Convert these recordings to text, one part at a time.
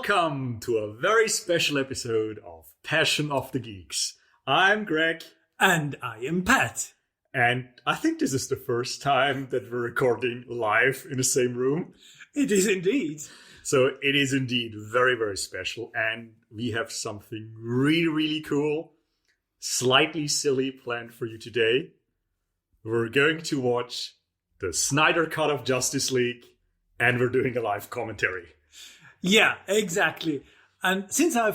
Welcome to a very special episode of Passion of the Geeks. I'm Greg. And I am Pat. And I think this is the first time that we're recording live in the same room. It is indeed. So it is indeed very, very special. And we have something really, really cool, slightly silly planned for you today. We're going to watch the Snyder cut of Justice League, and we're doing a live commentary. Yeah, exactly. And since I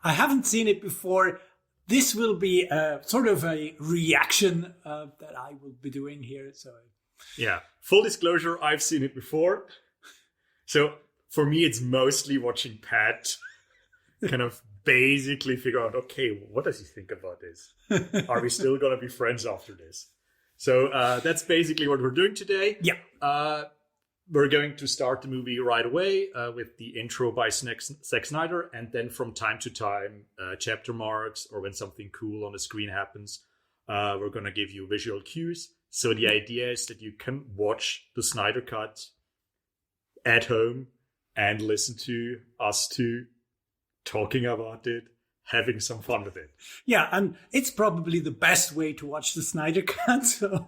haven't seen it before, this will be a sort of a reaction that I will be doing here. So, yeah, full disclosure, I've seen it before. So for me, it's mostly watching Pat kind of basically figure out, okay, what does he think about this? Are we still going to be friends after this? So that's basically what we're doing today. Yeah. We're going to start the movie right away with the intro by Zack Snyder. And then from time to time, chapter marks or when something cool on the screen happens, we're going to give you visual cues. So the idea is that you can watch the Snyder cut at home and listen to us two talking about it, having some fun with it. Yeah, and it's probably the best way to watch the Snyder cut. So.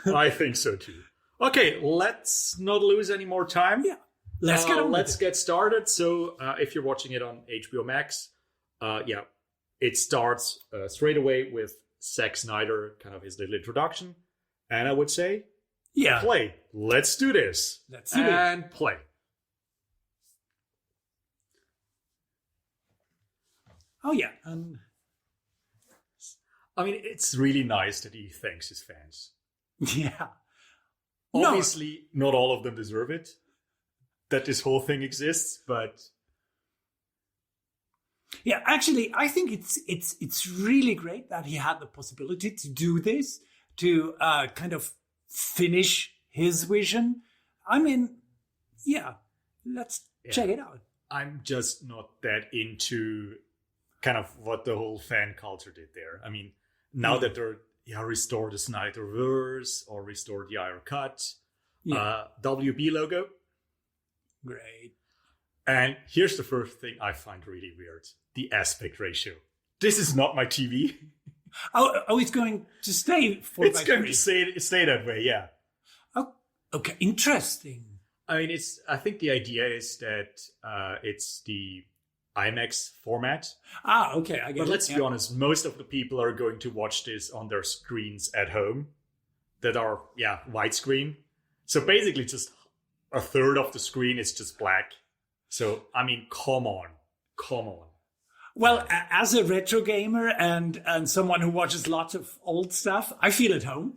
I think so too. Okay, let's not lose any more time. Yeah, let's get started. So if you're watching it on HBO Max, it starts straight away with Zack Snyder, kind of his little introduction. And I would say, play. Let's do this. Let's do it. And play. Oh, yeah. I mean, it's really nice that he thanks his fans. Yeah. Obviously, not all of them deserve it, that this whole thing exists, but... Yeah, actually, I think it's really great that he had the possibility to do this, to kind of finish his vision. I mean, yeah, let's check it out. I'm just not that into kind of what the whole fan culture did there. I mean, now that they're restore the Snyderverse or restore the uncut. WB logo. Great. And here's the first thing I find really weird. The aspect ratio. This is not my TV. Oh, it's going to stay 4:3. It's going to stay that way, yeah. Oh, okay, interesting. I mean, I think the idea is that it's the IMAX format. Okay, I get it. But let's be honest, most of the people are going to watch this on their screens at home that are, widescreen. So basically just a third of the screen is just black. So, I mean, come on. Well, as a retro gamer and someone who watches lots of old stuff, I feel at home.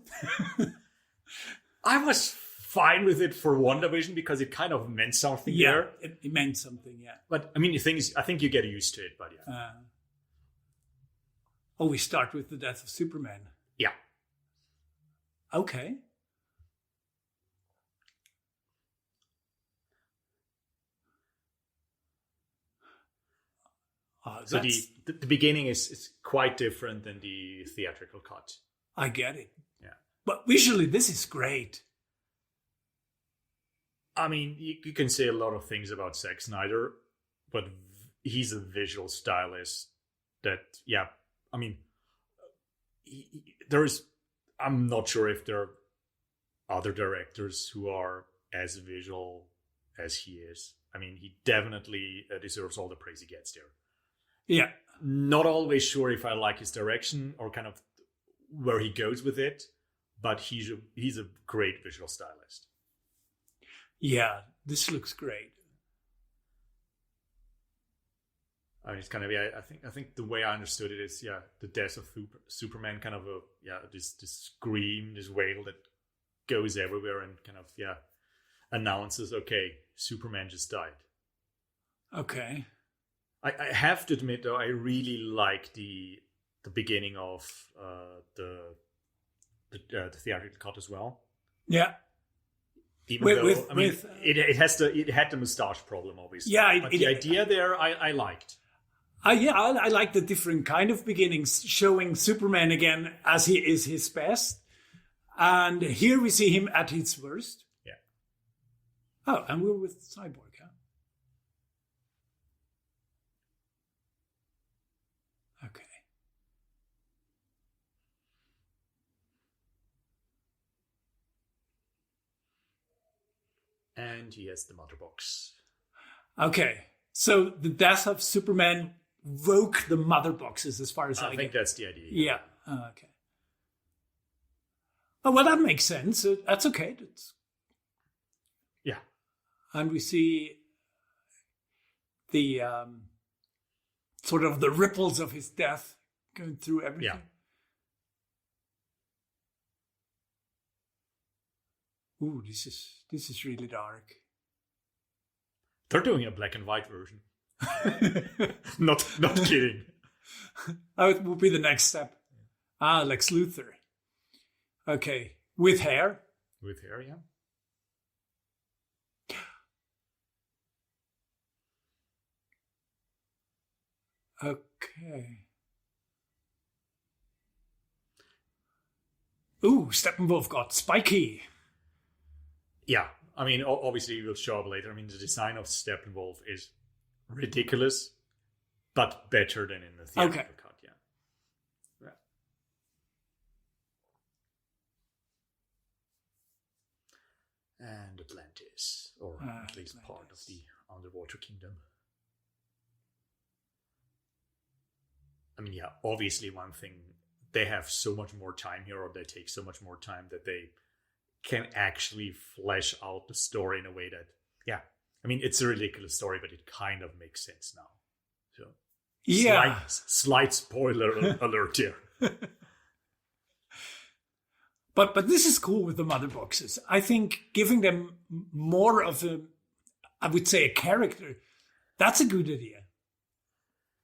I was fine with it for WandaVision because it kind of meant something there. It meant something, yeah. But I mean, the thing is, I think you get used to it, but yeah. We start with the death of Superman. Yeah. Okay. So the beginning is quite different than the theatrical cut. I get it. Yeah. But visually, this is great. I mean, you can say a lot of things about Zack Snyder, but he's a visual stylist that, I mean, I'm not sure if there are other directors who are as visual as he is. I mean, he definitely deserves all the praise he gets there. Yeah. Not always sure if I like his direction or kind of where he goes with it, but he's a great visual stylist. Yeah, this looks great. I mean, it's kind of I think the way I understood it is the death of Superman, kind of this scream, this wail that goes everywhere and kind of announces, okay, Superman just died. Okay. I have to admit though, I really like the beginning of the theatrical cut as well. Yeah. Even it had the mustache problem, obviously. Yeah, but the idea there, I liked. I like the different kind of beginnings, showing Superman again as he is his best, and here we see him at his worst. Yeah. Oh, and we're with Cyborg, huh? And he has the mother box. Okay, so the death of Superman woke the mother boxes, as far as I think that's the idea. Yeah. Okay. Oh, well, that makes sense. That's okay. Yeah. And we see the sort of the ripples of his death going through everything. Yeah. Ooh, this is really dark. They're doing a black and white version. Not kidding. Oh, it will be the next step. Lex Luthor. Okay, with hair. With hair, yeah. Okay. Ooh, Steppenwolf got spiky. Yeah, I mean, obviously it will show up later. I mean, the design of Steppenwolf is ridiculous, but better than in the theatrical cut, yeah. And Atlantis, or at least part of the underwater kingdom. I mean, yeah, obviously one thing, they have so much more time here, or they take so much more time that they can actually flesh out the story in a way that, yeah, I mean, it's a ridiculous story, but it kind of makes sense now. So, yeah, slight spoiler alert here. But this is cool with the mother boxes. I think giving them more of a, I would say, a character, that's a good idea.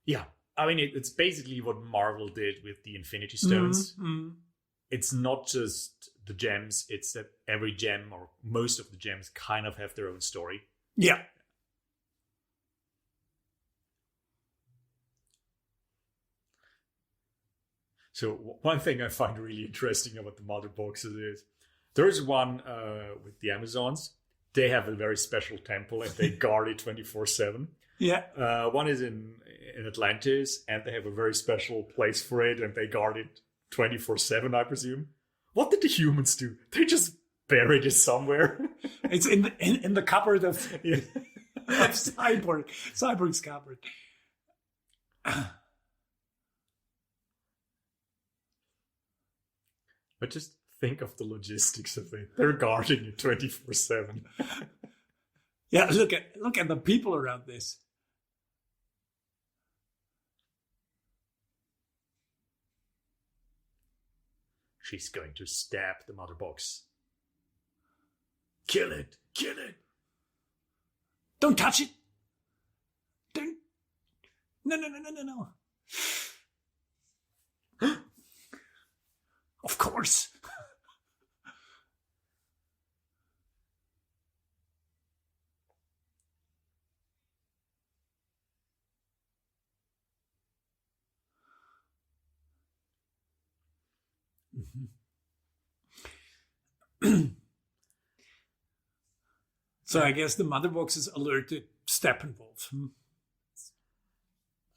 Yeah, I mean, it's basically what Marvel did with the Infinity Stones. Mm-hmm. It's not just the gems, it's that every gem, or most of the gems, kind of have their own story. Yeah. So one thing I find really interesting about the mother boxes is there's one with the Amazons. They have a very special temple and they guard it 24/7. Yeah. One is in Atlantis, and they have a very special place for it, and they guard it 24/7, I presume. What did the humans do? They just buried it somewhere. It's in the cupboard of, Yeah. of Cyborg's cupboard. But just think of the logistics of it. They're guarding it 24/7. Yeah, look at the people around this. She's going to stab the mother box. Kill it! Kill it! Don't touch it! Don't. No. Of course. So I guess the mother box is alerted Steppenwolf.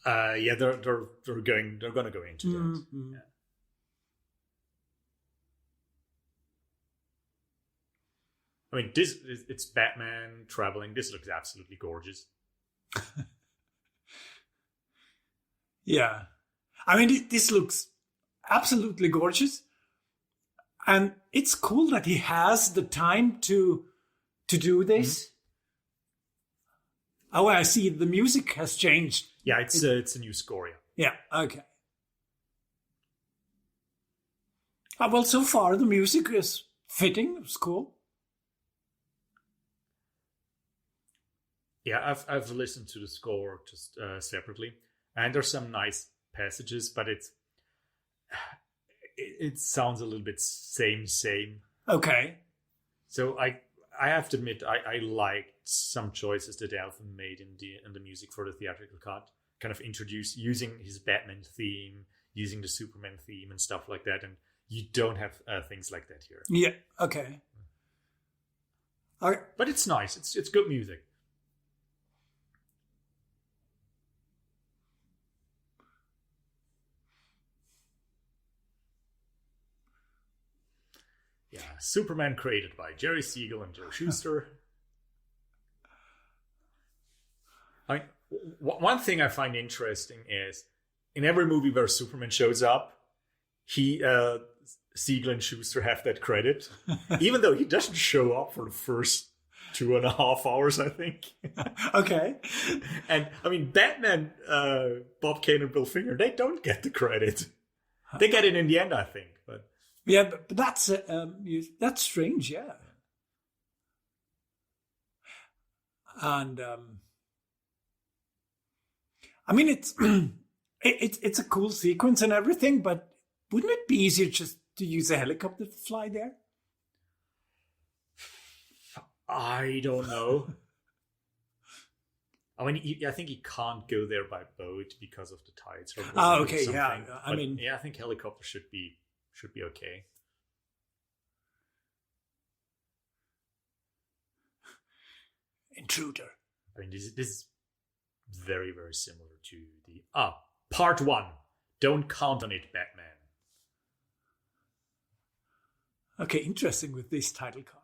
Yeah, they're going to go into that. Yeah. I mean, it's Batman traveling. This looks absolutely gorgeous. Yeah. I mean, this looks absolutely gorgeous. And it's cool that he has the time to do this. Mm-hmm. Oh, I see. The music has changed. Yeah, it's a new score, yeah. Yeah, okay. Well, so far the music is fitting. It's cool. Yeah, I've listened to the score just separately, and there's some nice passages, but it sounds a little bit same. Okay. So I have to admit I liked some choices that Elfman made in the music for the theatrical cut. Kind of using his Batman theme, using the Superman theme and stuff like that, and you don't have things like that here. Yeah. Okay. All right. But it's nice. It's good music. Yeah, Superman created by Jerry Siegel and Joe Shuster. I mean, one thing I find interesting is in every movie where Superman shows up, Siegel and Schuster have that credit, even though he doesn't show up for the first 2.5 hours, I think. Okay. And I mean, Batman, Bob Kane and Bill Finger, they don't get the credit. They get it in the end, I think. But yeah, but that's strange, yeah. And I mean, it's a cool sequence and everything, but wouldn't it be easier just to use a helicopter to fly there? I don't know. I mean, I think he can't go there by boat because of the tides. Oh, okay, yeah. I mean, I think helicopter should be okay. Intruder. I mean, this is very, very similar to the part 1. Don't count on it, Batman. Okay, interesting with these title cards.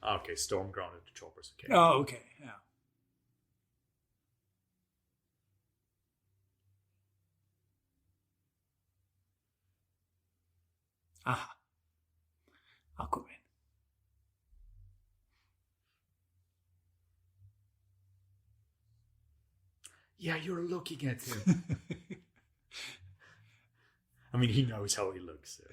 Okay, storm grounded the choppers. Okay. Oh, okay, yeah. Aha. Aquaman. Yeah, you're looking at him. I mean, he knows how he looks. So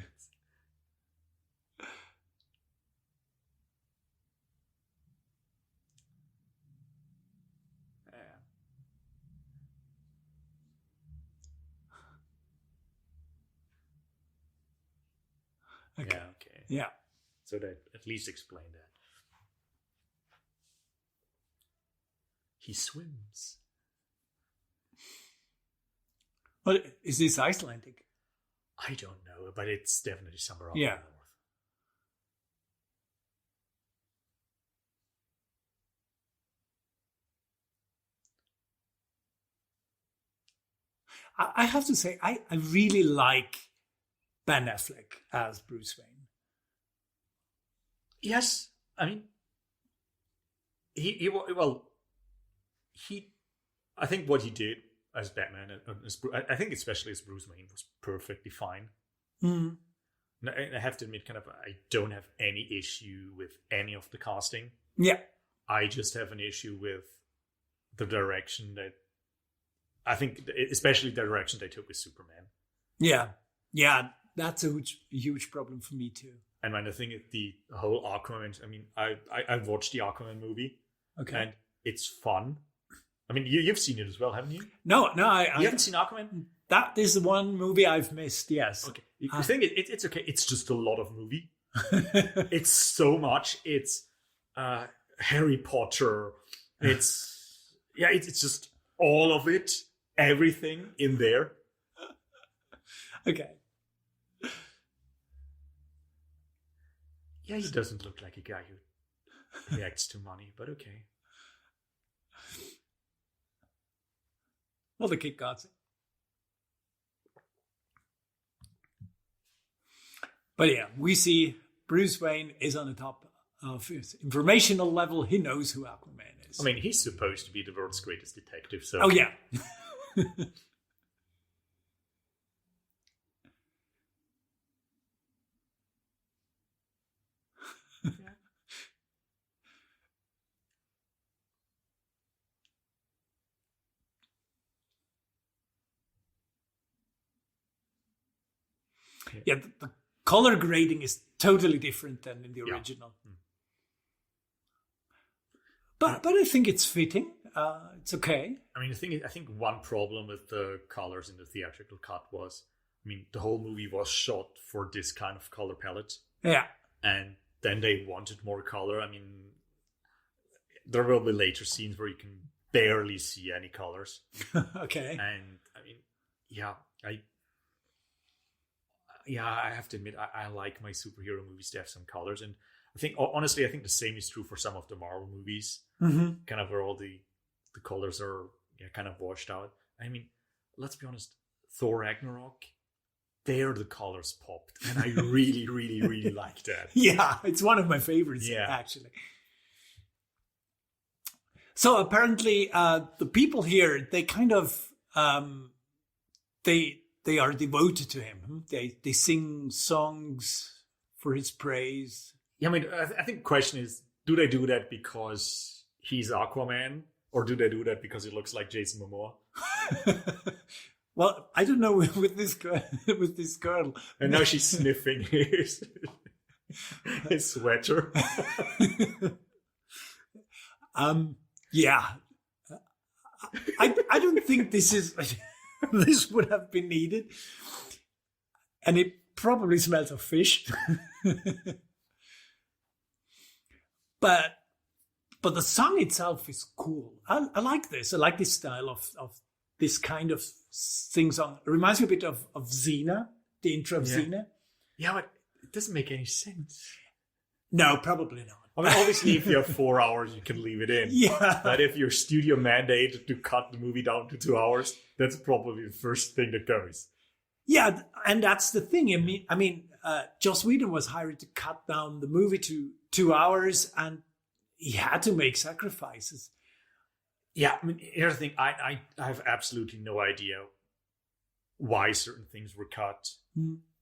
Okay. yeah, okay. Yeah. So that at least explain that. He swims. Well, is this Icelandic? I don't know, but it's definitely somewhere up Yeah. in the north. I have to say, I really like Ben Affleck as Bruce Wayne. Yes, I mean, I think what he did as Batman, I think especially as Bruce Wayne, was perfectly fine. Mm. I have to admit, I don't have any issue with any of the casting. Yeah. I just have an issue with the direction that, I think, especially the direction they took with Superman. Yeah. Yeah, that's a huge problem for me too. And when I think the whole Aquaman, I mean, I watched the Aquaman movie. Okay. And it's fun. I mean, you've seen it as well, haven't you? No, I You haven't seen Aquaman? That is the one movie I've missed, yes. Okay. I think it's okay. It's just a lot of movie. It's so much. It's Harry Potter. It's just all of it. Everything in there. Okay. Yeah, he doesn't look like a guy who reacts to money, but okay. Well, the kid got it. But yeah, we see Bruce Wayne is on the top of his informational level. He knows who Aquaman is. I mean, he's supposed to be the world's greatest detective, so... Oh, yeah. Yeah, the color grading is totally different than in the original. Yeah. But I think it's fitting. It's okay. I mean, I think one problem with the colors in the theatrical cut was, I mean, the whole movie was shot for this kind of color palette. Yeah. And then they wanted more color. I mean, there will be later scenes where you can barely see any colors. Okay. And I mean, I have to admit, I like my superhero movies to have some colors. And I think, honestly, I think the same is true for some of the Marvel movies. Mm-hmm. Kind of where all the colors are kind of washed out. I mean, let's be honest, Thor Ragnarok, there the colors popped, and I really, really, really like that. Yeah, it's one of my favorites, actually. So apparently, the people here, they kind of they are devoted to him. They sing songs for his praise. Yeah, I mean, I think the question is, do they do that because he's Aquaman, or do they do that because he looks like Jason Momoa? Well, I don't know with this girl. With this girl, and now she's sniffing his sweater. Yeah, I don't think this would have been needed, and it probably smells of fish. But the song itself is cool. I like this. I like this style of this kind of sing song. It reminds me a bit of Xena, the intro of Xena. Yeah, but it doesn't make any sense. No, probably not. I mean, obviously, if you have 4 hours, you can leave it in. Yeah. But if your studio mandated to cut the movie down to 2 hours, that's probably the first thing that goes. Yeah, and that's the thing. I mean, Joss Whedon was hired to cut down the movie to 2 hours, and he had to make sacrifices. Yeah, I mean, here's the thing. I have absolutely no idea why certain things were cut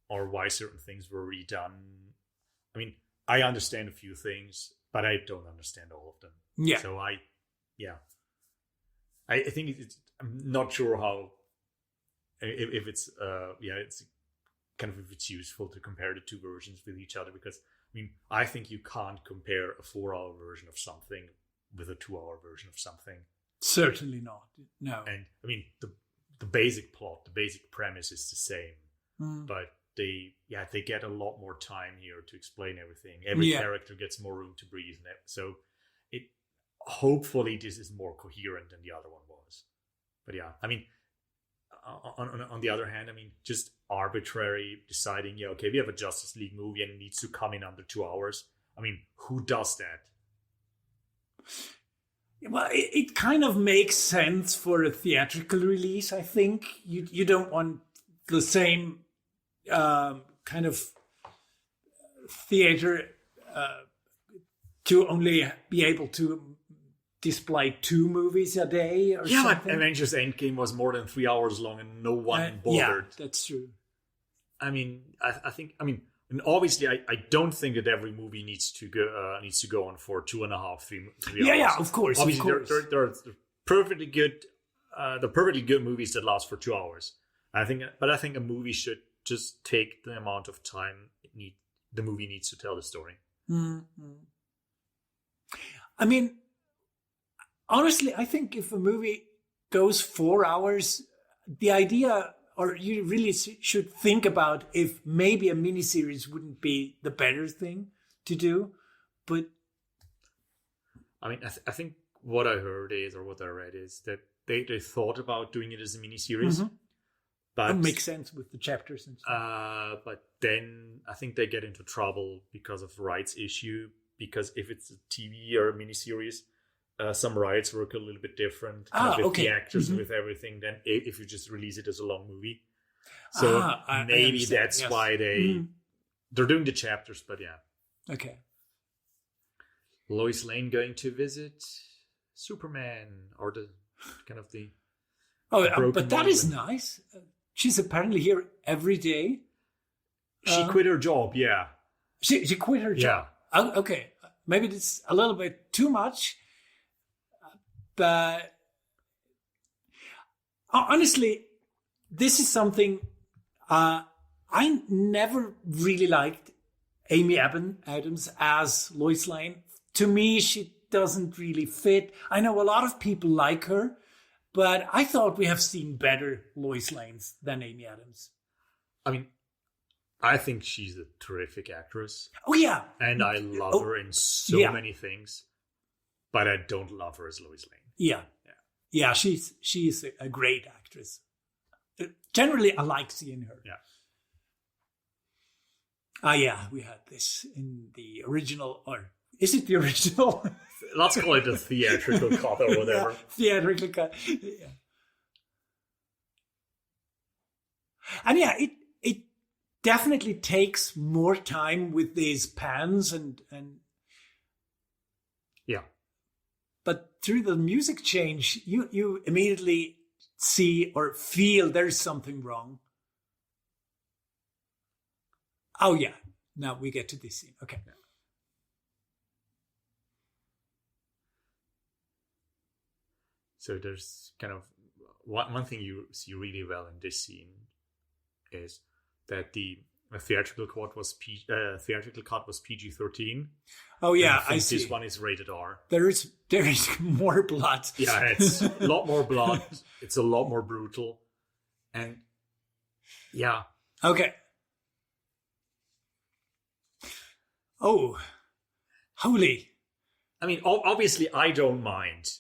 or why certain things were redone. I mean, I understand a few things, but I don't understand all of them. Yeah. So I think I'm not sure how, if it's it's kind of, if it's useful to compare the two versions with each other, because I mean, I think you can't compare a 4-hour version of something with a 2-hour version of something. Certainly not. No. And I mean, the basic plot, the basic premise is the same, but they get a lot more time here to explain everything. Every character gets more room to breathe, so hopefully this is more coherent than the other one was. But yeah, I mean, on the other hand, I mean, just arbitrary deciding, we have a Justice League movie and it needs to come in under 2 hours. I mean, who does that? Well, it kind of makes sense for a theatrical release, I think. You don't want the same kind of theater to only be able to display 2 movies a day or something. But Avengers Endgame was more than 3 hours long and no one bothered. Yeah, that's true. I mean, I think, and obviously, I don't think that every movie needs to go on for 2.5, 3 hours. Yeah, of course. Obviously, of course. there are perfectly good movies that last for 2 hours. I think a movie should just take the amount of time the movie needs to tell the story. Mm-hmm. I mean, honestly, I think if a movie goes 4 hours, the idea, or you really should think about if maybe a miniseries wouldn't be the better thing to do. But I mean, I think what I heard is, or what I read is, that they thought about doing it as a miniseries. But it makes sense with the chapters and stuff. But then I think they get into trouble because of rights issue. Because if it's a TV or a miniseries, some rights work a little bit different with the actors and with everything than if you just release it as a long movie. So maybe that's why they're doing the chapters. But yeah. Okay. Lois Lane going to visit Superman, or the kind of the but that is nice. She's apparently here every day. She quit her job. Yeah. She quit her job. Okay, maybe it's a little bit too much, but honestly, this is something I never really liked Amy Adams as Lois Lane. To me, she doesn't really fit. I know a lot of people like her, but I thought we have seen better Lois Lanes than Amy Adams. I mean, I think she's a terrific actress. Oh, yeah. And I love her in so many things, but I don't love her as Lois Lane. Yeah, she's a great actress. Generally, I like seeing her. Yeah. We had this in the original, or is it the original? Let's call it a theatrical cut or whatever. Theatrical cut. Yeah. And definitely takes more time with these pans and Yeah. but through the music change, you immediately see or feel there's something wrong. Oh yeah, now we get to this scene. Okay. Yeah. So there's kind of one thing you see really well in this scene is that the theatrical cut was PG-13. Oh yeah, I I see. This one is rated R. There is more blood. Yeah, it's a lot more blood. It's a lot more brutal, and yeah. Okay. Oh, holy! I mean, obviously, I don't mind.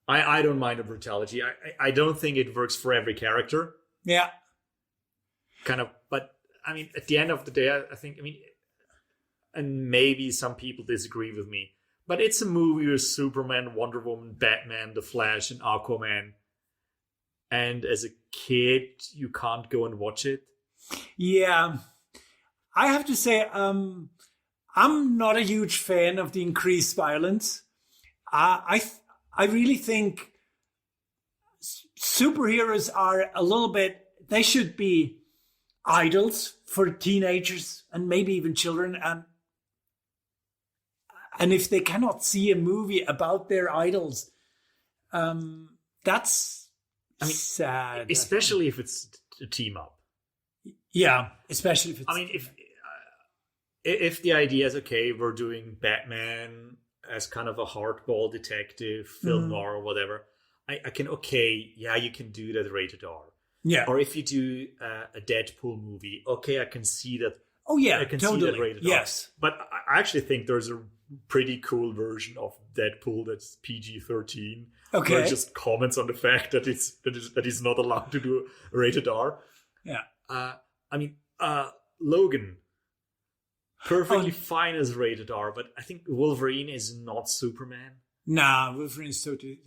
I don't mind the brutality. I don't think it works for every character. Yeah. Kind of, but I mean, at the end of the day, I think, and maybe some people disagree with me, but it's a movie with Superman, Wonder Woman, Batman, The Flash, and Aquaman. And as a kid, you can't go and watch it. Yeah. I have to say, I'm not a huge fan of the increased violence. I really think superheroes are a little bit, they should be idols for teenagers and maybe even children. And if they cannot see a movie about their idols, that's sad. Especially if it's a team up. Yeah, especially if it's... I mean, if the idea is, okay, we're doing Batman as kind of a hardball detective, film noir or whatever, I can, okay, yeah, you can do that rated R. Yeah. Or if you do a Deadpool movie, okay, I can see that. Oh yeah, I can totally. see that rated yes. R. But I actually think there's a pretty cool version of Deadpool that's PG-13. Okay. Where it just comments on the fact that he's not allowed to do a rated R. Yeah. I mean, Logan, perfectly fine as rated R, but I think Wolverine is not Superman. Nah, Wolverine is totally...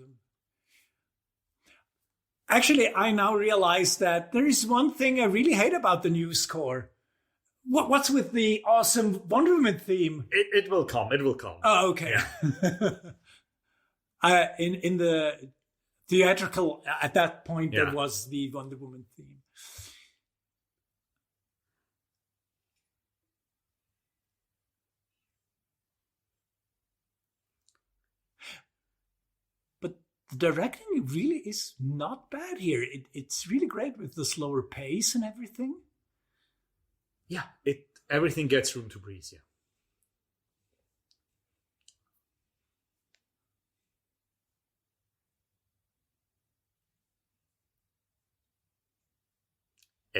Actually, I now realize that there is one thing I really hate about the new score. What's with the awesome Wonder Woman theme? It will come. It will come. Oh, okay. Yeah. In the theatrical, at that point, there was the Wonder Woman theme. The directing really is not bad here. It's really great with the slower pace and everything. Yeah, everything gets room to breathe, yeah.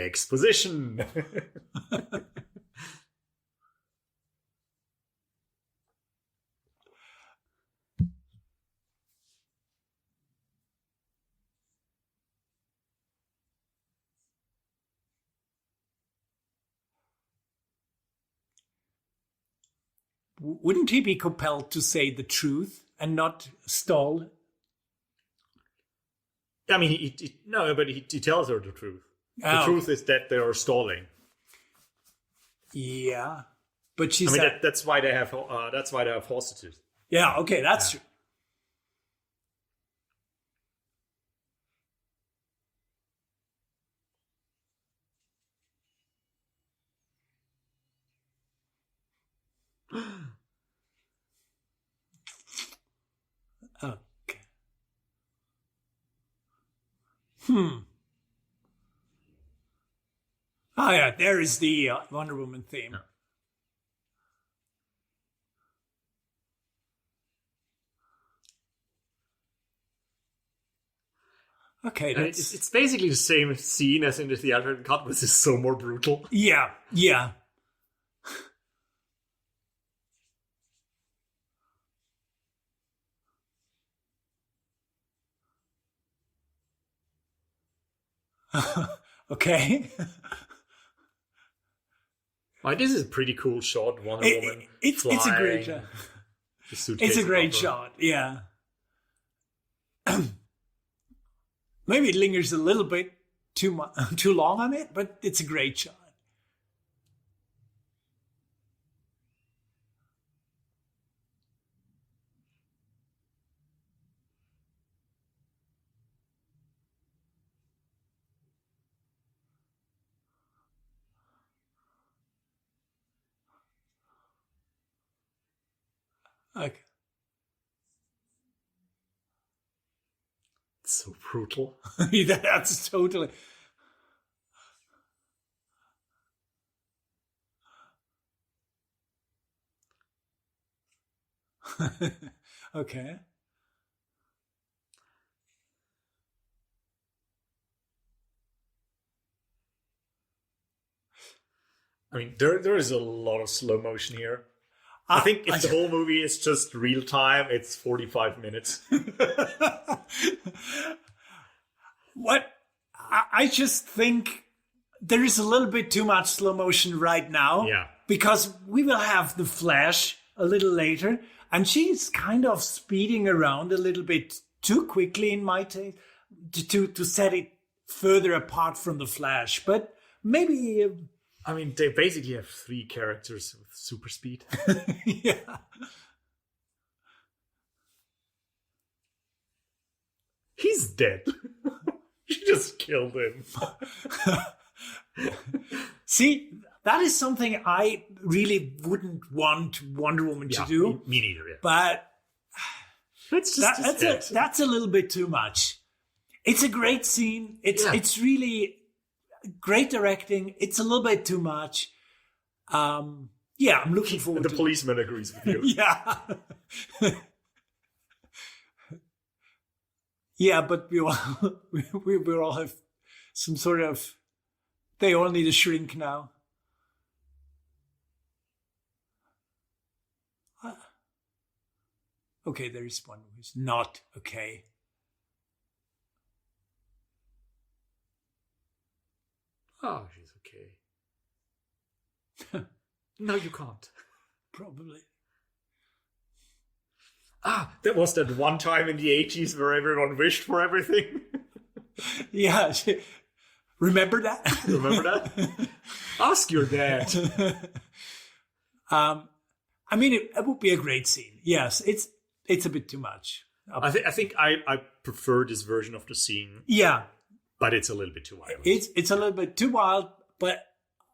Exposition. Wouldn't he be compelled to say the truth and not stall? I mean, he tells her the truth. The truth is that they are stalling. Yeah, but she's. I mean, that's why they have hostages. Yeah. Okay, that's true. Okay. Oh yeah, there is the Wonder Woman theme. Yeah. Okay, it's basically the same scene as in the theatrical cut, but it's so more brutal. Yeah, yeah. Okay. Like, this is a pretty cool shot. Wonder Woman. It's a great shot. It's a great shot. Yeah. Maybe it lingers a little bit too long on it, but it's a great shot. Okay. It's so brutal. That's totally. Okay. I mean, there is a lot of slow motion here. I think if the whole movie is just real time, it's 45 minutes. What I just think there is a little bit too much slow motion right now. Yeah. Because we will have the Flash a little later, and she's kind of speeding around a little bit too quickly in my taste to set it further apart from the Flash. But maybe. I mean, they basically have 3 characters with super speed. Yeah. He's dead. You just killed him. See, that is something I really wouldn't want Wonder Woman to do. Me neither, yeah. But that's that's a little bit too much. It's a great scene. It's really great directing. It's a little bit too much. I'm looking forward the to policeman agrees with you. Yeah. Yeah, but we all have some sort of. They all need a shrink now. Okay, there is one who's not okay. Oh, she's okay. No, you can't. Probably. That was that one time in the 80s where everyone wished for everything. Yeah. Remember that? Remember that? Ask your dad. I mean, it would be a great scene. Yes, it's a bit too much. I think I prefer this version of the scene. Yeah. But it's a little bit too wild. It's a little bit too wild, but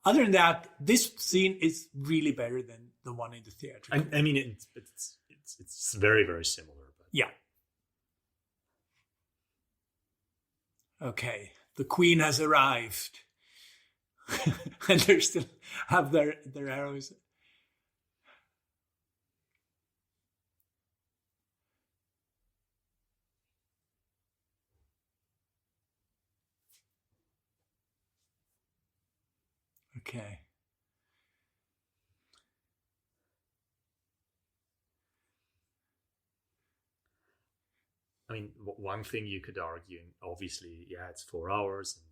other than that, this scene is really better than the one in the theater. I mean, it's very, very similar. But. Yeah. Okay, the Queen has arrived, and they still have their arrows. Okay. I mean, one thing you could argue, and obviously, yeah, it's 4 hours, and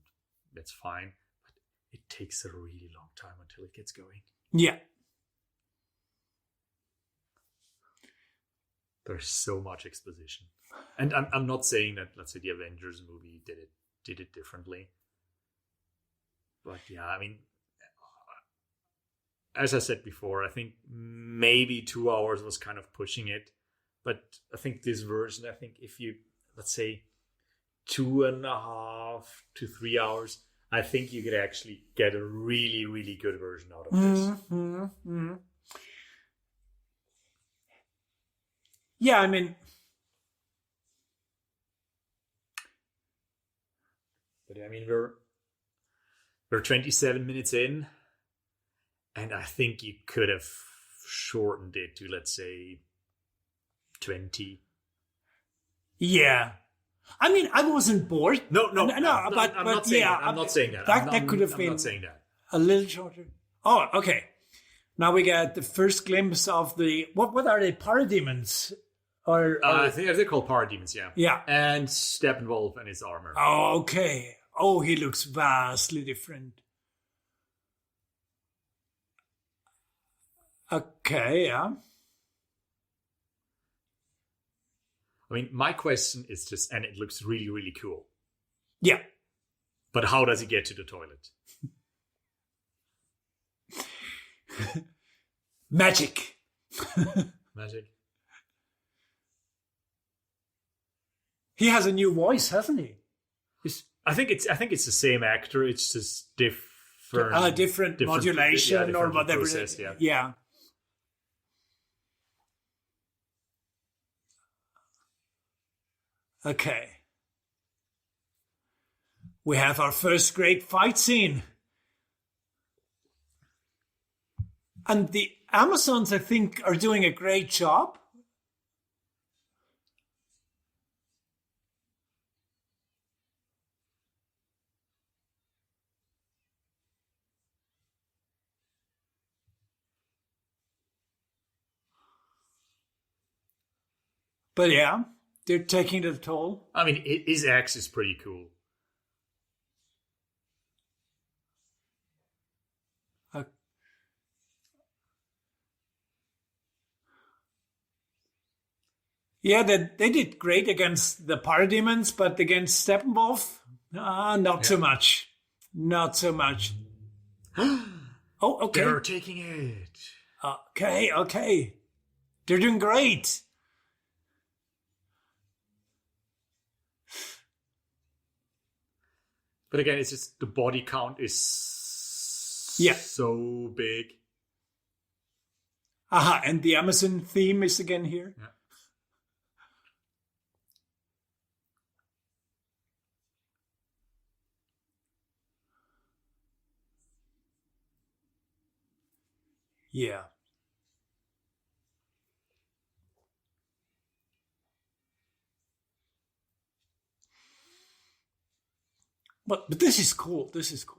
that's fine, but it takes a really long time until it gets going. Yeah. There's so much exposition. And I'm not saying that, let's say, the Avengers movie did it differently. But yeah, I mean, as I said before, I think maybe 2 hours was kind of pushing it. But I think this version, if you, let's say, 2.5 to 3 hours, I think you could actually get a really, really good version out of this. Mm-hmm. Mm-hmm. Yeah, I mean... But I mean, we're 27 minutes in, and I think you could have shortened it to, let's say, 20. Yeah. I mean, I wasn't bored. No, but I'm not saying yeah, that. I'm not saying that. That could have been I'm not saying that. A little shorter. Oh, okay. Now we get the first glimpse of the what are they, parademons? Or I think they're called parademons, yeah. Yeah. And Steppenwolf and his armor. Oh, okay. Oh, he looks vastly different. Okay, yeah. I mean, my question is just, and it looks really, really cool. Yeah. But how does he get to the toilet? Magic. Magic. He has a new voice, hasn't he? I think it's the same actor. It's just different. Different modulation, different or whatever. Process, yeah. Yeah. Okay. We have our first great fight scene. And the Amazons, I think, are doing a great job. But yeah, they're taking the toll. I mean, his axe is pretty cool. Yeah, they did great against the parademons, but against Steppenwolf, not so much. Not so much. Oh, okay. They're taking it. Okay. They're doing great. But again, it's just the body count is so big. Aha, and the Amazon theme is again here. Yeah. Yeah. But this is cool. This is cool.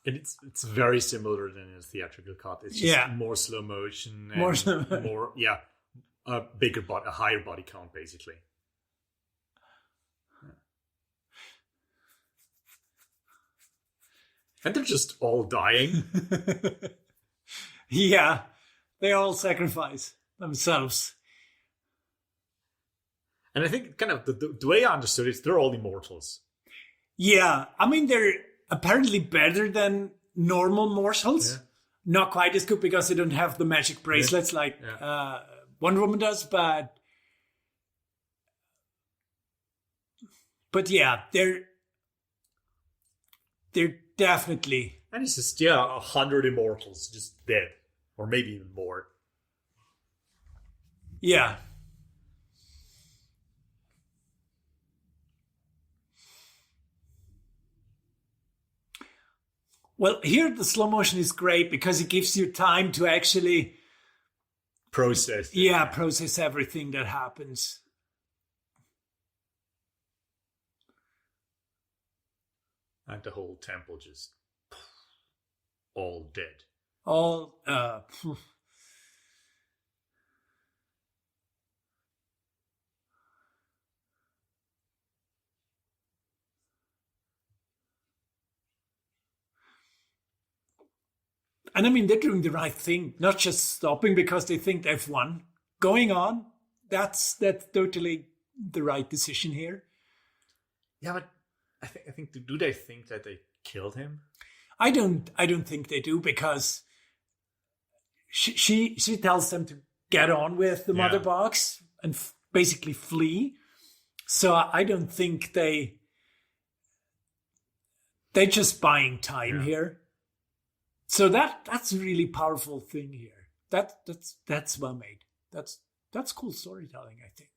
And it's very similar than a theatrical cut. It's just more slow motion and more a bigger a higher body count basically. And they're just all dying. Yeah, they all sacrifice themselves. And I think kind of the way I understood it is they're all immortals. Yeah, I mean, they're apparently better than normal mortals. Yeah. Not quite as good because they don't have the magic bracelets like Wonder Woman does, but yeah, they're definitely. And it's just 100 immortals just dead, or maybe even more. Yeah. Well, here the slow motion is great because it gives you time to actually process. Process everything that happens. And the whole temple just all dead. All And I mean, they're doing the right thing, not just stopping because they think they've won. Going on, that's totally the right decision here. Yeah, but I think do they think that they killed him? I don't think they do because she tells them to get on with the mother box and basically flee. So I don't think they're just buying time here. So that's a really powerful thing here. That's well made. That's cool storytelling, I think.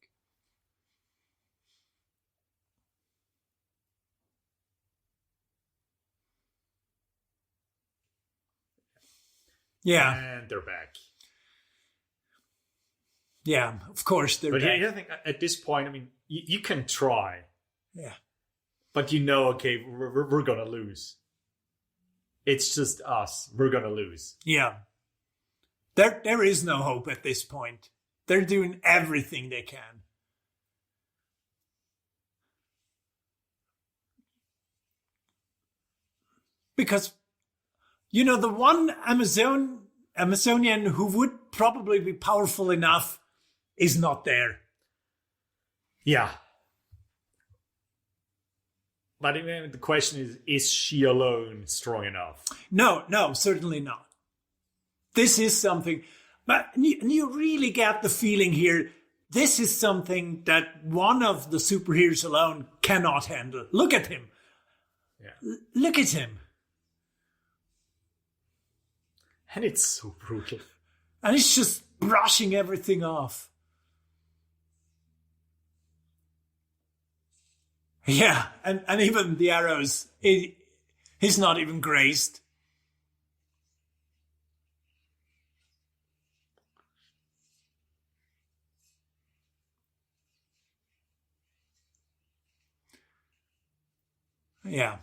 Yeah. And they're back. Yeah, of course they're back. But I think at this point, I mean, you can try. Yeah. But okay, we're going to lose. It's just us. We're going to lose. Yeah. There is no hope at this point. They're doing everything they can. Because, the one Amazonian who would probably be powerful enough is not there. Yeah. But the question is she alone strong enough? No, certainly not. This is something. But you really get the feeling here, this is something that one of the superheroes alone cannot handle. Look at him. Yeah. Look at him. And it's so brutal. And it's just brushing everything off. Yeah, and even the arrows, he's not even grazed. Yeah.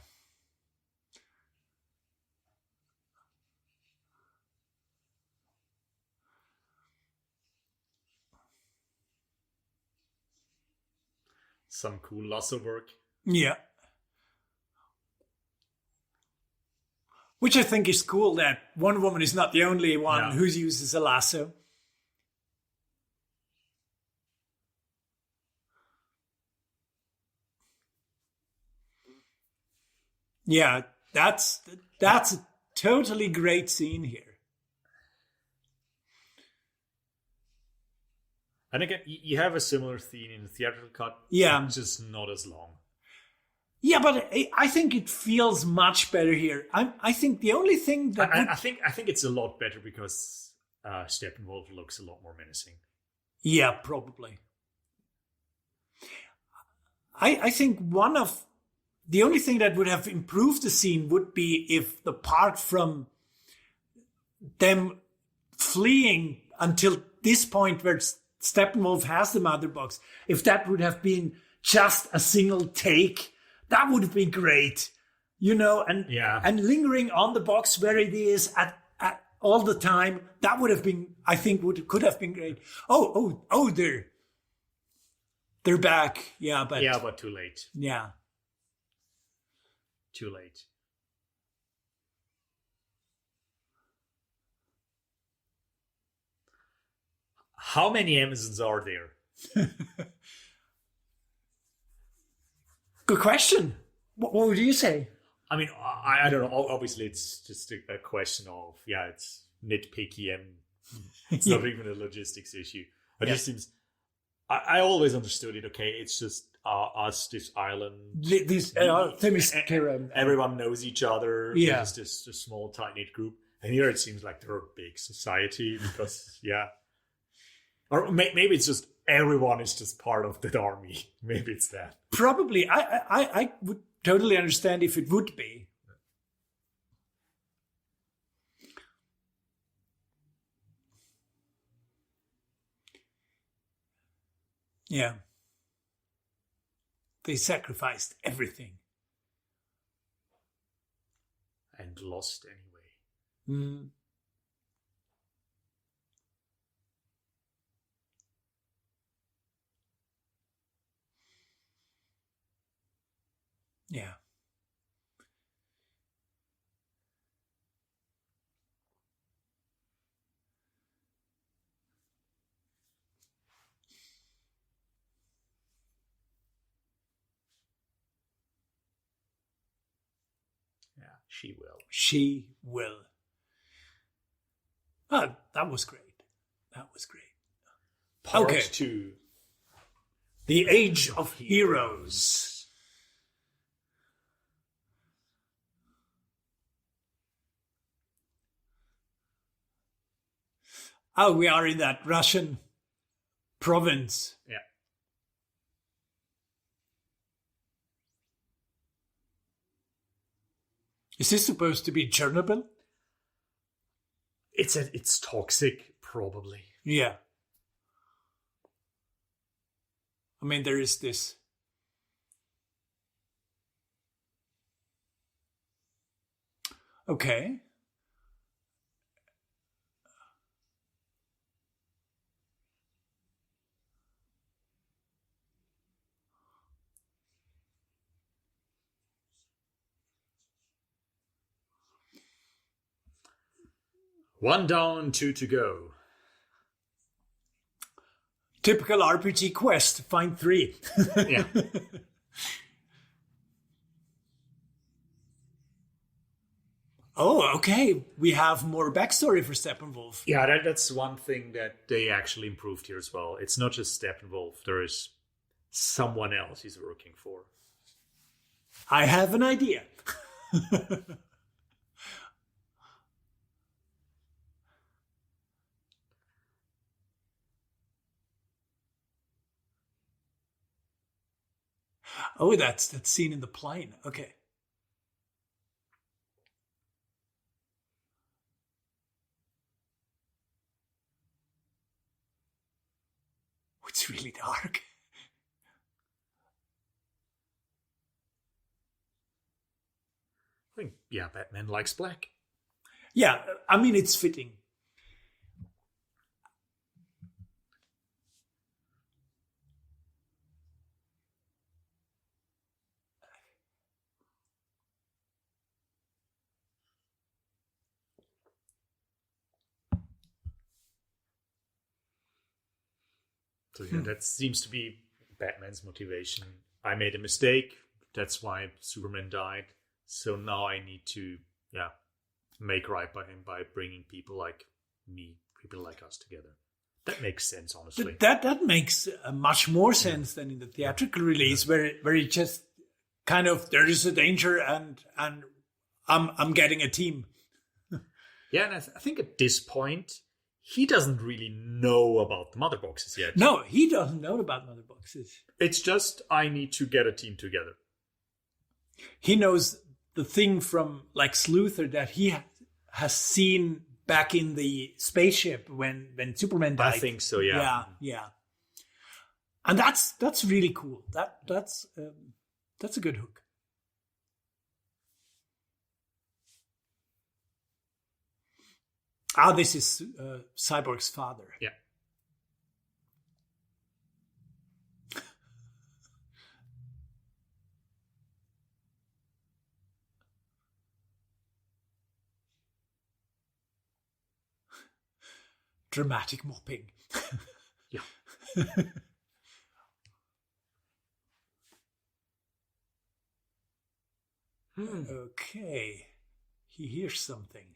Some cool lasso work. Yeah. Which I think is cool that Wonder Woman is not the only one who uses a lasso. Yeah, that's a totally great scene here. And again, you have a similar scene in the theatrical cut. Yeah. Just not as long. Yeah, but I think it feels much better here. I think the only thing that... I think it's a lot better because Steppenwolf looks a lot more menacing. Yeah, probably. I think the only thing that would have improved the scene would be if, apart from them fleeing until this point where Steppenwolf has the mother box, if that would have been just a single take, that would have been great, and lingering on the box where it is at all the time, that would have been, I think, could have been great. Oh, they're back. Yeah, but too late. Yeah. Too late. How many Amazons are there? Good question. What would you say? I mean, I don't know. Obviously, it's just a question of, it's nitpicky and it's not even a logistics issue. It just seems... I always understood it, okay, it's just us, this island. Everyone knows each other. Yeah. It's just a small, tight-knit group. And here it seems like they're a big society because, Or maybe it's just everyone is just part of that army. Maybe it's that. Probably. I would totally understand if it would be. Yeah. They sacrificed everything. And lost anyway. Mm. Yeah. Yeah, she will. She will. Oh, that was great. That was great. Part 2. The Age of Heroes. Oh, we are in that Russian province. Yeah. Is this supposed to be Chernobyl? It's toxic, probably. Yeah. I mean, there is this. Okay. One down, 2 to go. Typical RPG quest, find 3. Yeah. Oh, okay. We have more backstory for Steppenwolf. Yeah, that's one thing that they actually improved here as well. It's not just Steppenwolf. There is someone else he's working for. I have an idea. Oh, that's that scene in the plane. Okay. It's really dark. I think, yeah, Batman likes black. Yeah, I mean, it's fitting. So yeah, that seems to be Batman's motivation. I made a mistake. That's why Superman died. So now I need to, make right by him by bringing people like me, people like us together. That makes sense, honestly. That makes much more sense than in the theatrical release, where it just kind of there is a danger and I'm getting a team. Yeah, and I think at this point he doesn't really know about the mother boxes yet. No, he doesn't know about mother boxes. It's just I need to get a team together. He knows the thing from Lex Luthor that he has seen back in the spaceship when Superman died. I think so, yeah. Yeah. And that's really cool. That's a good hook. This is Cyborg's father. Yeah. Dramatic mopping. Yeah. Okay. He hears something.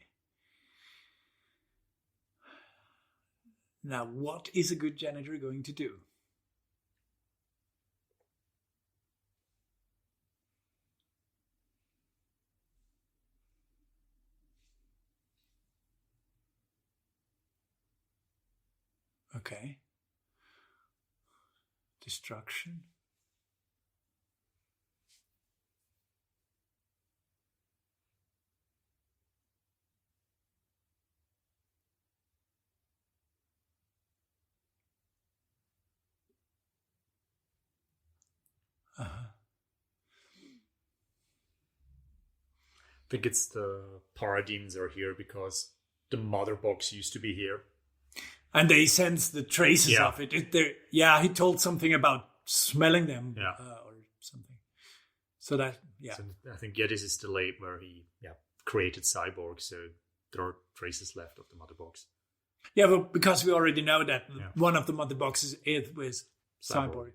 Now, what is a good janitor going to do? Okay. Destruction. I think it's the Paradines are here because the mother box used to be here. And they sense the traces of it. He told something about smelling them or something. So that, So I think, this is the late where he created Cyborg, so there are traces left of the mother box. Yeah, but because we already know that one of the mother boxes is with Cyborg.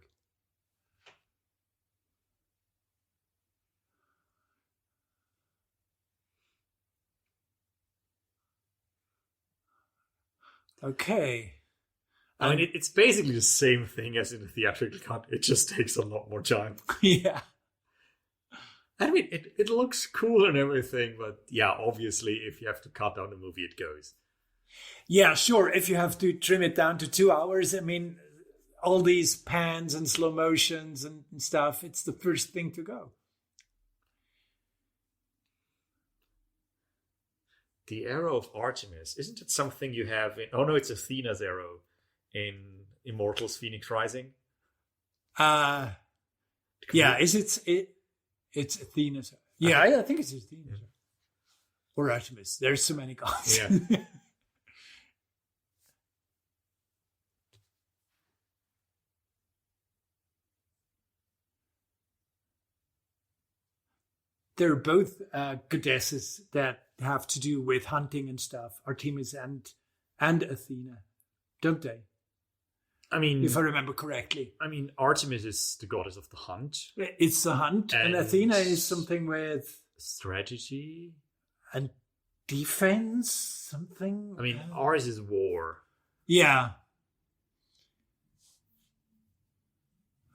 Okay. I mean, it's basically the same thing as in the theatrical cut. It just takes a lot more time. Yeah. I mean, it looks cool and everything, but obviously, if you have to cut down the movie, it goes. Yeah, sure. If you have to trim it down to 2 hours, I mean, all these pans and slow motions and stuff, it's the first thing to go. The arrow of Artemis, isn't it something you have in... Oh, no, it's Athena's arrow in Immortals Phoenix Rising. Is it's Athena's. Yeah, I think it's Athena's. Or Artemis. There's so many gods. Yeah. They're both goddesses that have to do with hunting and stuff. Artemis and Athena, don't they? I mean, if I remember correctly. I mean, Artemis is the goddess of the hunt. It's the hunt, and Athena is something with strategy. And defense, something. I mean, ours is war. Yeah.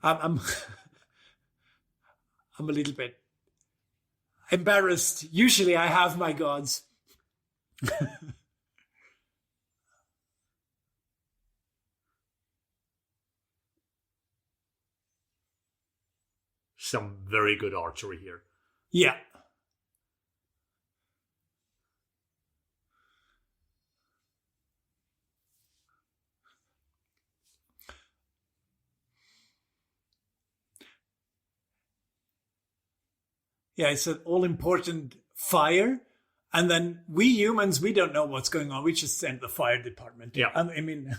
I'm I'm a little bit embarrassed. Usually I have my gods. Some very good archery here. Yeah. Yeah, it's an all-important fire. And then we humans, we don't know what's going on. We just send the fire department. Yeah. I mean...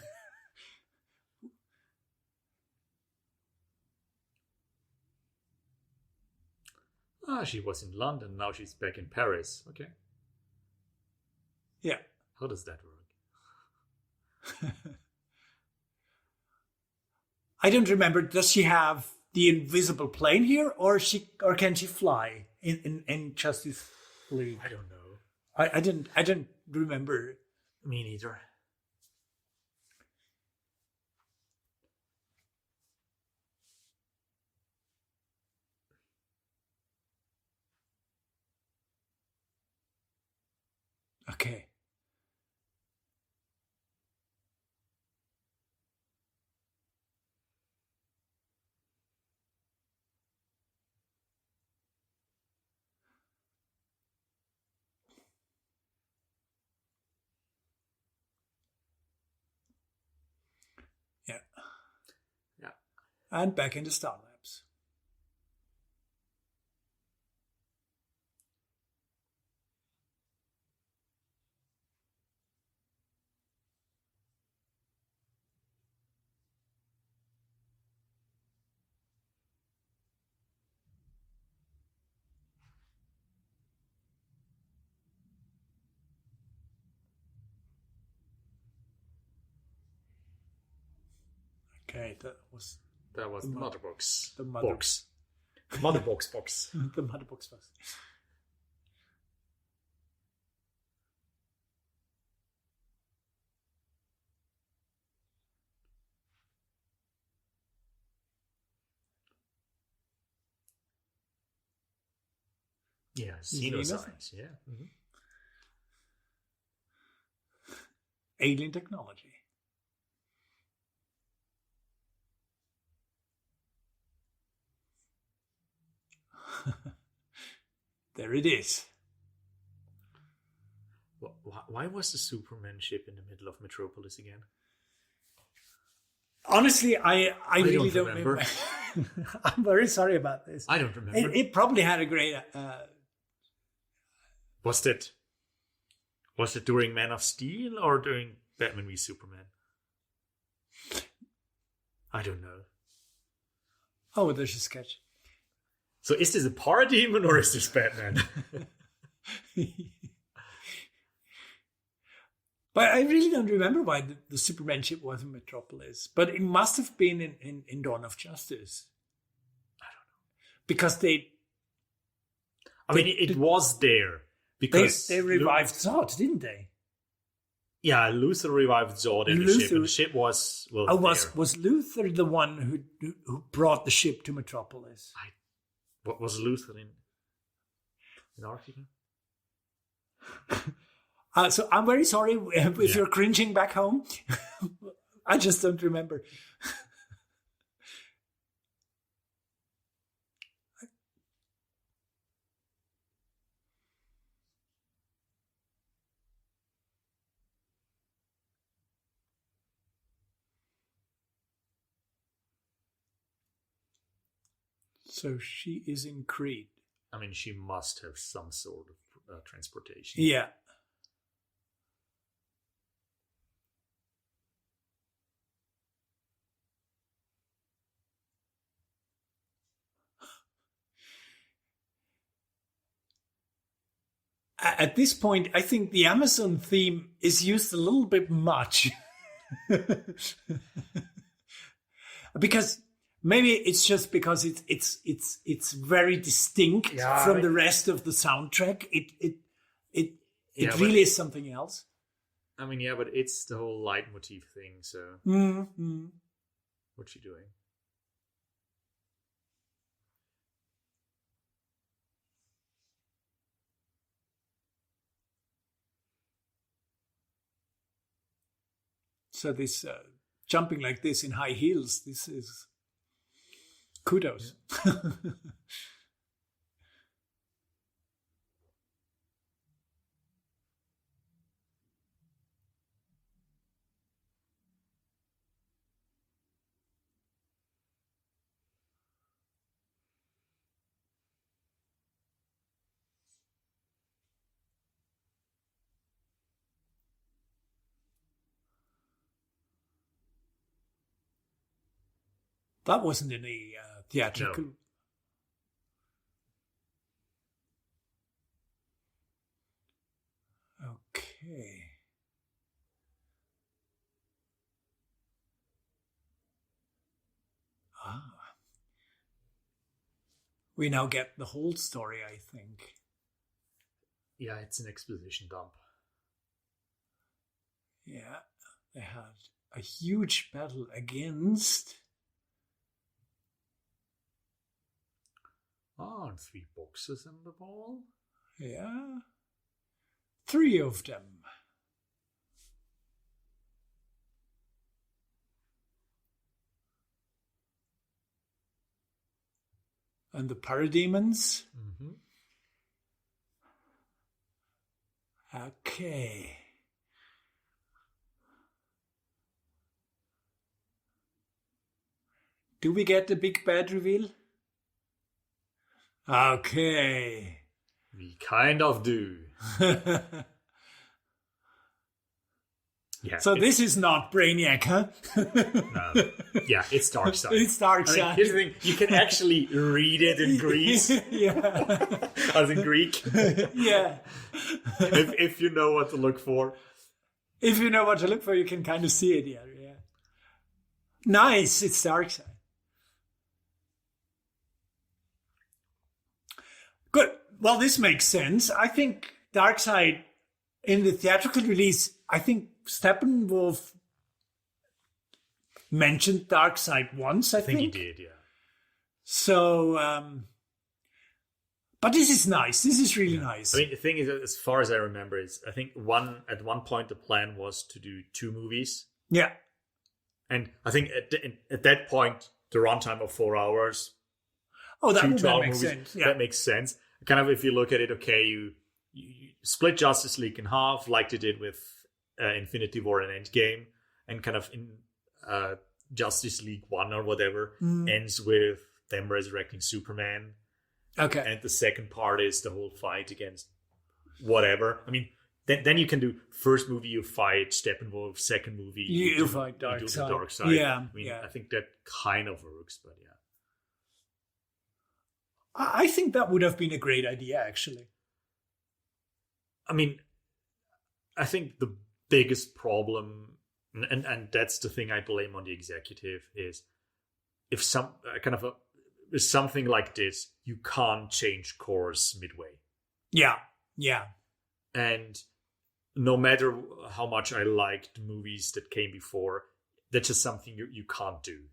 She was in London, now she's back in Paris. Okay. Yeah. How does that work? I don't remember. Does she have the invisible plane here, or can she fly in Justice League? I don't know. I didn't remember. Me neither. Okay. Yeah. Yeah. And back into Star Labs. Okay, that was the mother box. The mother box. The mother box. The mother box box. Yeah, xenoscience. Yeah. Mm-hmm. Alien technology. There it is. Why was the Superman ship in the middle of Metropolis again? Honestly, I really don't remember. I'm very sorry about this. I don't remember. It probably had a great... Was it during Man of Steel or during Batman v Superman? I don't know. Oh, there's a sketch. So is this a parademon or is this Batman? But I really don't remember why the Superman ship was in Metropolis. But it must have been in Dawn of Justice. I don't know. Because it was there. Because they revived Zod, didn't they? Yeah, Luthor revived Zod in the ship. And the ship was... Well, was Luthor the one who brought the ship to Metropolis? What was Luthor in Arctica? So I'm very sorry if you're cringing back home. I just don't remember. So she is in Crete. I mean, she must have some sort of transportation. Yeah. At this point, I think the Amazon theme is used a little bit much. Because maybe it's just because it's very distinct from the rest of the soundtrack. it really is something else. I mean, yeah, but it's the whole leitmotif thing, so... Mm-hmm. What's she doing? So this jumping like this in high heels, this is kudos. Yeah. That wasn't any theatrical. No. Okay. We now get the whole story, I think. Yeah, it's an exposition dump. Yeah, they had a huge battle against... Oh, and 3 boxes in the ball? Yeah. 3 of them. And the parademons? Mm-hmm. Okay. Do we get the big bad reveal? Okay. We kind of do. Yeah. So this is not Brainiac, huh? No. Yeah, it's Darkseid. It's Darkseid. I mean, here's the thing: you can actually read it in Greece. Yeah. As in Greek. Yeah. If you know what to look for. If you know what to look for, you can kind of see it. Yeah. Nice. It's Darkseid. Good. Well, this makes sense. I think Darkseid, in the theatrical release, I think Steppenwolf mentioned Darkseid once, I think. He did, yeah. So, but this is nice. This is really nice. I mean, the thing is, as far as I remember, is I think at one point the plan was to do 2 movies. Yeah. And I think at that point, the runtime of 4 hours. Oh, that makes sense. Yeah. That makes sense. Kind of, if you look at it, okay, you split Justice League in half, like they did with Infinity War and Endgame, and kind of in Justice League 1 or whatever ends with them resurrecting Superman. Okay. And the second part is the whole fight against whatever. I mean, then you can do first movie you fight Steppenwolf, second movie you fight Darkseid. Darkseid. Yeah. I mean, I think that kind of works, but yeah. I think that would have been a great idea, actually. I mean, I think the biggest problem, and that's the thing I blame on the executive, is if with something like this, you can't change course midway. Yeah. And no matter how much I liked movies that came before, that's just something you can't do.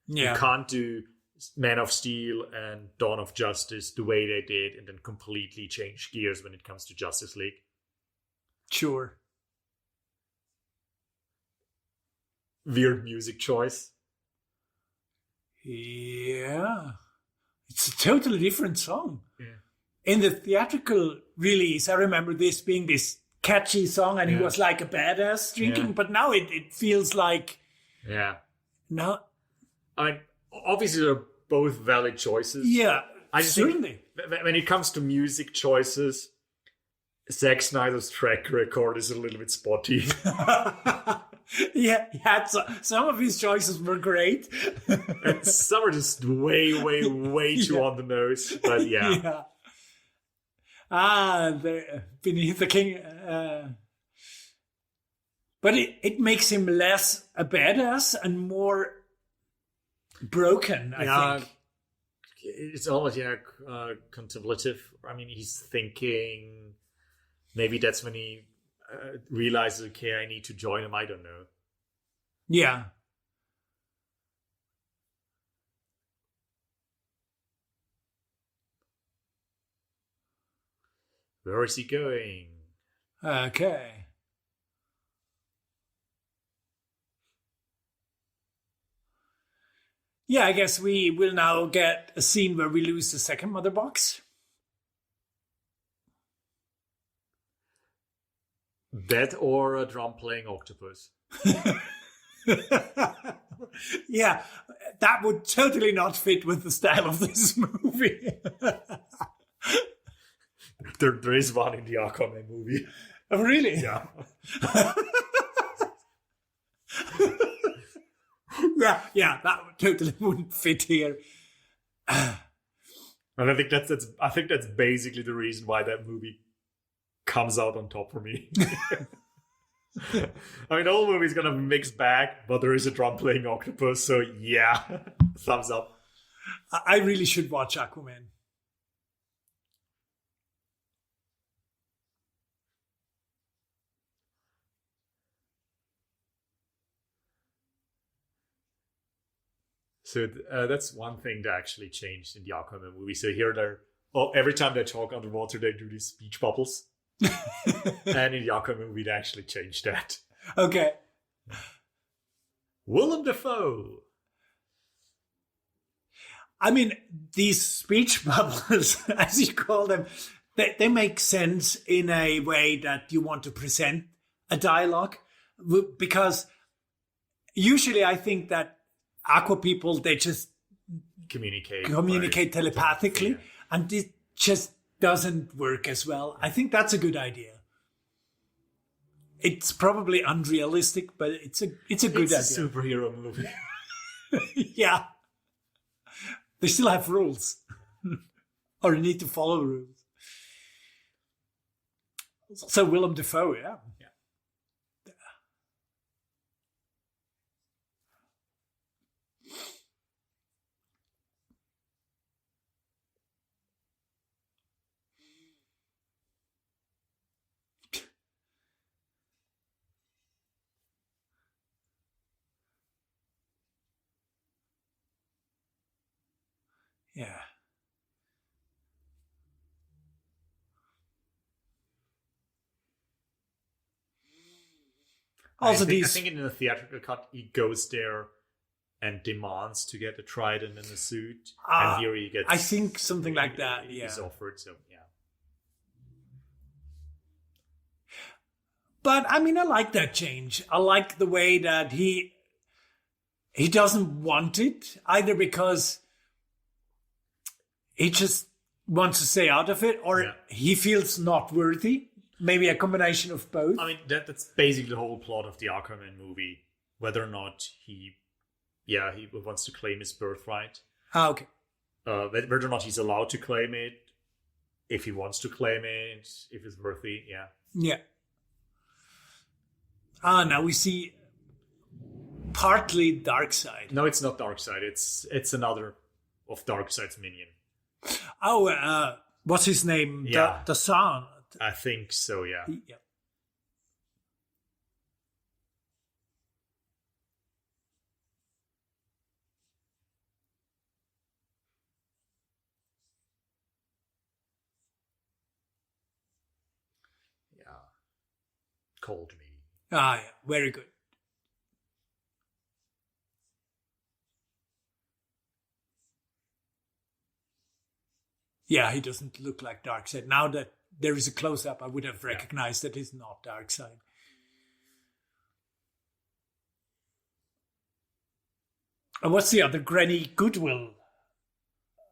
Yeah. You can't do Man of Steel and Dawn of Justice the way they did and then completely change gears when it comes to Justice League. Sure. Weird music choice. Yeah. It's a totally different song. Yeah. In the theatrical release, I remember this being this catchy song and he was like a badass drinking, but now it feels like... Yeah. No. I mean, obviously they're both valid choices. Yeah, I just certainly. Think when it comes to music choices, Zack Snyder's track record is a little bit spotty. Yeah, he had some of his choices were great. And some are just way too on the nose. But yeah. Beneath the King. But it makes him less a badass and more broken, I think. It's almost contemplative. I mean, he's thinking maybe that's when he realizes, okay, I need to join him. I don't know. Yeah. Where is he going? Okay. Yeah, I guess we will now get a scene where we lose the second mother box. That or a drum playing octopus. Yeah, that would totally not fit with the style of this movie. There is one in the Aquaman movie. Oh, really? Yeah. yeah, that totally wouldn't fit here. And I think that's basically the reason why that movie comes out on top for me. I mean, the whole movie's gonna be mixed bag, but there is a drum playing octopus, so yeah, thumbs up. I really should watch Aquaman. So that's one thing that actually changed in the Aquaman movie. So here every time they talk underwater, they do these speech bubbles. And in the Aquaman movie, they actually changed that. Okay. Willem Dafoe. I mean, these speech bubbles, as you call them, they make sense in a way that you want to present a dialogue. Because usually I think that Aqua people, they just communicate telepathically. Yeah. And it just doesn't work as well. I think that's a good idea. It's probably unrealistic, but it's a good idea. It's a superhero movie. Yeah. They still have rules. Or you need to follow rules. So Willem Dafoe, yeah. Yeah. Also, I think in the theatrical cut, he goes there and demands to get a trident and a suit. And here he gets... I think something like that, yeah. He's offered, so yeah. But, I mean, I like that change. I like the way that he doesn't want it, either because he just wants to stay out of it, or he feels not worthy. Maybe a combination of both. I mean, that's basically the whole plot of the Aquaman movie. Whether or not he wants to claim his birthright. Okay. Whether or not he's allowed to claim it. If he wants to claim it. If it's worthy, yeah. Yeah. Now we see partly Darkseid. No, it's not Darkseid. It's another of Darkseid's minion. Oh, what's his name? Yeah. The son. I think so, yeah. Yeah. Yeah. Called me. Yeah, very good. Yeah, he doesn't look like Darkseid. Now that there is a close-up, I would have recognized that he's not Darkseid. And what's the other? Granny Goodwill.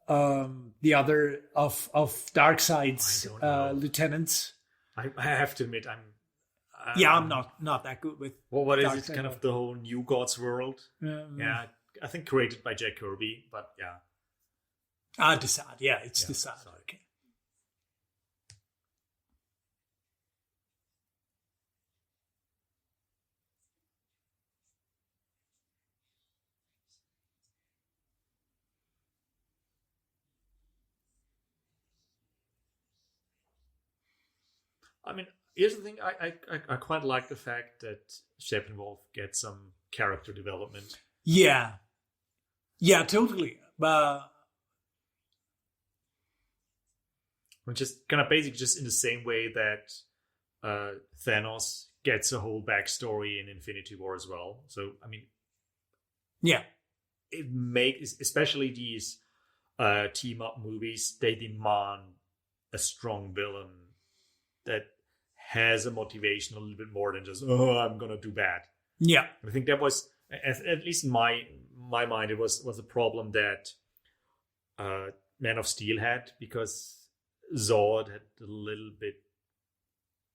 The other of Darkseid's lieutenants. I have to admit, I'm not that good with. Well, what is Darkseid, it? Kind of the whole New Gods world. Yeah, I think created by Jack Kirby, but yeah. Desad. Yeah, it's Desad. Okay. I mean, here's the thing. I quite like the fact that Steppenwolf gets some character development. Yeah. Yeah, totally. Just kind of basically just in the same way that Thanos gets a whole backstory in Infinity War as well. So, I mean, yeah. it makes, especially these team up movies, they demand a strong villain that has a motivation a little bit more than just, oh, I'm gonna do bad. Yeah. I think that was, at least in my mind, it was a problem that Man of Steel had, because Zod had a little bit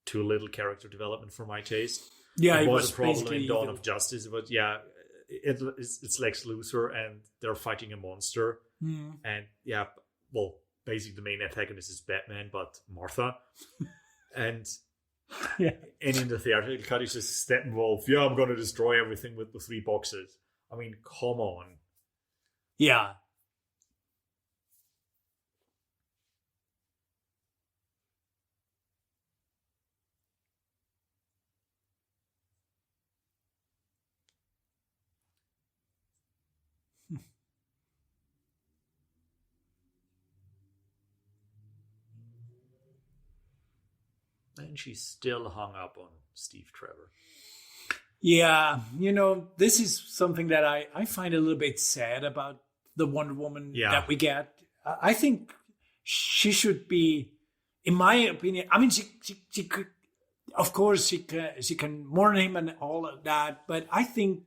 too little character development for my taste. Yeah, it it was a problem basically in Dawn of Justice, but yeah, it's Lex Luthor and they're fighting a monster, and yeah, well, basically the main antagonist is Batman, but Martha, and yeah, and in the theatrical cut, it's just Steppenwolf. Yeah, I'm gonna destroy everything with the 3 boxes. I mean, come on. Yeah. And she's still hung up on Steve Trevor. Yeah, this is something that I find a little bit sad about the Wonder Woman that we get. I think she should be, in my opinion, I mean, she could, of course, she can mourn him and all of that, but I think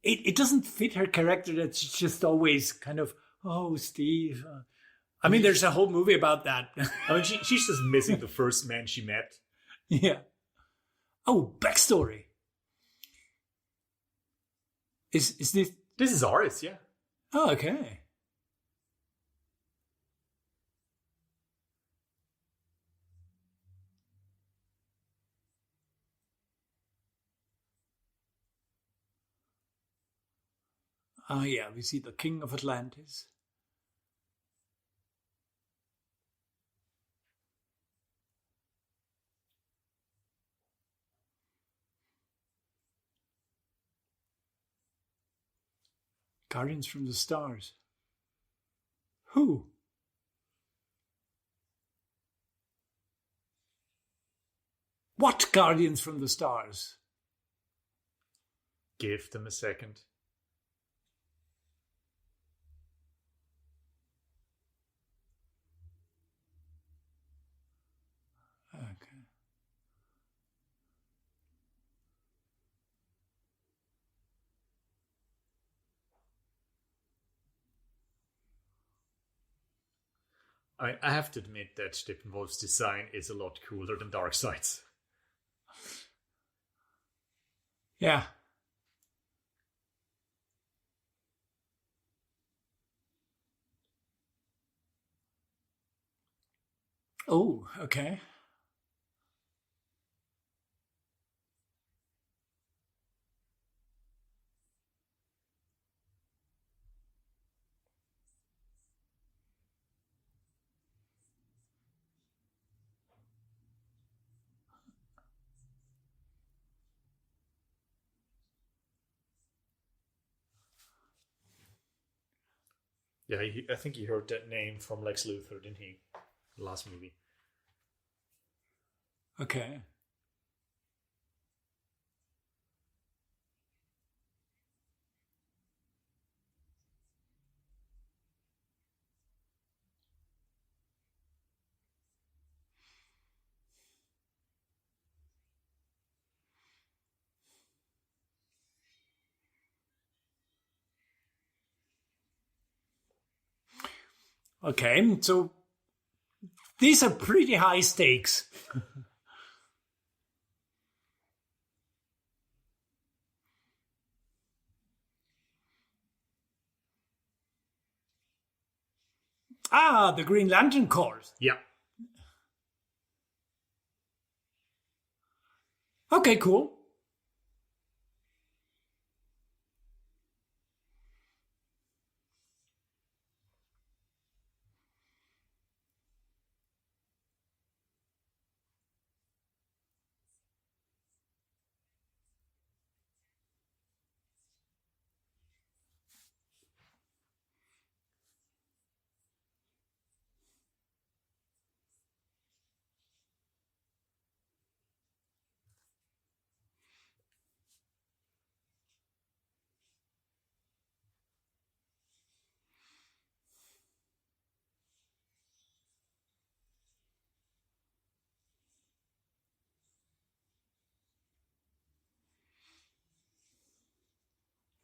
it doesn't fit her character that she's just always kind of, oh, Steve. I mean, there's a whole movie about that. I mean, she's just missing the first man she met. Yeah. Oh, backstory. Is this? This is ours, yeah. Oh, okay. Oh, yeah, we see the King of Atlantis. Guardians from the Stars. Who? What Guardians from the Stars? Give them a second. Okay. I have to admit that Steppenwolf's design is a lot cooler than Darkseid's. Yeah. Oh, okay. Yeah, I think he heard that name from Lex Luthor, didn't he? The last movie. Okay. Okay, so these are pretty high stakes. Ah, the Green Lantern Corps. Yeah. Okay, cool.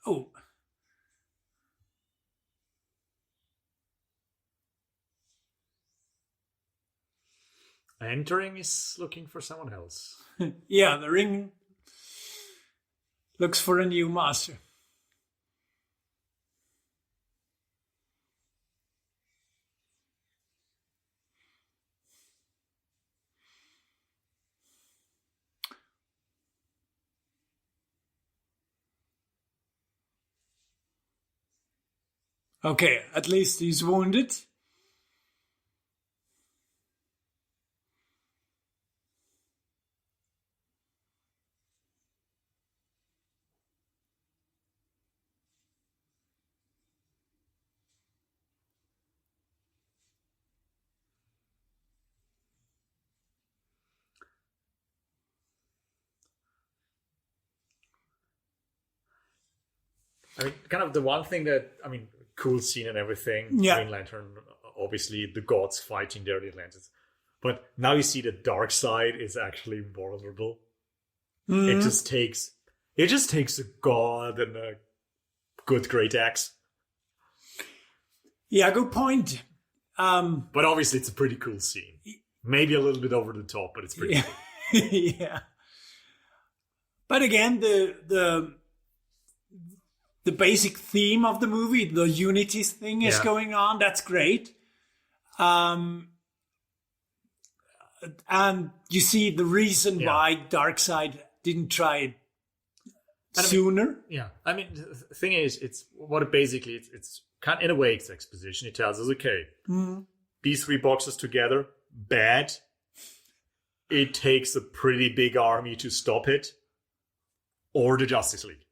Oh, Entering is looking for someone else. yeah, the ring looks for a new master. Okay, at least he's wounded. I mean, kind of the one thing that, I mean, cool scene and everything. Yeah. Green Lantern, obviously, the gods fighting there, the Atlantis. But now you see the dark side is actually vulnerable. It just takes a god and a good great axe. Yeah, good point. But obviously, it's a pretty cool scene. Maybe a little bit over the top, but it's pretty cool. Yeah. But again, the basic theme of the movie, the unities thing is going on. That's great. And you see the reason why Darkseid didn't try it sooner. Yeah. I mean, the thing is, it's kind of, in a way, it's exposition. It tells us, okay, these three boxes together, bad. It takes a pretty big army to stop it. Or the Justice League.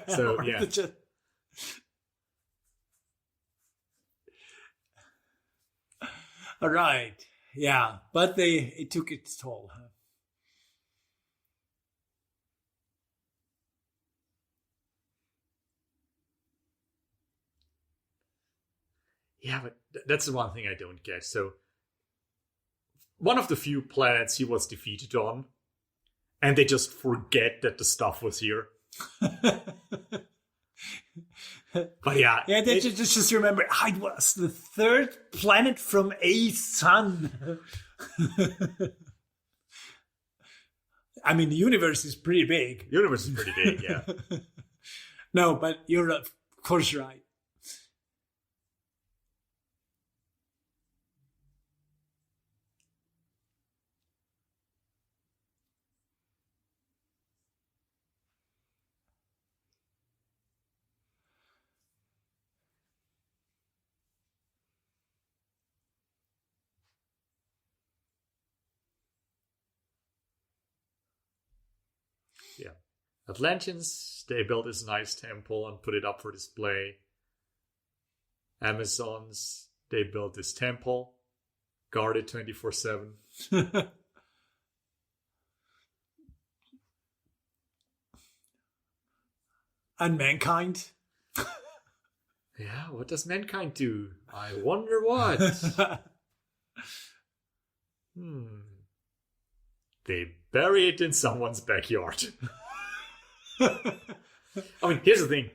So, yeah. All right. Yeah. But it took its toll. Huh? Yeah, but that's the one thing I don't get. So, one of the few planets he was defeated on, and they just forget that the stuff was here. But yeah. Yeah, they just remember, it was the third planet from a sun. I mean, the universe is pretty big. The universe is pretty big, yeah. No, but you're of course right. Yeah. Atlanteans, they built this nice temple and put it up for display. Amazons, they built this temple, guarded 24/7. And mankind? Yeah, what does mankind do? I wonder what. They bury it in someone's backyard. I mean, here's the thing.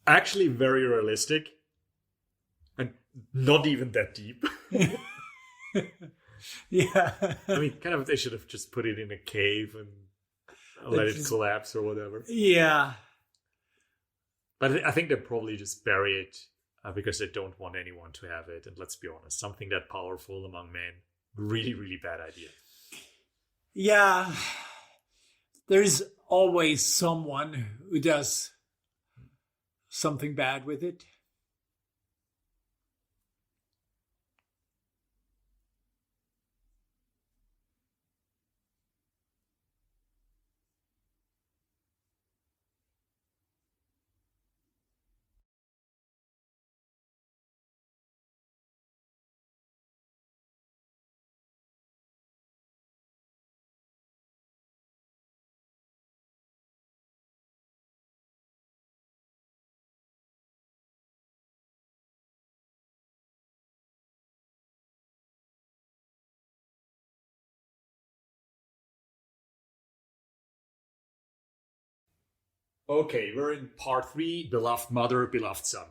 Actually very realistic. And not even that deep. Yeah. I mean, kind of, they should have just put it in a cave and let it collapse or whatever. Yeah. But I think they probably just bury it because they don't want anyone to have it. And let's be honest, something that powerful among men, really, really bad idea. Yeah. There's always someone who does something bad with it. Okay, we're in part 3, beloved mother, beloved son.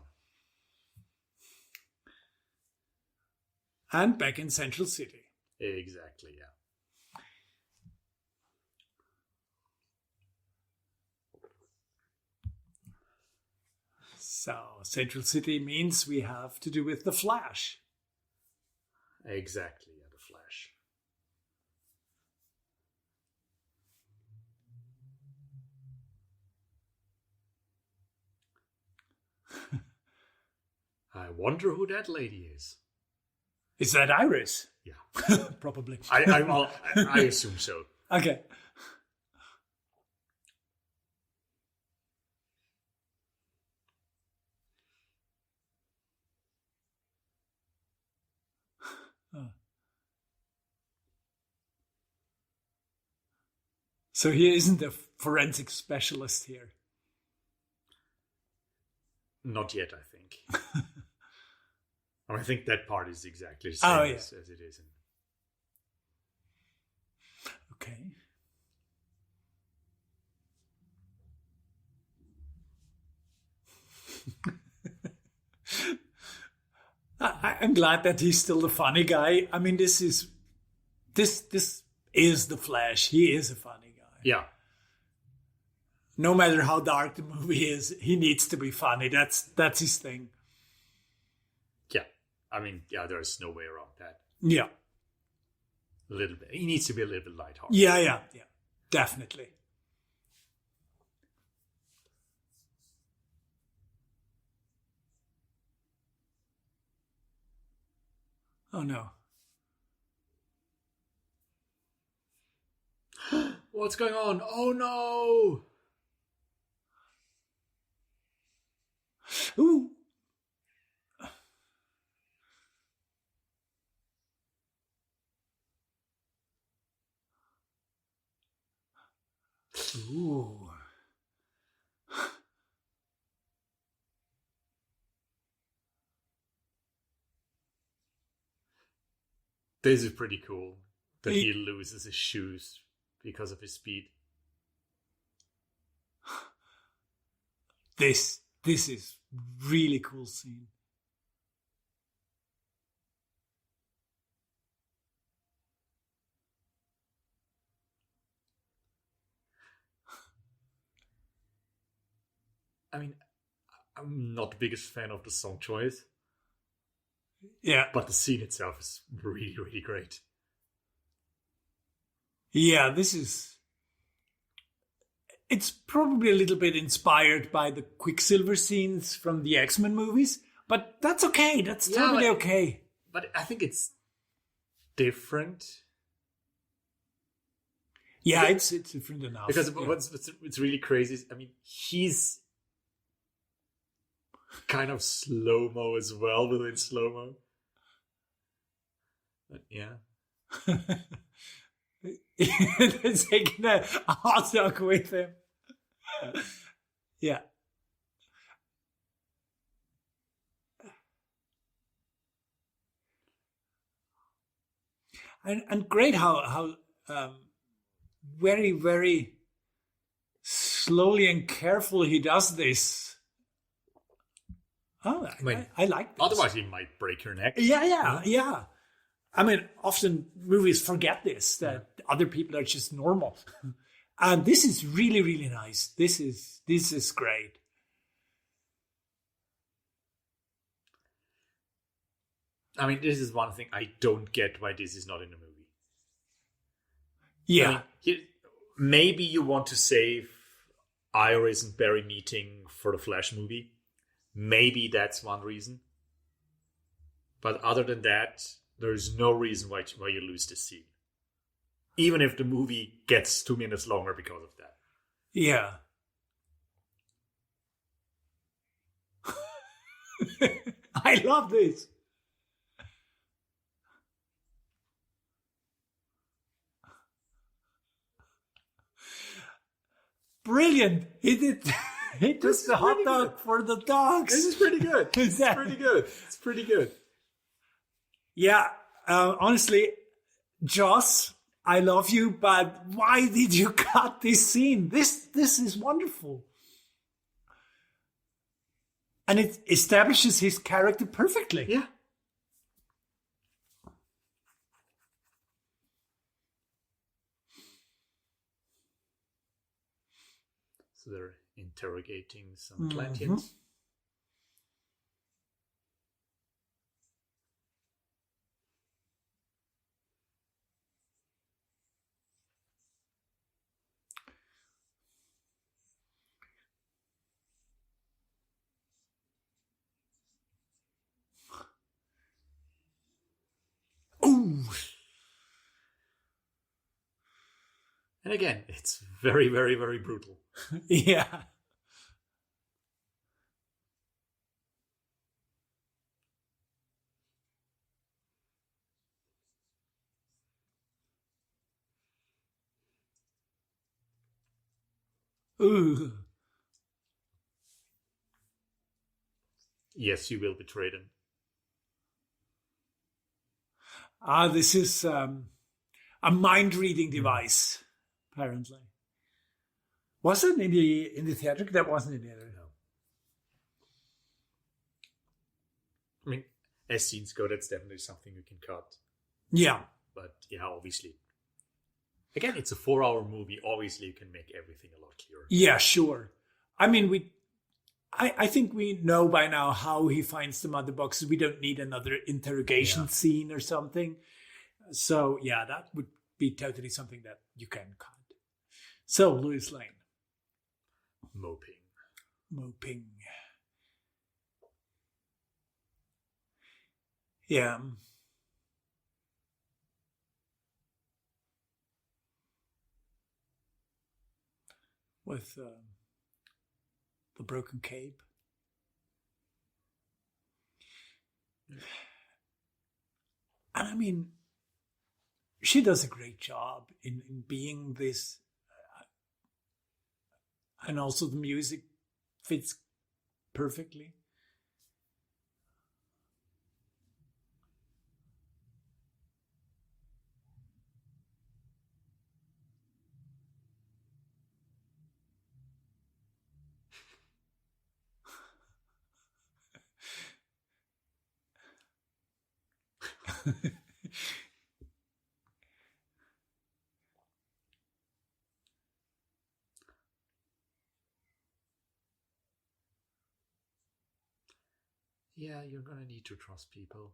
And back in Central City. Exactly, yeah. So, Central City means we have to do with the Flash. Exactly, yeah, the Flash. I wonder who that lady is. Is that Iris? Yeah. Probably. I assume so. Okay. So he isn't a forensic specialist here. Not yet, I think. I think that part is exactly the same as it is. Okay. I'm glad that he's still the funny guy. I mean, this is the Flash. He is a funny guy. Yeah. No matter how dark the movie is, he needs to be funny. That's his thing. Yeah. I mean, yeah, there's no way around that. Yeah. A little bit. He needs to be a little bit lighthearted. Yeah. Definitely. Oh, no. What's going on? Oh, no! Ooh. Ooh. This is pretty cool that he loses his shoes because of his speed. This is really cool scene. I mean, I'm not the biggest fan of the song choice. Yeah. But the scene itself is really, really great. Yeah, it's probably a little bit inspired by the Quicksilver scenes from the X-Men movies, but that's okay. That's totally okay. But I think it's different. Yeah, it's different enough. Because what's really crazy is, I mean, he's kind of slow-mo as well within slow-mo. But yeah. They're taking a hot dog with him. Yeah. And great how very, very slowly and carefully he does this. Oh, I like this. Otherwise, he might break your neck. Yeah. I mean, often movies forget this, that other people are just normal. And this is really, really nice. This is great. I mean, this is one thing I don't get why this is not in the movie. Yeah. I mean, maybe you want to save Iris and Barry meeting for the Flash movie. Maybe that's one reason. But other than that, there's no reason why you lose this scene. Even if the movie gets 2 minutes longer because of that. Yeah. I love this. Brilliant. He did the hot dog for the dogs. This is pretty good. It's pretty good. Yeah, honestly, Joss, I love you, but why did you cut this scene? This is wonderful. And it establishes his character perfectly. Yeah. So they're interrogating some Atlanteans. Ooh. And again, it's very, very, very brutal. Yeah. Ooh. Yes, you will betray them. This is a mind-reading device, apparently. Was it in the theatrical? That wasn't in the other. No. I mean, as scenes go, that's definitely something you can cut. Yeah. But yeah, obviously. Again, it's a 4-hour movie. Obviously, you can make everything a lot clearer. Yeah, sure. I mean, I think we know by now how he finds the mother boxes. We don't need another interrogation scene or something. So, yeah, that would be totally something that you can cut. So, Louis Lane. Moping. Yeah. With the broken cape. And I mean, she does a great job in being this. And also the music fits perfectly. Yeah, you're gonna need to trust people.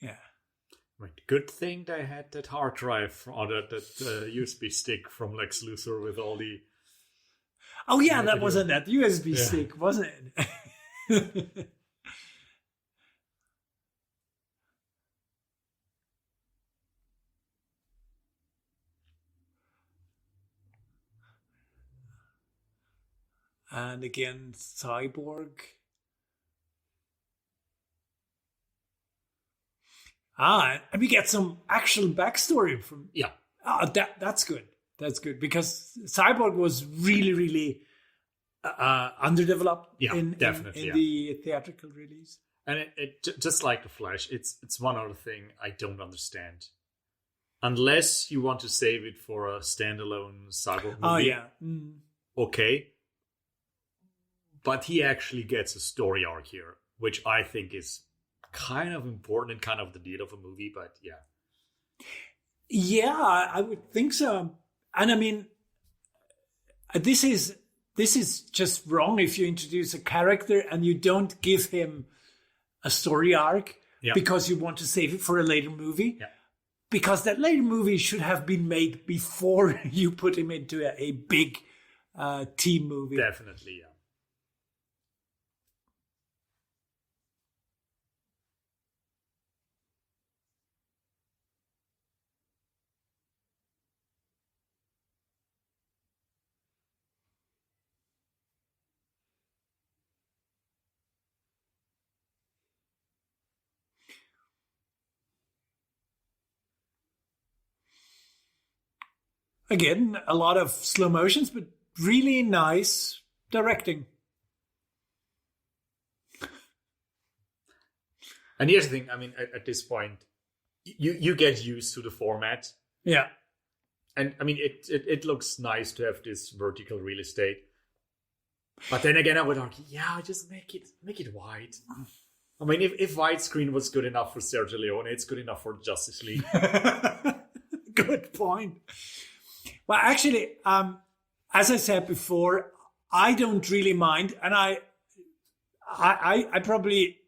Yeah. Right. Good thing they had that hard drive or that USB stick from Lex Luthor with all the. Oh yeah, that wasn't that USB stick, wasn't it? And again, Cyborg. And we get some actual backstory from. Yeah. That's good. That's good because Cyborg was really, really underdeveloped in the theatrical release. And it just like the Flash, it's one other thing I don't understand. Unless you want to save it for a standalone Cyborg movie. Oh yeah. Okay. But he actually gets a story arc here, which I think is kind of important and kind of the deal of a movie, but yeah. Yeah, I would think so. And I mean, this is just wrong if you introduce a character and you don't give him a story arc because you want to save it for a later movie. Yeah. Because that later movie should have been made before you put him into a big team movie. Definitely, yeah. Again, a lot of slow motions, but really nice directing. And here's the thing, I mean, at this point, you get used to the format. Yeah. And I mean, it looks nice to have this vertical real estate. But then again, I would argue, just make it wide. I mean, if widescreen was good enough for Sergio Leone, it's good enough for Justice League. Good point. Well, actually, as I said before, I don't really mind, and I probably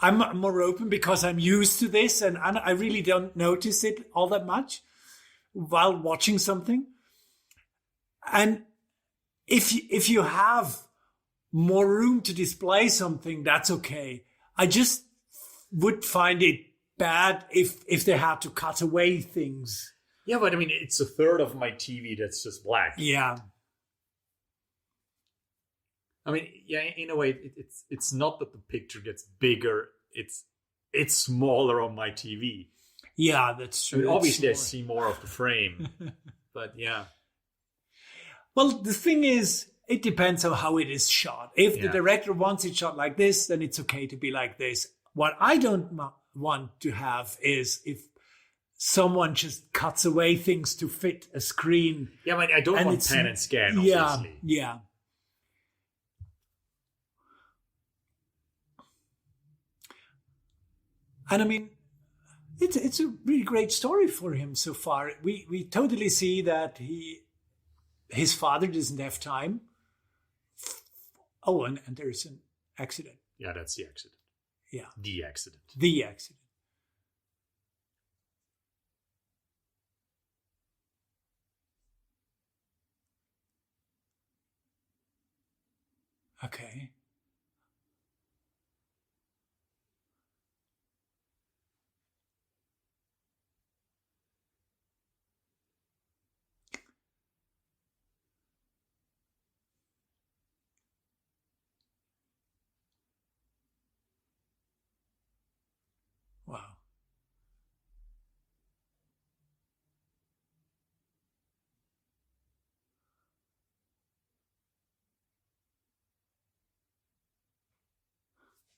I'm more open because I'm used to this, and I really don't notice it all that much while watching something. And if you have more room to display something, that's okay. I just would find it bad if they had to cut away things. Yeah, but I mean, it's a third of my TV that's just black. Yeah. I mean, yeah, in a way, it's not that the picture gets bigger. It's smaller on my TV. Yeah, that's true. I mean, obviously, I see more of the frame. But yeah. Well, the thing is, it depends on how it is shot. If the director wants it shot like this, then it's okay to be like this. What I don't want to have is if someone just cuts away things to fit a screen. Yeah, I mean, I don't want pan and scan, obviously. Yeah. And I mean, it's a really great story for him so far. We totally see that his father doesn't have time. Oh, and there's an accident. Yeah, that's the accident. Yeah. The accident. The accident. Okay. Wow.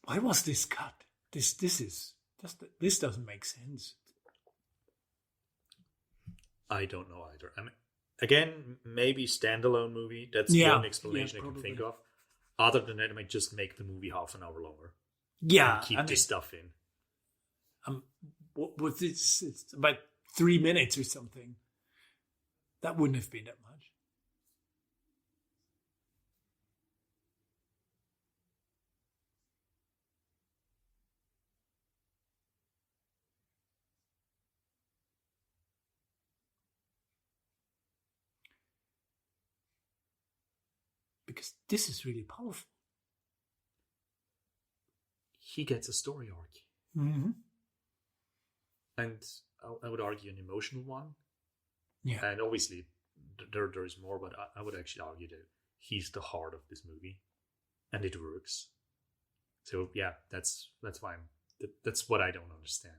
Why was this cut? This doesn't make sense. I don't know either. I mean, again, maybe standalone movie. That's the only explanation I can think of. Other than that, I might just make the movie half an hour longer. Yeah, and keep this stuff in. What was this? It's about 3 minutes or something. That wouldn't have been that much. Because this is really powerful. He gets a story arc. Mm-hmm. And I would argue an emotional one. Yeah. And obviously, there is more, but I would actually argue that he's the heart of this movie. And it works. So, yeah, that's why that's what I don't understand.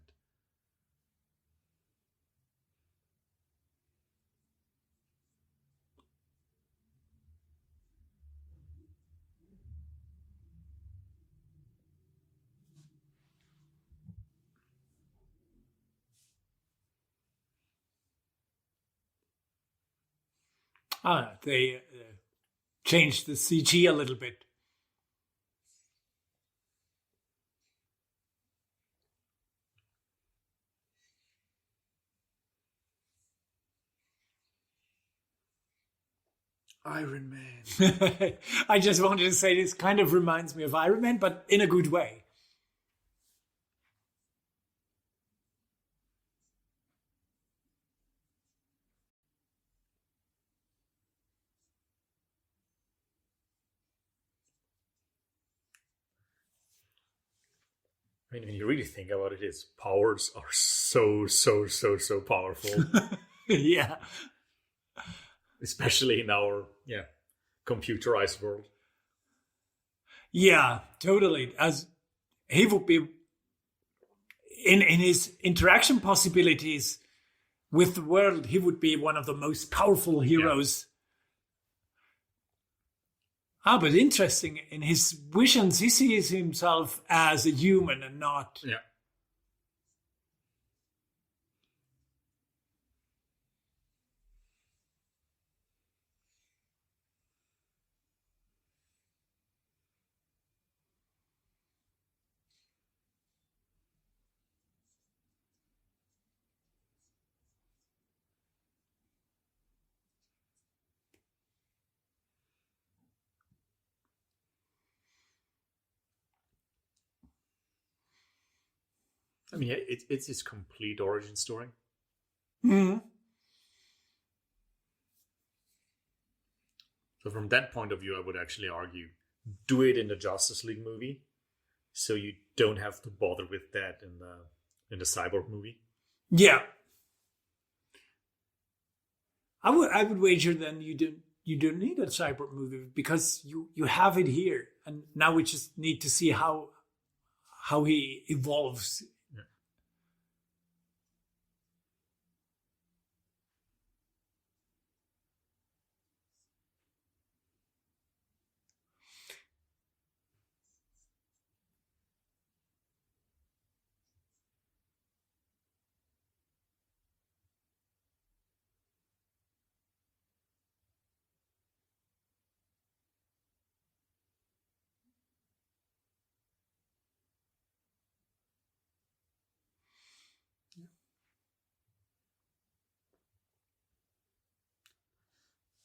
They changed the CG a little bit. Iron Man. I just wanted to say this kind of reminds me of Iron Man, but in a good way. I mean, when you really think about it, his powers are so powerful. Yeah. Especially in our computerized world. Yeah, totally. As he would be in his interaction possibilities with the world, he would be one of the most powerful heroes. But interesting. In his visions, he sees himself as a human and not. Yeah. I mean, it's his complete origin story. Mm-hmm. So from that point of view, I would actually argue do it in the Justice League movie, so you don't have to bother with that in the Cyborg movie. Yeah. I would wager then you don't need a Cyborg movie because you have it here, and now we just need to see how he evolves. Yeah.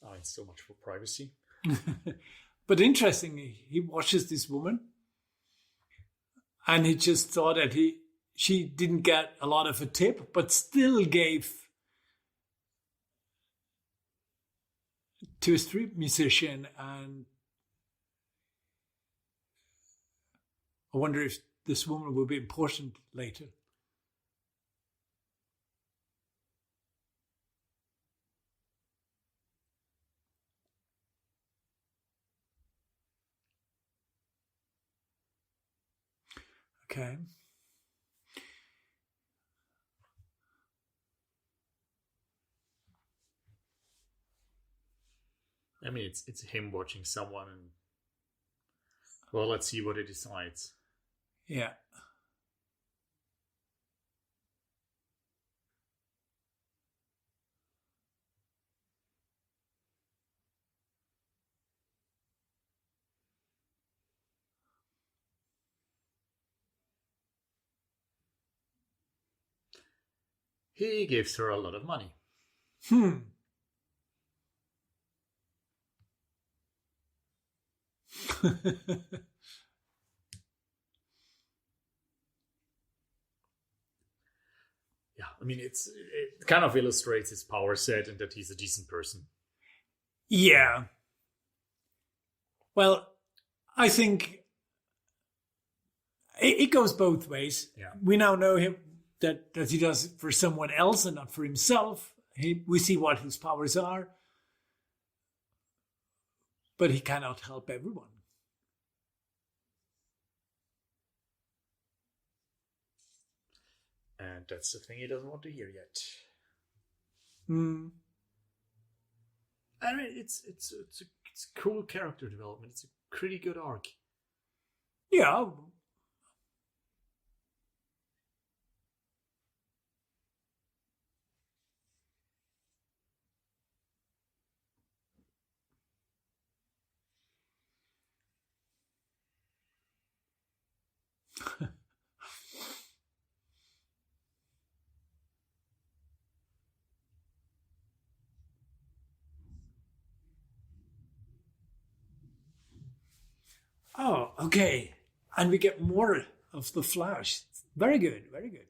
Oh, it's so much for privacy. But interestingly, he watches this woman, and he just thought that she didn't get a lot of a tip, but still gave to a street musician. And I wonder if this woman will be important later. Okay. I mean, it's him watching someone, and well, let's see what he decides. Yeah. He gives her a lot of money. Yeah, I mean, it kind of illustrates his power set and that he's a decent person. Yeah. Well, I think it goes both ways. Yeah. We now know him that he does it for someone else and not for himself. We see what his powers are, but he cannot help everyone. And that's the thing he doesn't want to hear yet. Mm. I mean, it's cool character development. It's a pretty good arc. Yeah. Oh, okay. And we get more of the Flash. Very good, very good.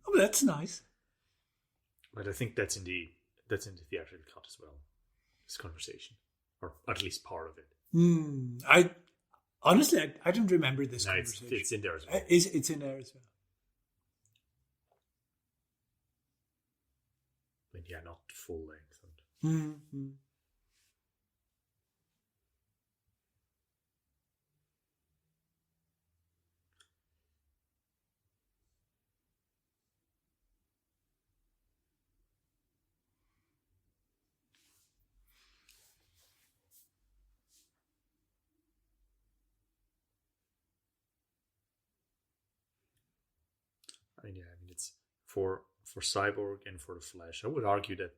Oh, that's nice. But I think that's in the theatrical cut as well. This conversation, or at least part of it. Honestly, I don't remember this No, conversation. it's in there as well. It's in there as well. But yeah, not full length. Mm-hmm. I mean, it's for Cyborg and for the Flash. I would argue that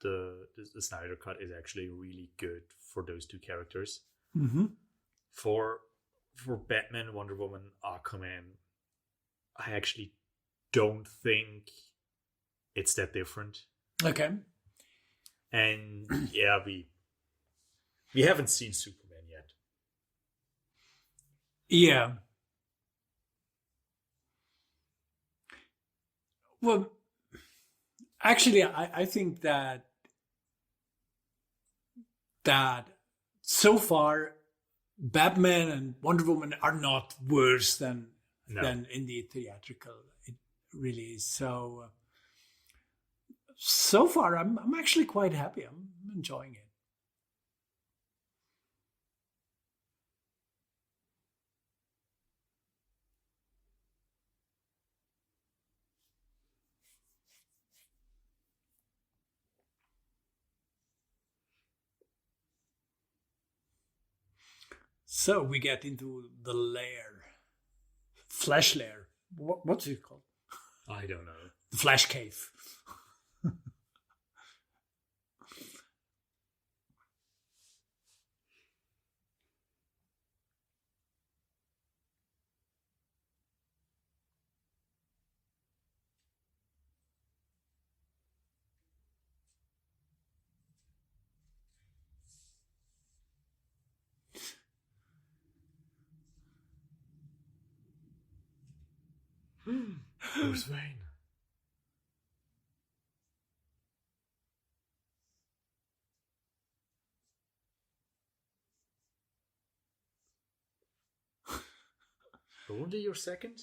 the Snyder cut is actually really good for those two characters. Mm-hmm. For Batman, Wonder Woman, Aquaman, I actually don't think it's that different. Okay. And yeah, we haven't seen Superman yet. Yeah. Well, actually, I think that so far, Batman and Wonder Woman are not worse than in the theatrical. It really is. So far, I'm actually quite happy. I'm enjoying it. So we get into the lair, Flash lair. What's it called? I don't know. The Flash cave. Bruce Wayne. Only your second?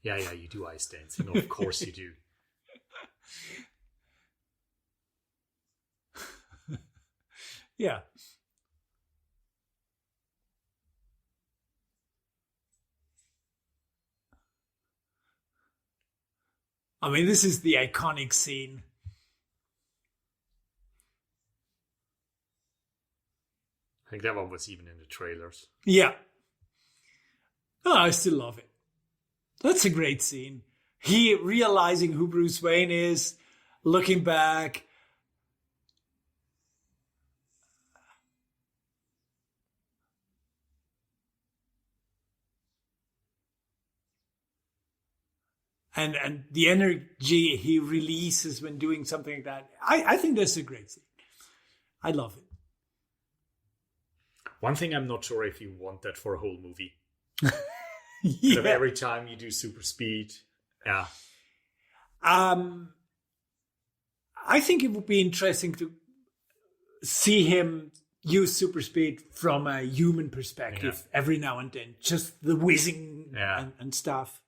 Yeah, you do ice dancing. Of course you do. Yeah. I mean, this is the iconic scene. I think that one was even in the trailers. Yeah. Oh, I still love it. That's a great scene. He realizing who Bruce Wayne is, looking back. And the energy he releases when doing something like that. I think that's a great scene. I love it. One thing I'm not sure if you want that for a whole movie. Yeah. Every time you do super speed. Yeah. I think it would be interesting to see him use super speed from a human perspective every now and then. Just the whizzing and stuff.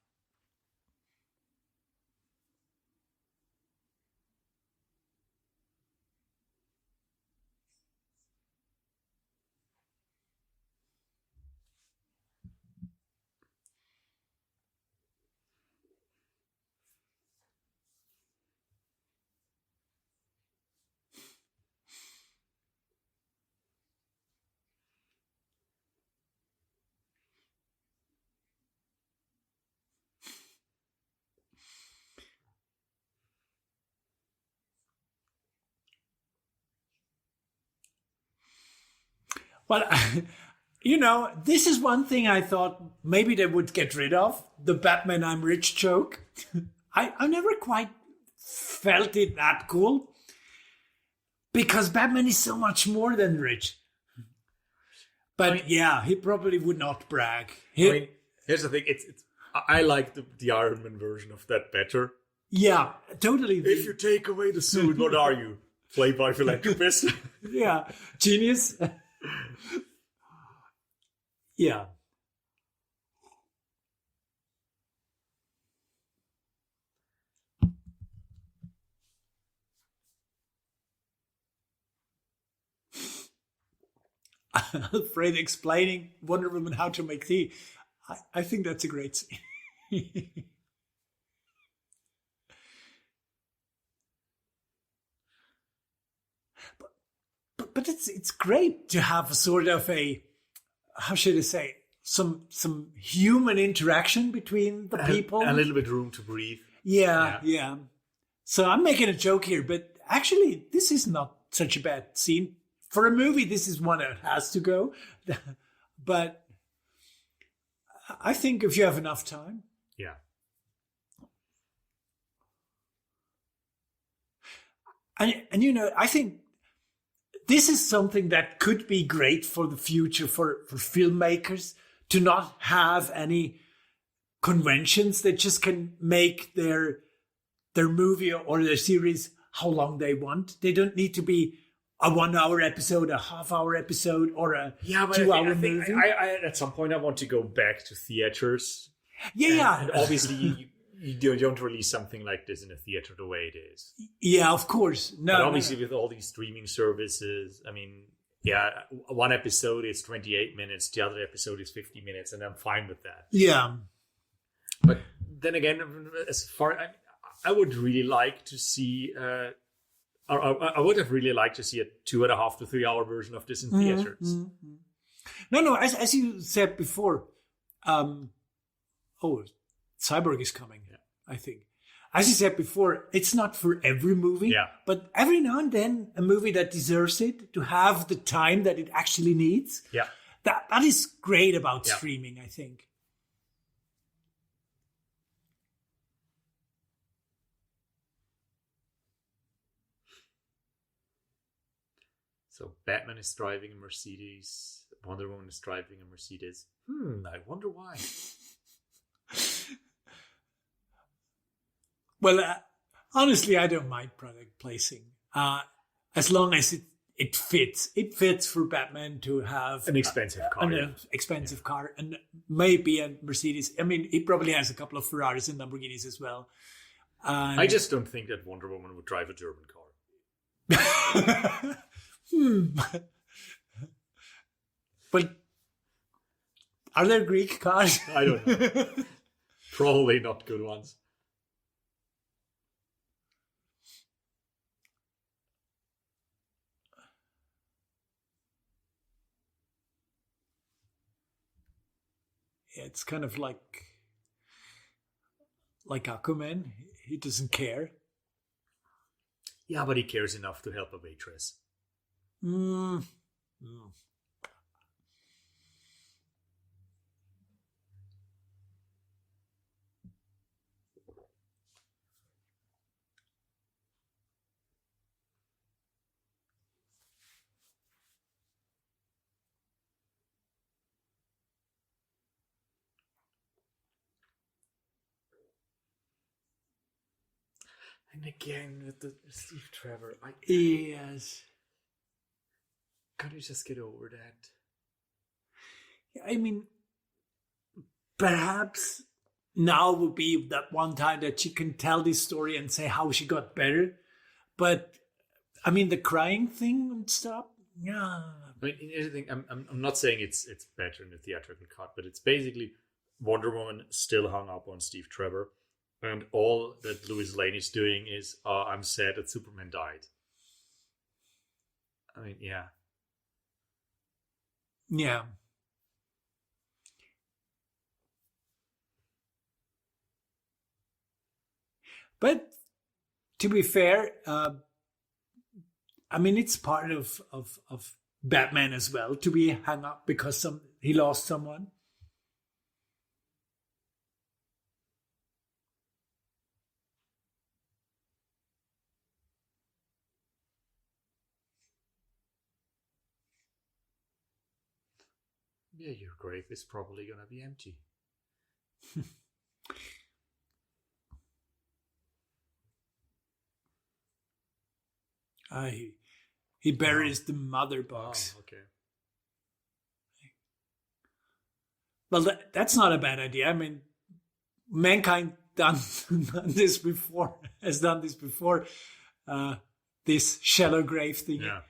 Well, this is one thing I thought maybe they would get rid of, the Batman I'm rich joke. I never quite felt it that cool, because Batman is so much more than rich. But he probably would not brag. Here's the thing. I like the Iron Man version of that better. Yeah, totally. If you take away the suit, what are you? Played by philanthropist? Yeah, genius. Yeah. Alfred explaining Wonder Woman how to make tea. I think that's a great scene. but it's great to have sort of a, how should I say, some human interaction between the people. A little bit room to breathe. Yeah. So I'm making a joke here, but actually this is not such a bad scene. For a movie, this is one that has to go. But I think if you have enough time. Yeah. And I think this is something that could be great for the future for filmmakers, to not have any conventions. They just can make their movie or their series how long they want. They don't need to be a 1 hour episode, a half-hour episode, or a 2 hour movie. I at some point I want to go back to theaters. Yeah. And obviously you don't release something like this in a theater the way it is. Yeah, of course. No, but obviously with all these streaming services, I mean, one episode is 28 minutes, the other episode is 50 minutes, and I'm fine with that. Yeah. But then again, I would really like to see... I would have really liked to see a 2.5 to 3 hour version of this in theaters. Mm-hmm. No. As you said before, Cyborg is coming. Yeah. I think, as you said before, it's not for every movie. Yeah. But every now and then, a movie that deserves it, to have the time that it actually needs. Yeah. That is great about streaming, I think. So Batman is driving a Mercedes. Wonder Woman is driving a Mercedes. I wonder why. Well, honestly, I don't mind product placing. As long as it fits. It fits for Batman to have an expensive car. An expensive car, and maybe a Mercedes. I mean, he probably has a couple of Ferraris and Lamborghinis as well. I just don't think that Wonder Woman would drive a German car. But are there Greek cars? I don't know. Probably not good ones. Yeah, it's kind of like Aquaman. He doesn't care. Yeah, but he cares enough to help a waitress. And again with the Steve Trevor, yes. Can't you just get over that? I mean, perhaps now would be that one time that she can tell this story and say how she got better. But I mean, the crying thing and stuff. Yeah. I mean, I'm not saying it's better in the theatrical cut, but it's basically Wonder Woman still hung up on Steve Trevor, and all that Lois Lane is doing is, I'm sad that Superman died. I mean, yeah. Yeah. But to be fair, I mean, it's part of Batman as well to be hung up because he lost someone. Yeah, your grave is probably going to be empty. He buries the mother box. Oh, okay. Well, that's not a bad idea. I mean, mankind has done this before. This shallow grave thing. Yeah.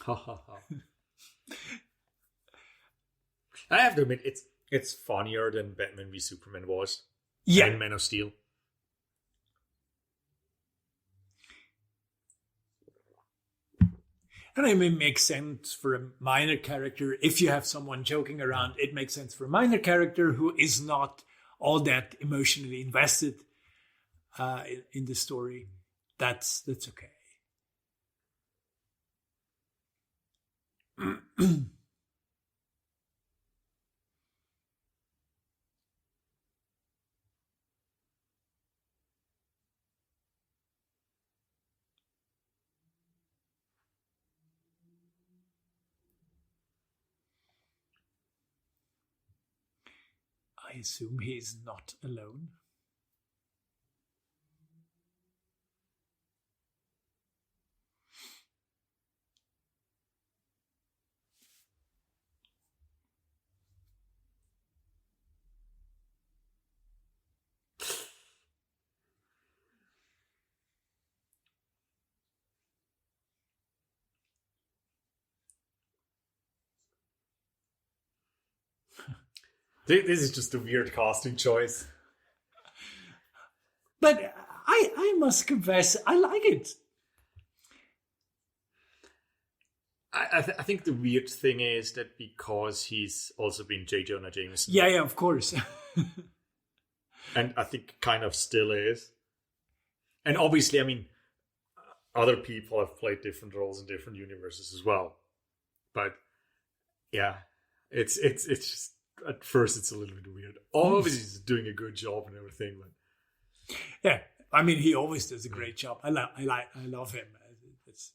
Ha ha ha. I have to admit, it's funnier than Batman v Superman was. Yeah. And Man of Steel. And I mean, it makes sense for a minor character. If you have someone joking around, it makes sense for a minor character who is not all that emotionally invested in the story. That's okay. I assume he is not alone. This is just a weird casting choice. But I must confess, I like it. I think the weird thing is that because he's also been J. Jonah Jameson. Yeah, of course. And I think kind of still is. And obviously, I mean, other people have played different roles in different universes as well. But yeah, it's just, at first it's a little bit weird. Obviously, he's doing a good job and everything, but yeah, I mean, he always does a great job. I love him. It's...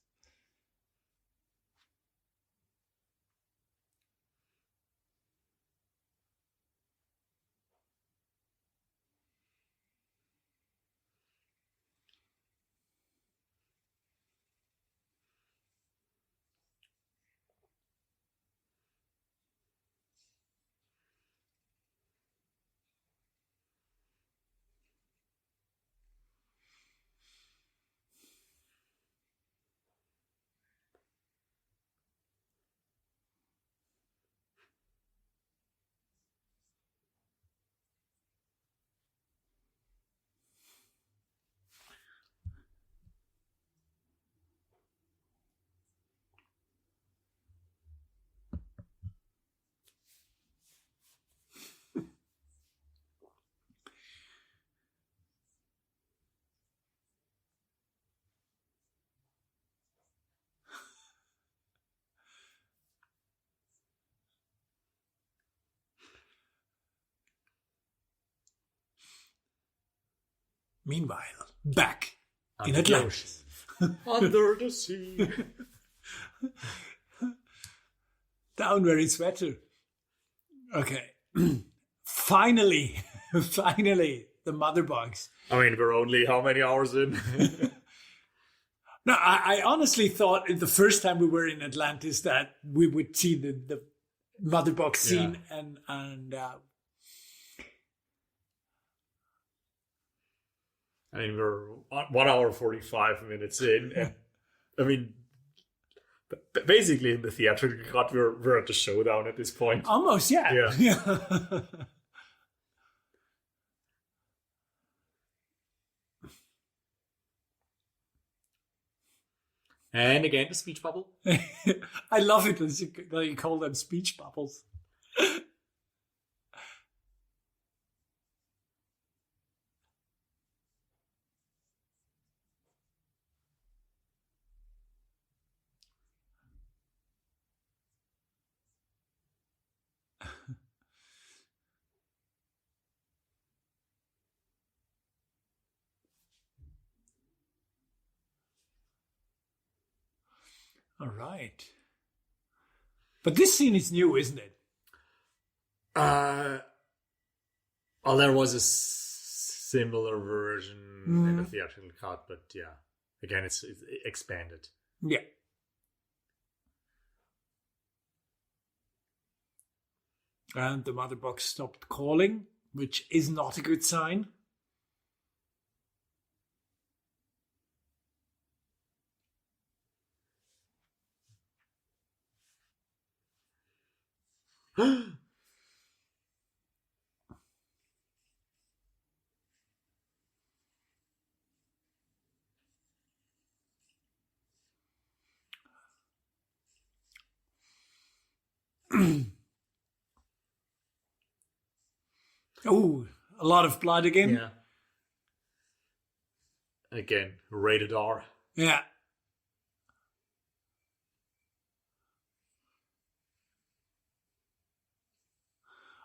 Meanwhile, back in Atlantis. Under the sea. Down where it's wetter. Okay. Finally, the mother box. I mean, we're only how many hours in? No, I honestly thought the first time we were in Atlantis that we would see the mother box scene and I mean, we're 1 hour 45 minutes in, and I mean, basically in the theatrical cut, we're at the showdown at this point. Almost, yeah. Yeah. And again, the speech bubble. I love it that you call them speech bubbles. All right. But this scene is new, isn't it? Well, there was a similar version in the theatrical cut, but yeah, again, it's expanded. Yeah. And the mother box stopped calling, which is not a good sign. Oh, a lot of blood again. Yeah. Again, rated R. Yeah.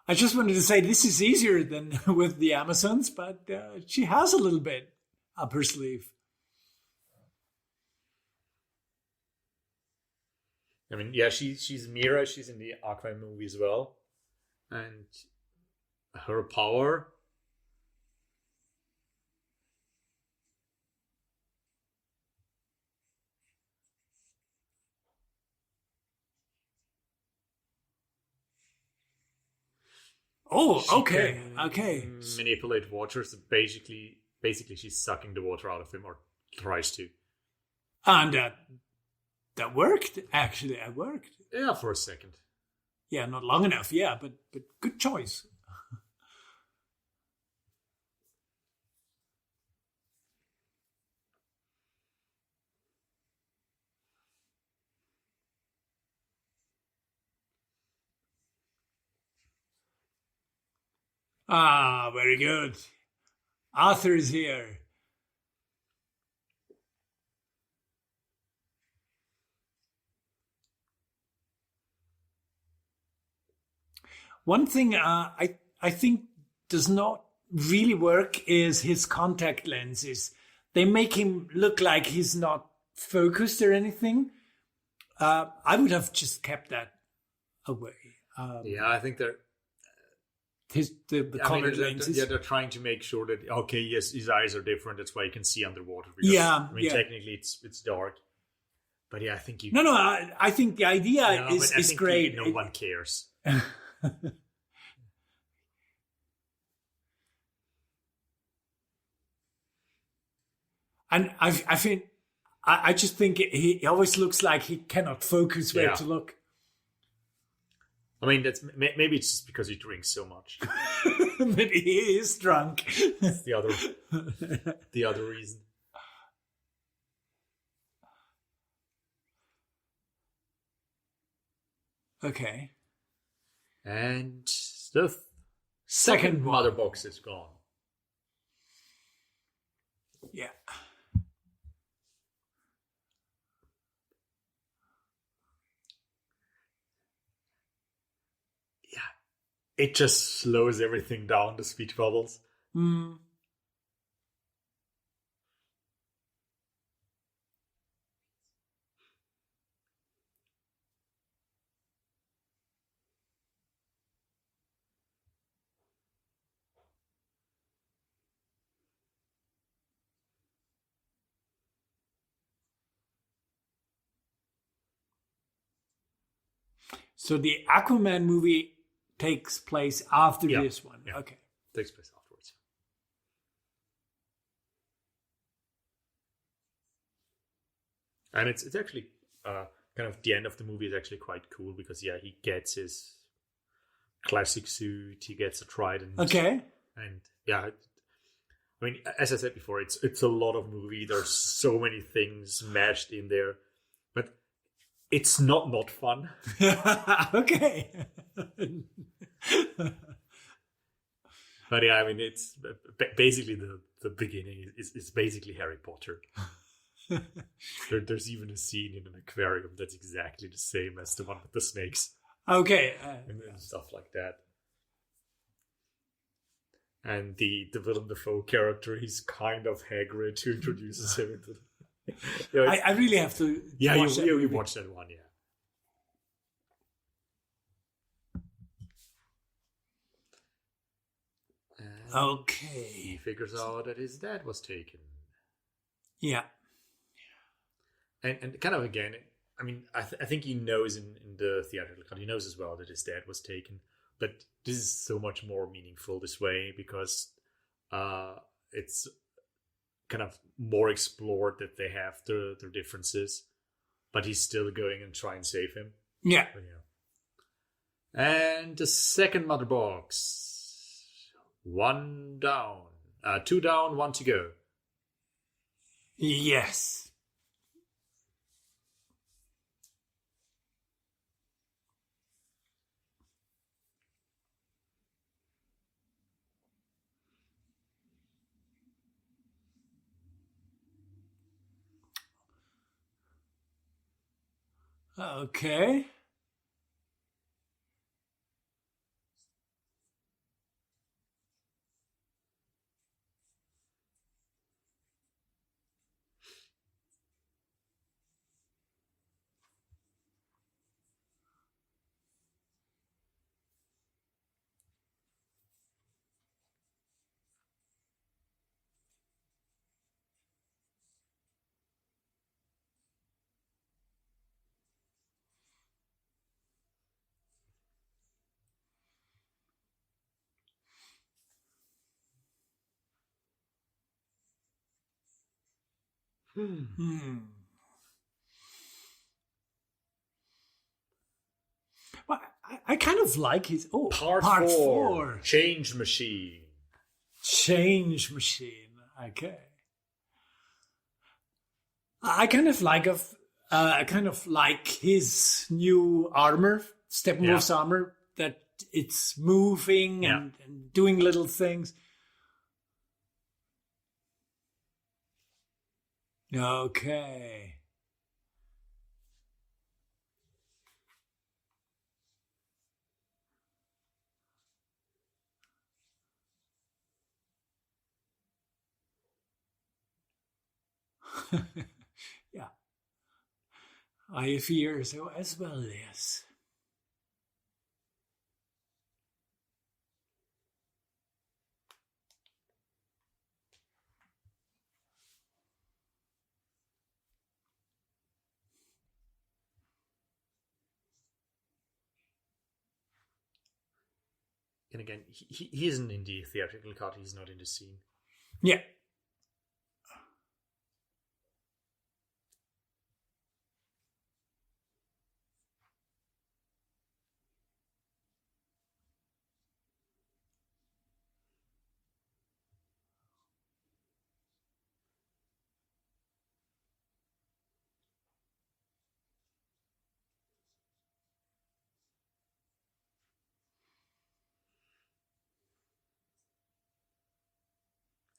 I just wanted to say this is easier than with the Amazons, but she has a little bit up her sleeve. I mean, yeah, she's Mira. She's in the Aquaman movie as well, and her power. Oh, She okay, can okay. manipulate water. So basically, she's sucking the water out of him, or tries to. And that worked. Actually, it worked. Yeah, for a second. Yeah, not long enough. Yeah, but good choice. Ah, very good. Arthur is here. One thing I think does not really work is his contact lenses. They make him look like he's not focused or anything. I would have just kept that away. Yeah, I think they're the colored lenses. they're trying to make sure that okay, yes, his eyes are different. That's why you can see underwater. Because, Yeah, I mean, technically it's dark, but yeah, I think you. No, I think the idea is great. No one cares. And I just think he always looks like he cannot focus where to look. I mean, that's maybe it's just because he drinks so much. Maybe he is drunk. That's the other reason. Okay. And the second mother box is gone. Yeah. Yeah. It just slows everything down, the speech bubbles. So the Aquaman movie takes place after this one. Yeah. Okay. Takes place afterwards. And it's actually kind of the end of the movie is actually quite cool because he gets his classic suit, he gets a trident. Okay. And I mean, as I said before, it's a lot of movie. There's so many things mashed in there, but it's not fun. Okay. But I mean, it's basically the beginning is basically Harry Potter. There's even a scene in an aquarium that's exactly the same as the one with the snakes. Okay. And stuff like that. And the Willem Dafoe character, he's kind of Hagrid who introduces him into I really have to watch that. You watch that one, Okay. He figures out that his dad was taken. Yeah. And kind of again, I mean, I think he knows in the theatrical cut, he knows as well that his dad was taken. But this is so much more meaningful this way because it's kind of more explored that they have their differences, but he's still going and try and save him. Yeah. And the second mother box. 1 down. 2 down, 1 to go. Yes. Okay. Well, I kind of like his... Part 4. Change Machine. Change Machine. Okay. I kind of like his new armor, Steppenwolf's armor, that it's moving and doing little things. Okay. Yeah. I fear so as well, yes. And again, he isn't in the theatrical cut, he's not in the scene. Yeah.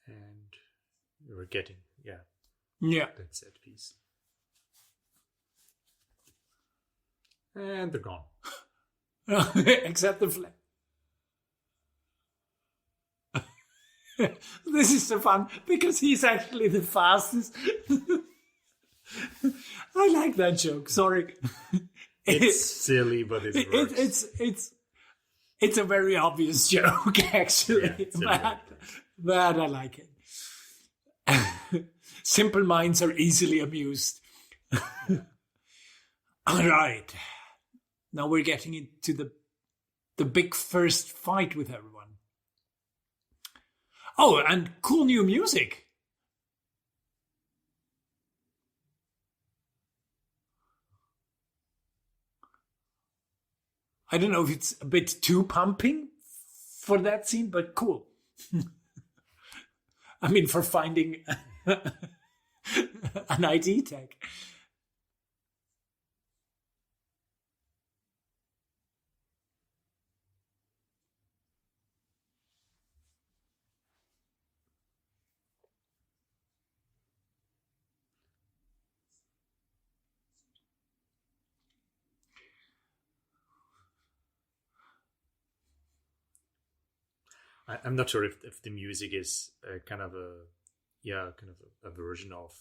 And we're getting, that set piece. And they're gone. Except the flag. This is so fun because he's actually the fastest. I like that joke. Sorry. It's silly, but it works. It's a very obvious joke, actually. But I like it. Simple minds are easily amused. All right. Now we're getting into the big first fight with everyone. Oh, and cool new music. I don't know if it's a bit too pumping for that scene, but cool. I mean, for finding an ID tag. I'm not sure if the music is kind of a version of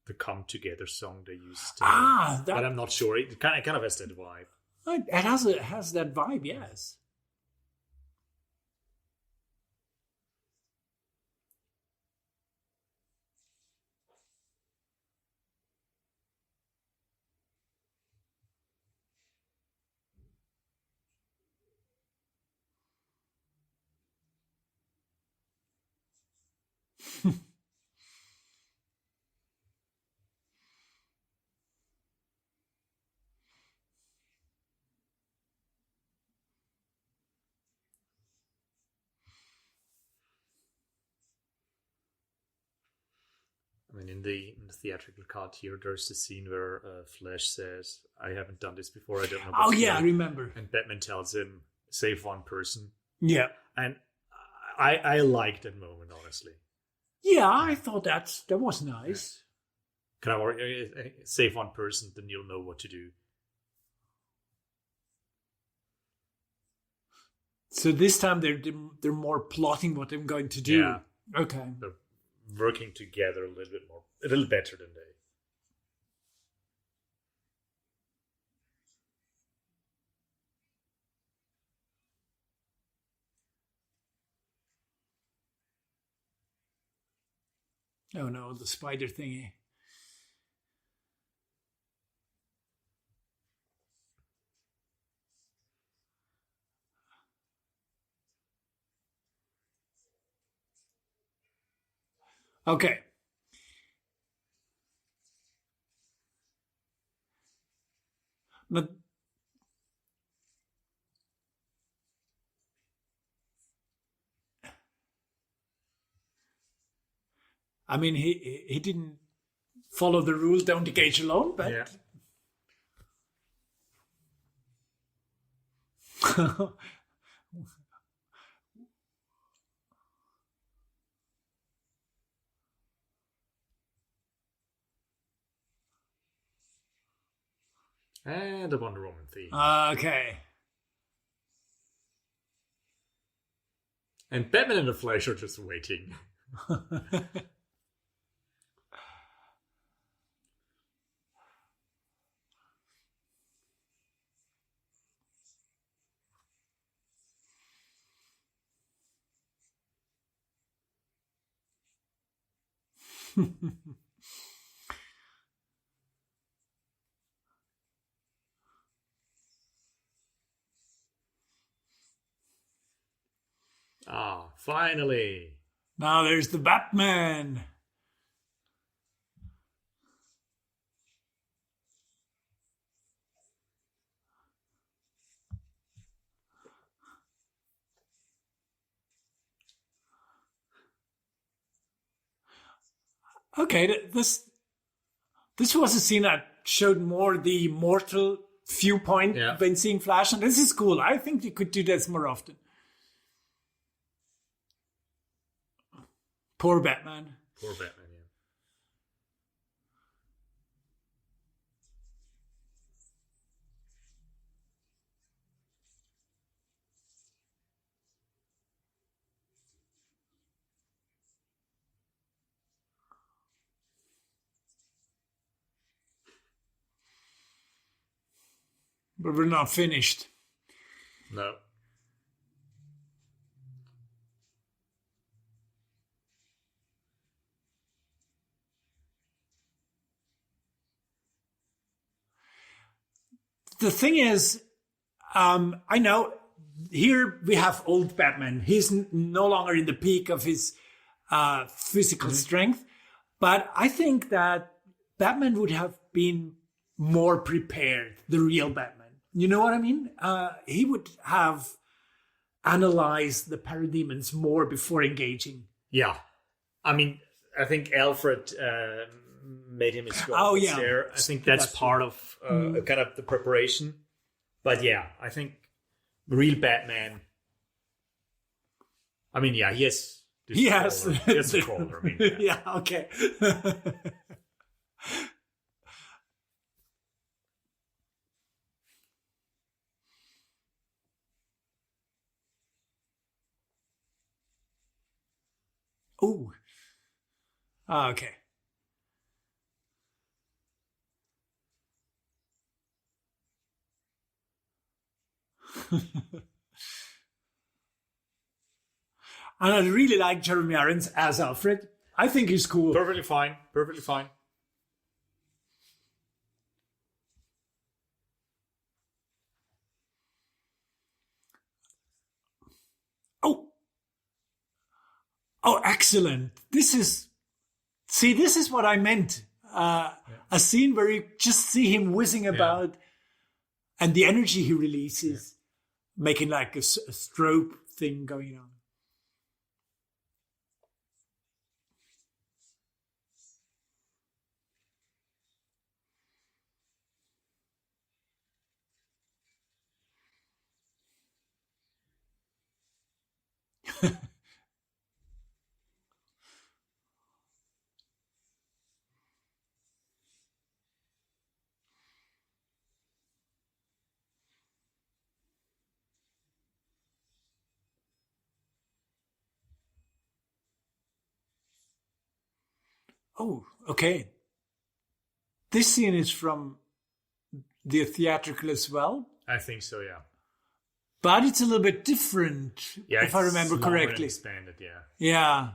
the Come Together song they used. But I'm not sure. It kind of has that vibe. It has that vibe, yes. I mean, in the theatrical cut here, there's the scene where Flash says, "I haven't done this before. I don't know." Oh yeah, I remember. And Batman tells him, "Save one person." Yeah, and I like that moment, honestly. Yeah, I thought that was nice. Kind of save one person, then you'll know what to do. So this time they're more plotting what they're going to do. Yeah. Okay. They're working together a little better than they. Oh no, the spider thingy. Okay. But I mean, he didn't follow the rule, don't engage alone, but... Yeah. And the Wonder Woman theme. Okay. And Batman and the Flash are just waiting. Ah, finally. Now there's the Batman. Okay, this was a scene that showed more the mortal viewpoint when seeing Flash, and this is cool. I think you could do this more often. Poor Batman. Poor Batman, yeah. But we're not finished. No. The thing is, I know here we have old Batman. He's no longer in the peak of his physical strength. But I think that Batman would have been more prepared, the real Batman. You know what I mean? He would have analyzed the parademons more before engaging. Yeah. I mean, I think Alfred made him a strong Oh, yeah. there. I think that's part of kind of the preparation. But yeah, I think real Batman. I mean, yeah, he has this crawler. He has a crawler. I mean, yeah, okay. Oh. Okay. And I really like Jeremy Irons as Alfred. I think he's cool. Perfectly fine. Perfectly fine. Oh, excellent. This is what I meant. A scene where you just see him whizzing about and the energy he releases, making like a strobe thing going on. Oh, okay. This scene is from the theatrical as well. I think so, yeah. But it's a little bit different, if I remember correctly. Expanded, yeah. Yeah.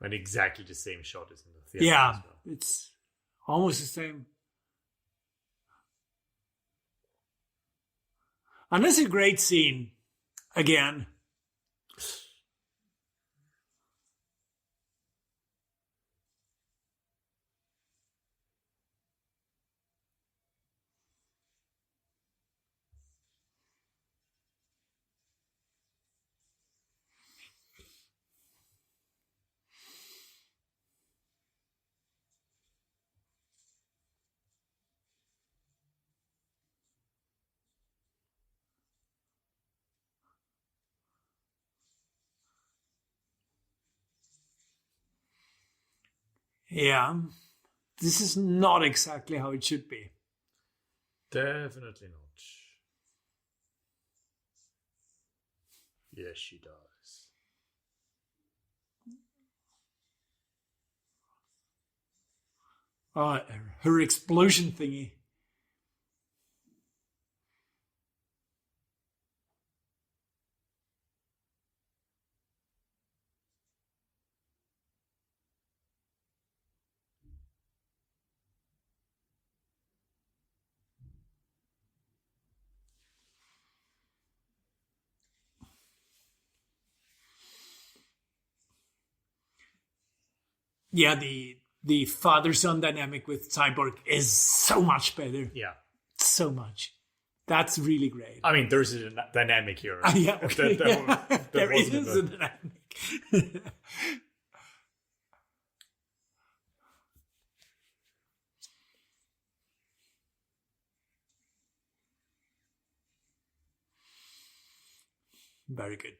And exactly the same shot as in the theater. Yeah, as well. it's almost the same. And that's a great scene. Again. Yeah. This is not exactly how it should be. Definitely not. Yes, she does. Her explosion thingy. Yeah, the father-son dynamic with Cyborg is so much better. Yeah. So much. That's really great. I mean, there's a dynamic here. Yeah, okay. There is a dynamic. Very good.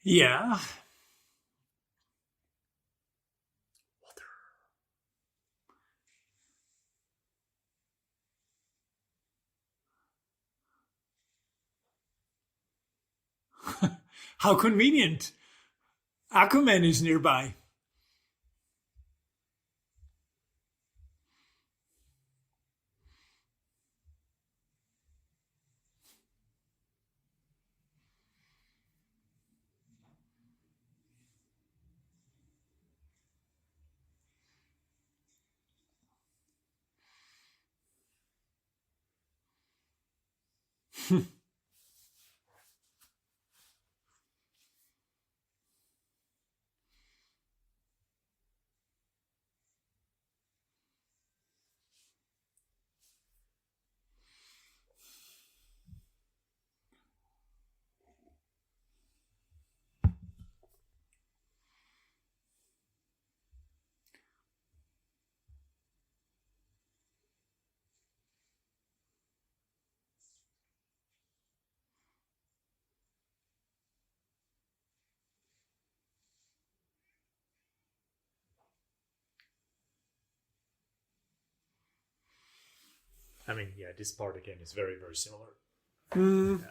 Yeah. How convenient. Aquaman is nearby. I mean, yeah, this part again is very, very similar. Mm. Yeah.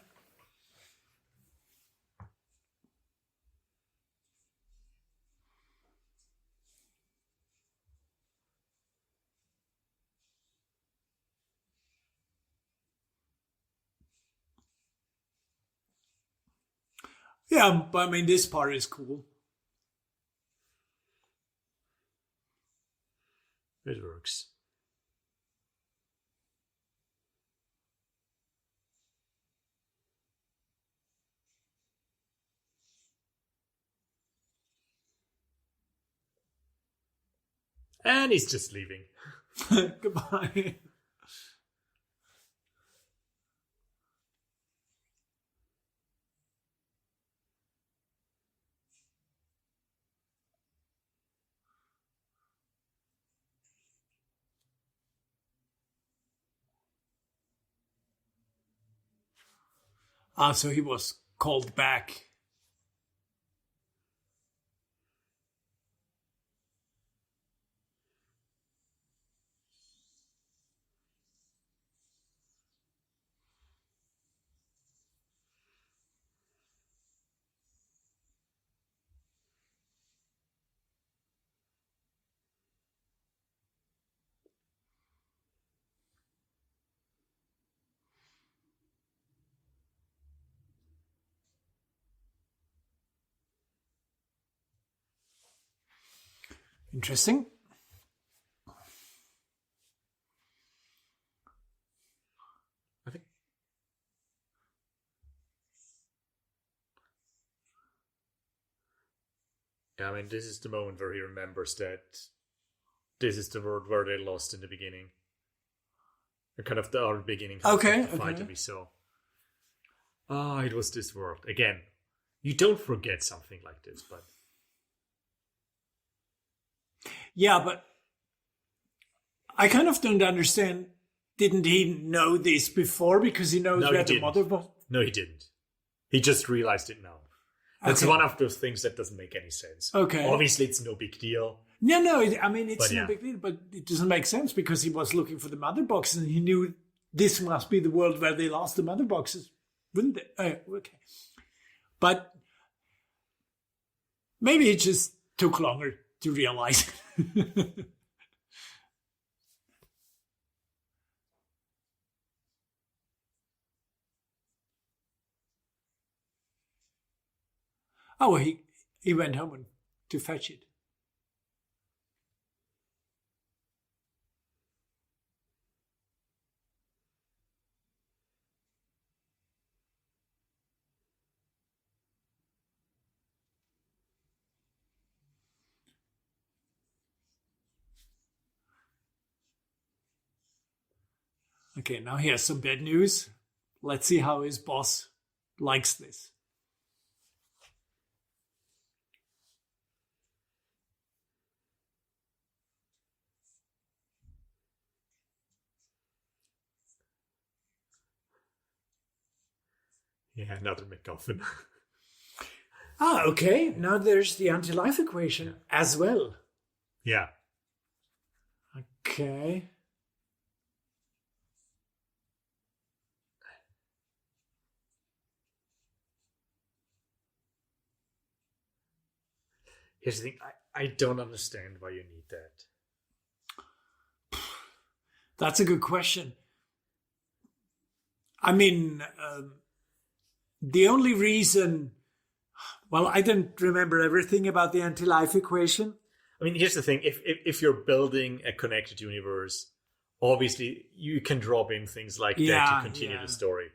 Yeah, but I mean, this part is cool. It works. And he's just leaving. Goodbye. Ah, so he was called back. Interesting. I think. Yeah, I mean, this is the moment where he remembers that this is the world where they lost in the beginning. And kind of our beginning of Okay, the fight okay. that we saw. Ah, it was this world. Again, you don't forget something like this, but Yeah, but I kind of don't understand. Didn't he know this before because he knows No, where he the didn't. mother was? No, he didn't. He just realized it now. That's Okay. one of those things that doesn't make any sense. Okay. Obviously, it's no big deal. No. I mean, it's But no yeah. big deal, but it doesn't make sense because he was looking for the mother box and he knew this must be the world where they lost the mother boxes, wouldn't it? Okay. But maybe it just took longer to realize. Oh, well, he went home to fetch it. Okay, now he has some bad news. Let's see how his boss likes this. Yeah, another MacGuffin. Okay. Now there's the anti-life equation as well. Yeah. Okay. Here's the thing. I don't understand why you need that. That's a good question. I mean, the only reason... Well, I don't remember everything about the anti-life equation. I mean, here's the thing. If you're building a connected universe, obviously you can drop in things like that to continue the story.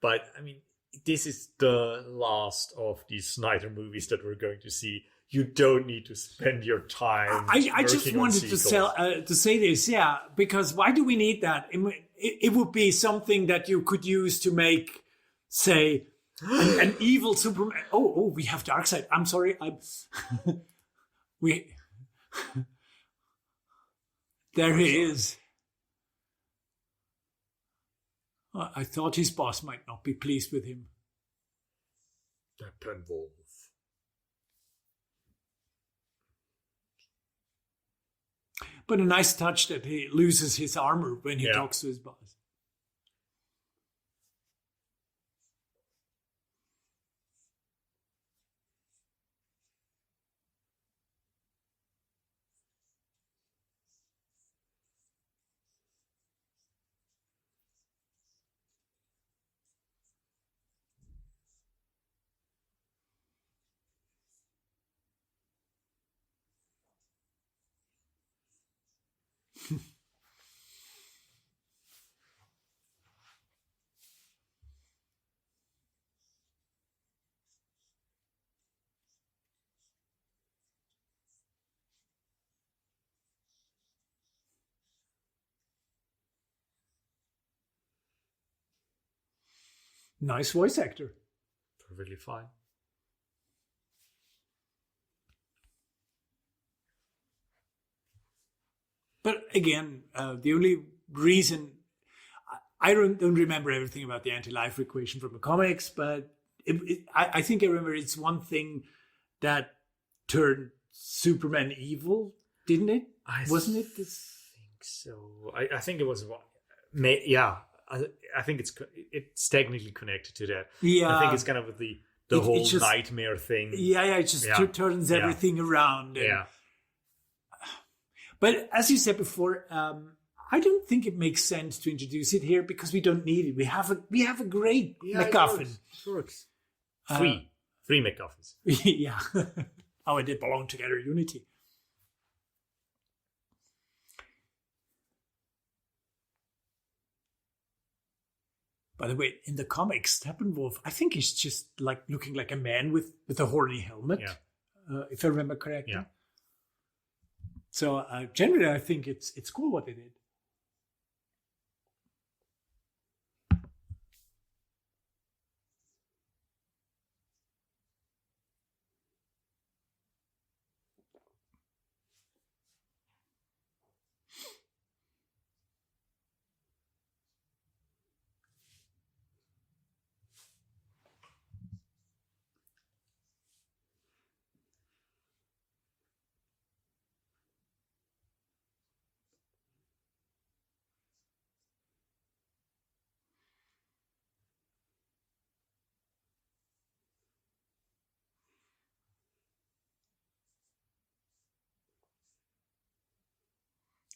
But, I mean, this is the last of these Snyder movies that we're going to see. You don't need to spend your time. I just wanted to say this, because why do we need that? It would be something that you could use to make, say, an evil Superman. Oh, we have Darkseid. I'm sorry. There he is. I thought his boss might not be pleased with him. Steppenwolf. But a nice touch that he loses his armor when he talks to his boss. Nice voice actor. Perfectly fine. But again, the only reason I don't remember everything about the anti-life equation from the comics, but I think I remember it's one thing that turned Superman evil, didn't it? Wasn't it? I think so. I think it was. Yeah, I think it's technically connected to that. Yeah, I think it's kind of the whole just, nightmare thing. Yeah, it just turns everything around. And, but as you said before, I don't think it makes sense to introduce it here because we don't need it. We have a great MacGuffin. It works. Three MacGuffins. Yeah. Oh, it did belong together, Unity. By the way, in the comics, Steppenwolf, I think he's just like looking like a man with a horny helmet, if I remember correctly. Yeah. So generally, I think it's cool what they did.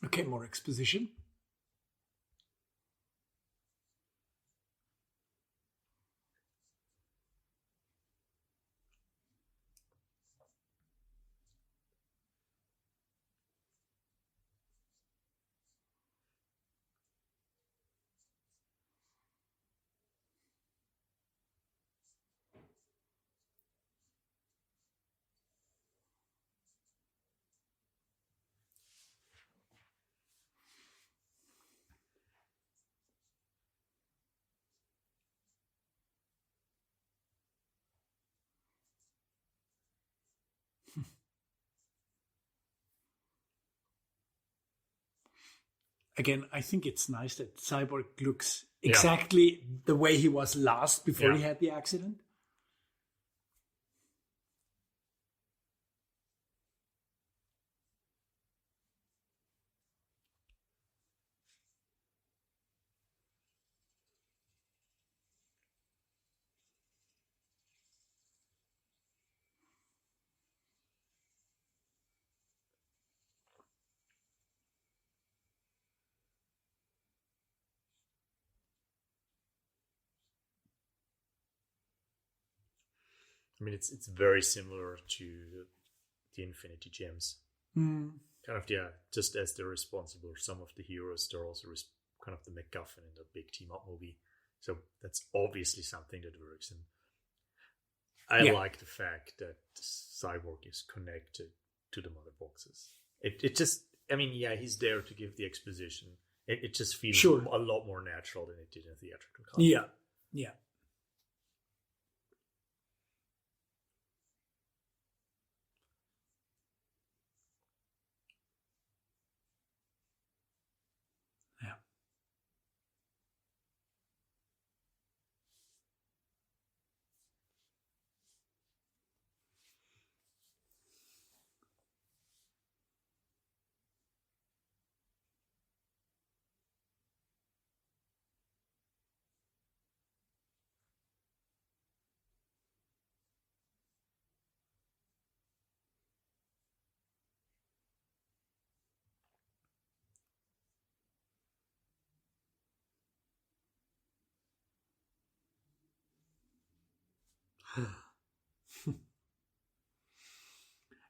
Okay, more exposition. Again, I think it's nice that Cyborg looks exactly the way he was last before he had the accident. I mean, it's very similar to the Infinity Gems. Kind of, just as they're responsible for some of the heroes, they're also kind of the MacGuffin in the big team-up movie. So that's obviously something that works. And I like the fact that Cyborg is connected to the mother boxes. It just, I mean, he's there to give the exposition. It just feels a lot more natural than it did in theatrical cut. Yeah.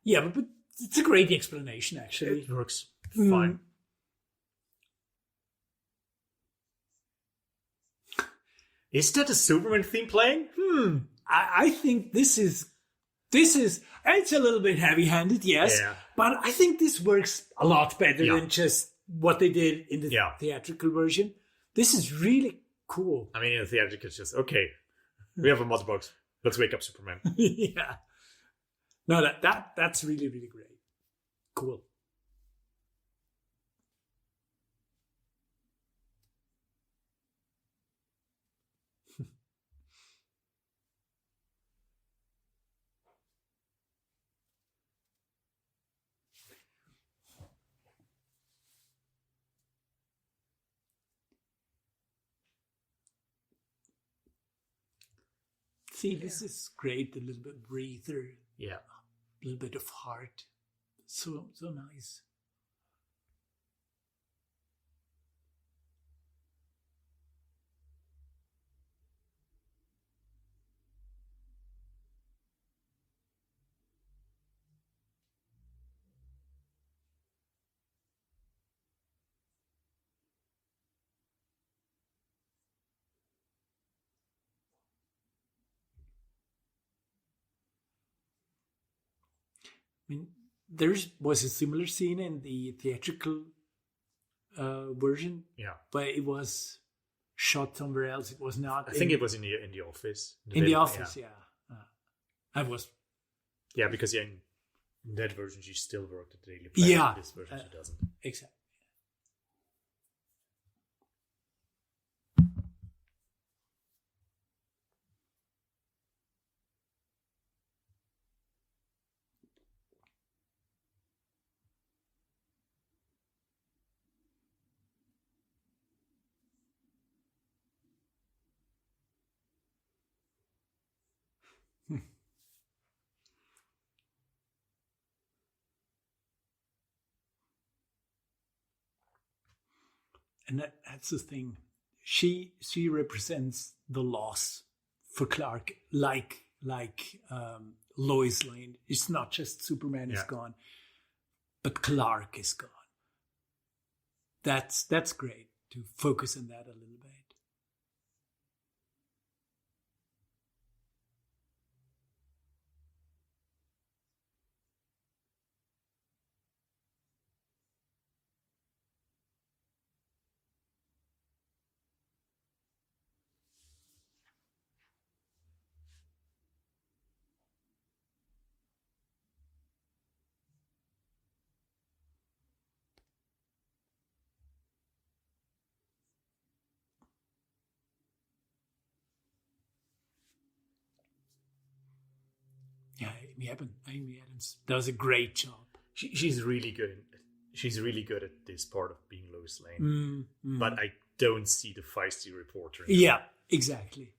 Yeah, but it's a great explanation, actually. It works fine. Is that a Superman theme playing? I think this is it's a little bit heavy-handed, yes, but I think this works a lot better than just what they did in the theatrical version. This is really cool. I mean, in the theatrical, it's just, okay, we have a mother box. Let's wake up Superman. Yeah. No, that's really, really great. Cool. See, this is great. A little bit breather. Yeah. A little bit of heart. So nice. I mean, there was a similar scene in the theatrical version, but it was shot somewhere else. It was not. I think it was in the office. In the office, I was. Yeah, because in that version she still worked at the Daily Planet. Yeah, in this version she doesn't. Exactly. And that's the thing. She represents the loss for Clark, like Lois Lane. It's not just Superman is gone, but Clark is gone. That's great to focus on that a little bit. Yeah, Amy Adams does a great job. She's really good. She's really good at this part of being Lois Lane. But I don't see the feisty reporter. Yeah, exactly.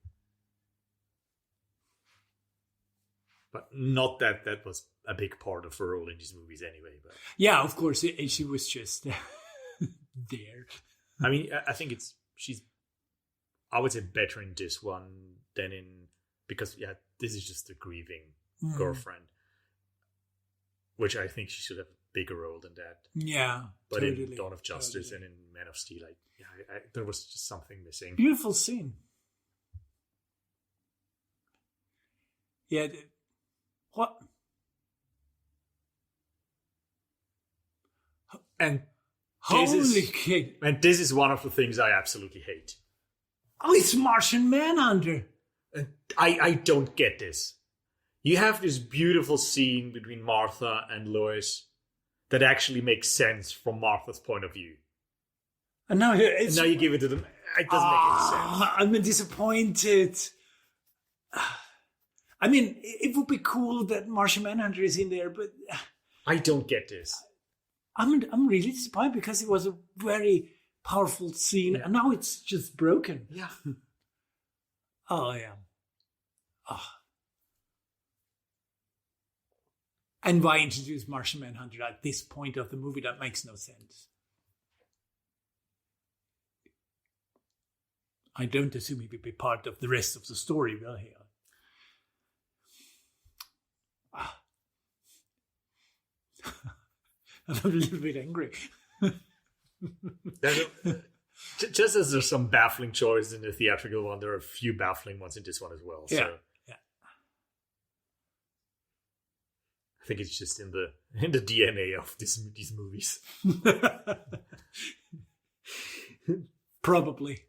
But not that was a big part of her role in these movies anyway. But yeah, of course, she was just there. I mean, I think she's, I would say, better in this one than in, because this is just a grieving girlfriend, which I think she should have a bigger role than that. Yeah, but totally, in Dawn of Justice and in Man of Steel, there was just something missing. Beautiful scene. Yeah. What? And holy kid! And this is one of the things I absolutely hate. Oh, it's Martian Manhunter. And I don't get this. You have this beautiful scene between Martha and Lois that actually makes sense from Martha's point of view. And now you give it to them. It doesn't make any sense. I'm disappointed. I mean, it would be cool that Martian Manhunter is in there, but I don't get this. I'm really disappointed because it was a very powerful scene, and now it's just broken. Yeah. Oh yeah. Oh. And why introduce Martian Manhunter at this point of the movie? That makes no sense. I don't assume he will be part of the rest of the story, will he? I'm a little bit angry. Just as there's some baffling choices in the theatrical one, there are a few baffling ones in this one as well. Yeah. So I think it's just in the DNA of these movies. Probably.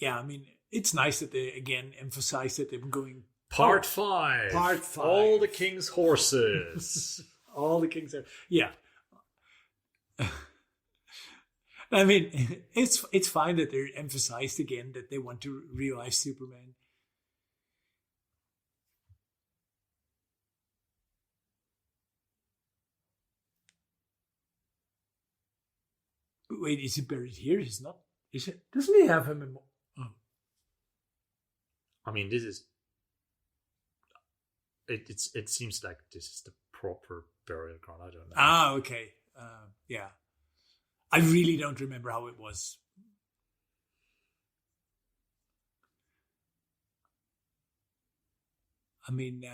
Yeah, I mean, it's nice that they again emphasize that they're going Part 5. All the king's horses. All the king's horses. Yeah. I mean, it's fine that they're emphasized again that they want to revive Superman. But wait, is he buried here? He's not. Is it? Doesn't he have him in? Oh. I mean, this is. It seems like this is the proper burial ground. I don't know. Ah, okay. Yeah. I really don't remember how it was. I mean,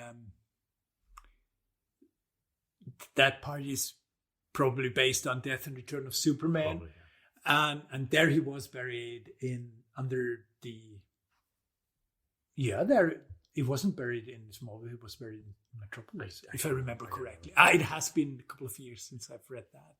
that part is probably based on Death and Return of Superman. Probably, yeah. And there he was buried under the... Yeah, there... It wasn't buried in Smallville, it was buried in Metropolis, if I remember correctly. It has been a couple of years since I've read that.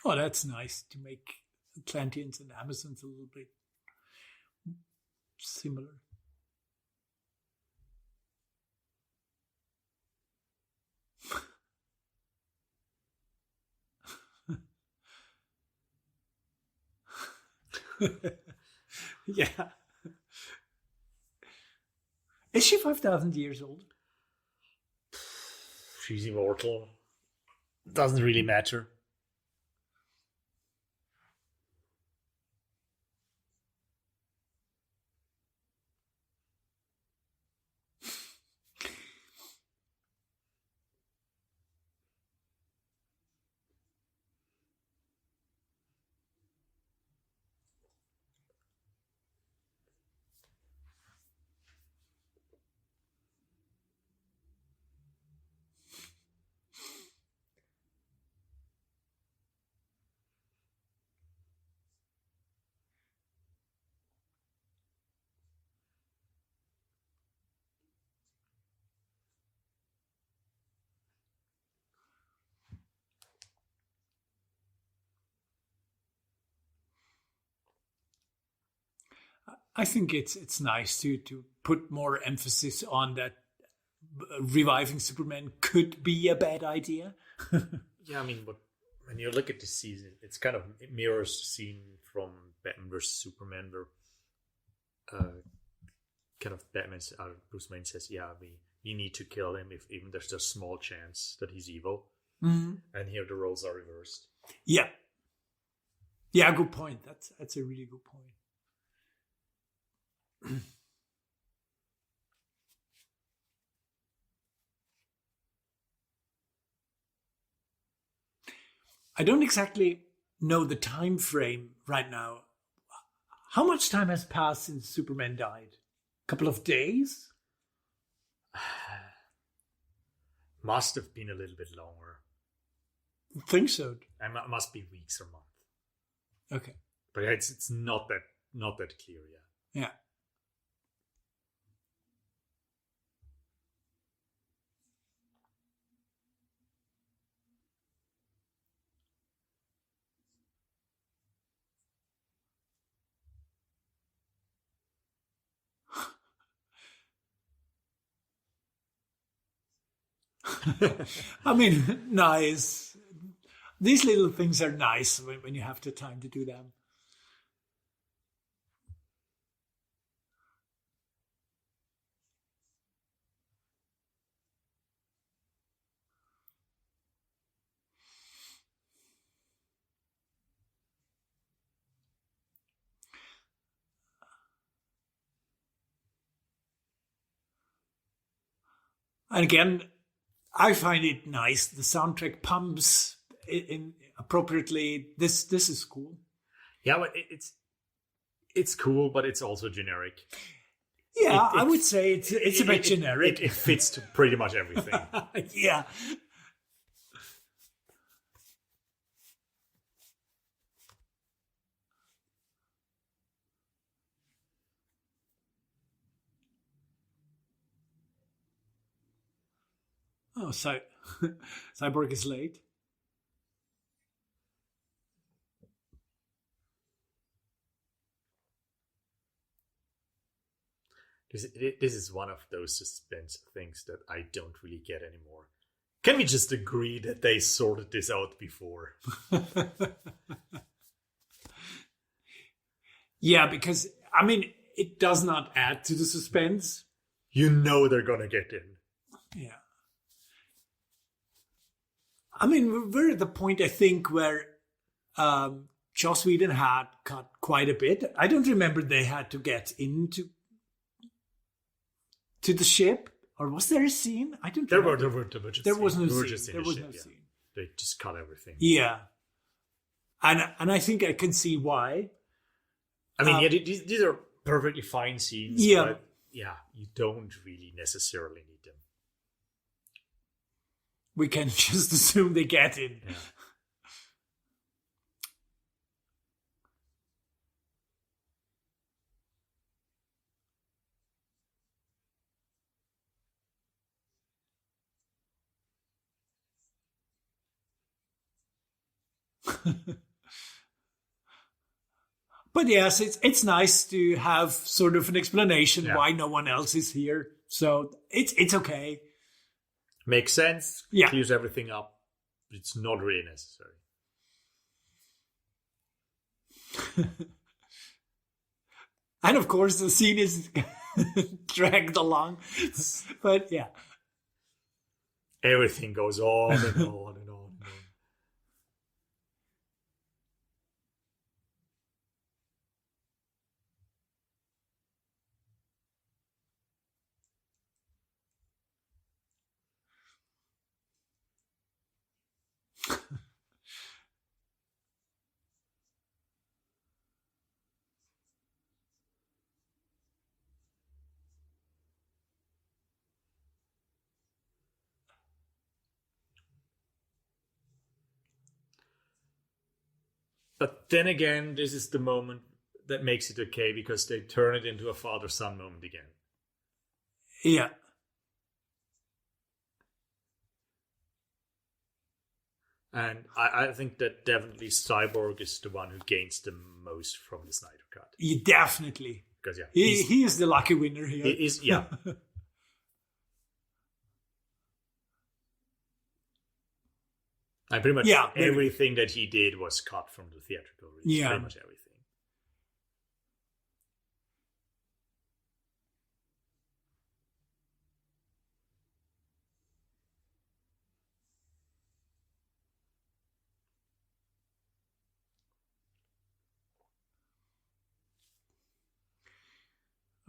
Oh, that's nice to make Atlanteans and Amazons a little bit similar. Yeah. Is she 5,000 years old? She's immortal. Doesn't really matter. I think it's nice to put more emphasis on that reviving Superman could be a bad idea. Yeah, I mean, but when you look at this season, it's kind of it mirrors the scene from Batman vs Superman, where kind of Bruce Wayne says, "Yeah, we need to kill him if even there's a small chance that he's evil." Mm-hmm. And here the roles are reversed. Yeah. Yeah, good point. That's a really good point. I don't exactly know the time frame right now. How much time has passed since Superman died? A couple of days? Must have been a little bit longer. I think so. It must be weeks or months. Okay. But it's not that clear yet. Yeah. I mean, nice. These little things are nice when you have the time to do them. And again, I find it nice. The soundtrack pumps in appropriately. This is cool. Yeah, but it's cool, but it's also generic. Yeah, I would say it's a bit generic. It fits to pretty much everything. Yeah. Oh, so Cyborg is late. This is one of those suspense things that I don't really get anymore. Can we just agree that they sorted this out before? Yeah, because, I mean, it does not add to the suspense. You know they're gonna get in. Yeah. I mean, we're at the point, I think, where Joss Whedon had cut quite a bit. I don't remember they had to get into the ship. Or was there a scene? I don't remember. There was no scene. They just cut everything. Yeah. And I think I can see why. I mean, these are perfectly fine scenes. Yeah. But yeah, you don't really necessarily need them. We can just assume they get in. Yeah. But yes, it's nice to have sort of an explanation why no one else is here. So it's okay. Makes sense. Yeah. Clears everything up. It's not really necessary. And of course, the scene is dragged along. But yeah. Everything goes on and on and on and on. But then again, this is the moment that makes it okay because they turn it into a father-son moment again. Yeah. And I think that definitely Cyborg is the one who gains the most from the Snyder Cut. Yeah, definitely. Because he is the lucky winner here. He is, yeah. And pretty much Yeah, everything that he did was cut from the theatrical release. Yeah. Pretty much everything.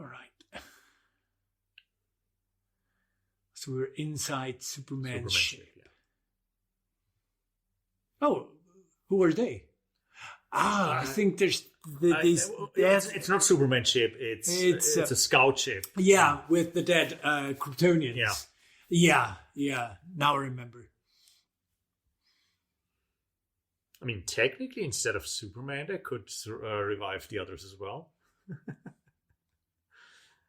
All right. So we're inside Superman's ship. Yeah. Oh, who are they? I think there's these. It's not Superman's ship. It's a scout ship. Yeah, with the dead Kryptonians. Yeah. Yeah. Now I remember. I mean, technically, instead of Superman, they could revive the others as well.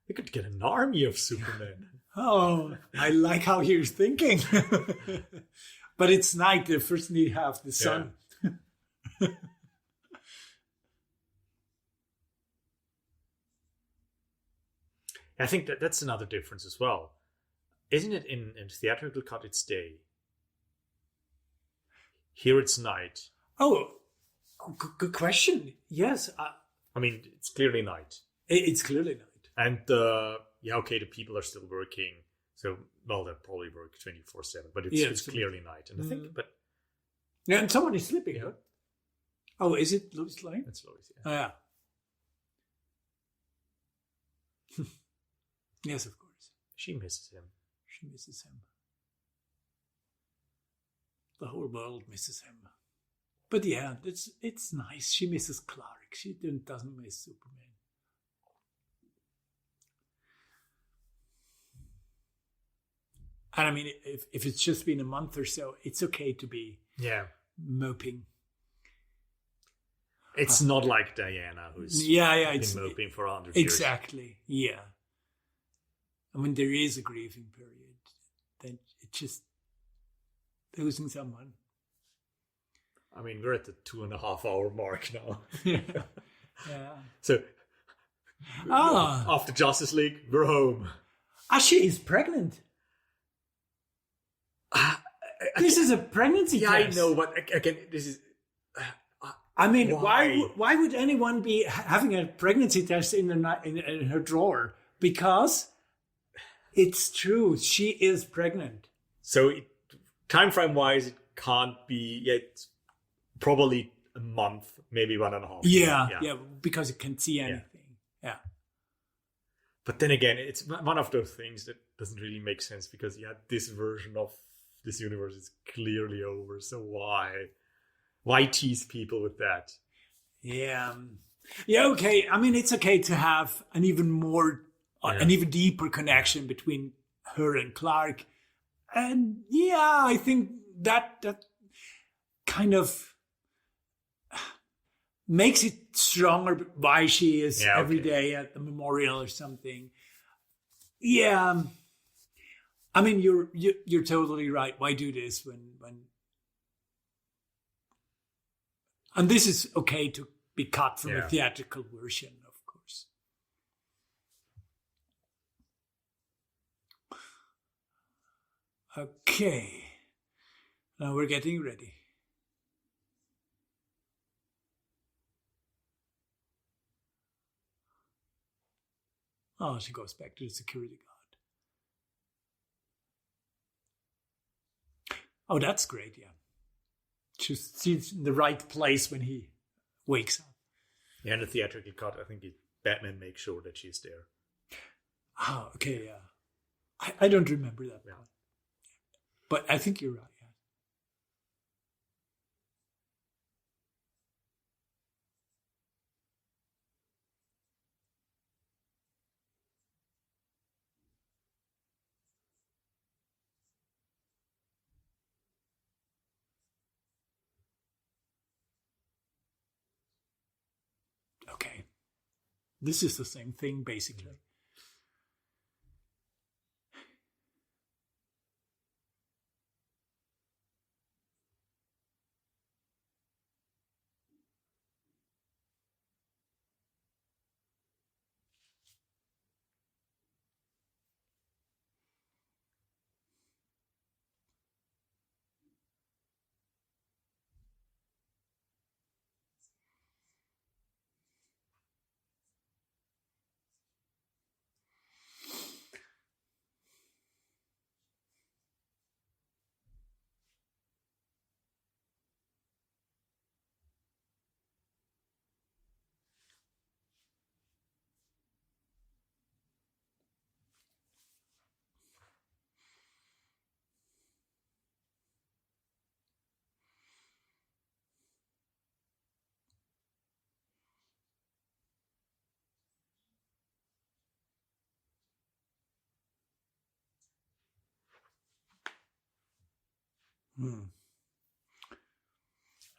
They could get an army of Superman. Oh, I like how you're thinking. But it's night. They first need to have the sun. Yeah. I think that's another difference as well. Isn't it in theatrical cut, it's day? Here it's night. Oh, good question. Yes. I mean, it's clearly night. It's clearly night. And the people are still working. So, well, they probably work 24/7, but it's clearly night. And I think, but yeah, and someone is sleeping. Yeah. Huh? Oh, is it Lois Lane? It's Lois. Yeah. Yeah. Yes, of course. She misses him. She misses him. The whole world misses him. But yeah, it's nice. She misses Clark. She doesn't miss Superman. And I mean, if it's just been a month or so, it's okay to be moping. It's not like Diana, who's been moping for 100 years. Exactly, yeah. And when there is a grieving period, then it's just losing someone. I mean, we're at the 2.5 hour mark now. Yeah. So, after Justice League, we're home. She is pregnant. This is a pregnancy test. I know, but again, this is... I mean, why would anyone be having a pregnancy test in her drawer? Because it's true. She is pregnant. So, time frame wise, it can't be yet. Probably a month, maybe 1.5. Yeah, because it can't see anything. Yeah. But then again, it's one of those things that doesn't really make sense because this version of this universe is clearly over. So why tease people with that? Yeah. Yeah, okay. I mean, it's okay to have an even more, an even deeper connection between her and Clark. And yeah, I think that kind of makes it stronger why she is every day at the memorial or something. Yeah. I mean, you're totally right. Why do this when and this is okay to be cut from a theatrical version, of course. Okay. Now we're getting ready. Oh, she goes back to the security guard. Oh, that's great, yeah. She's in the right place when he wakes up. Yeah, in the theatrical cut, I think Batman makes sure that she's there. Oh, okay, yeah. I don't remember that. Yeah. But I think you're right, yeah. Okay. This is the same thing, basically.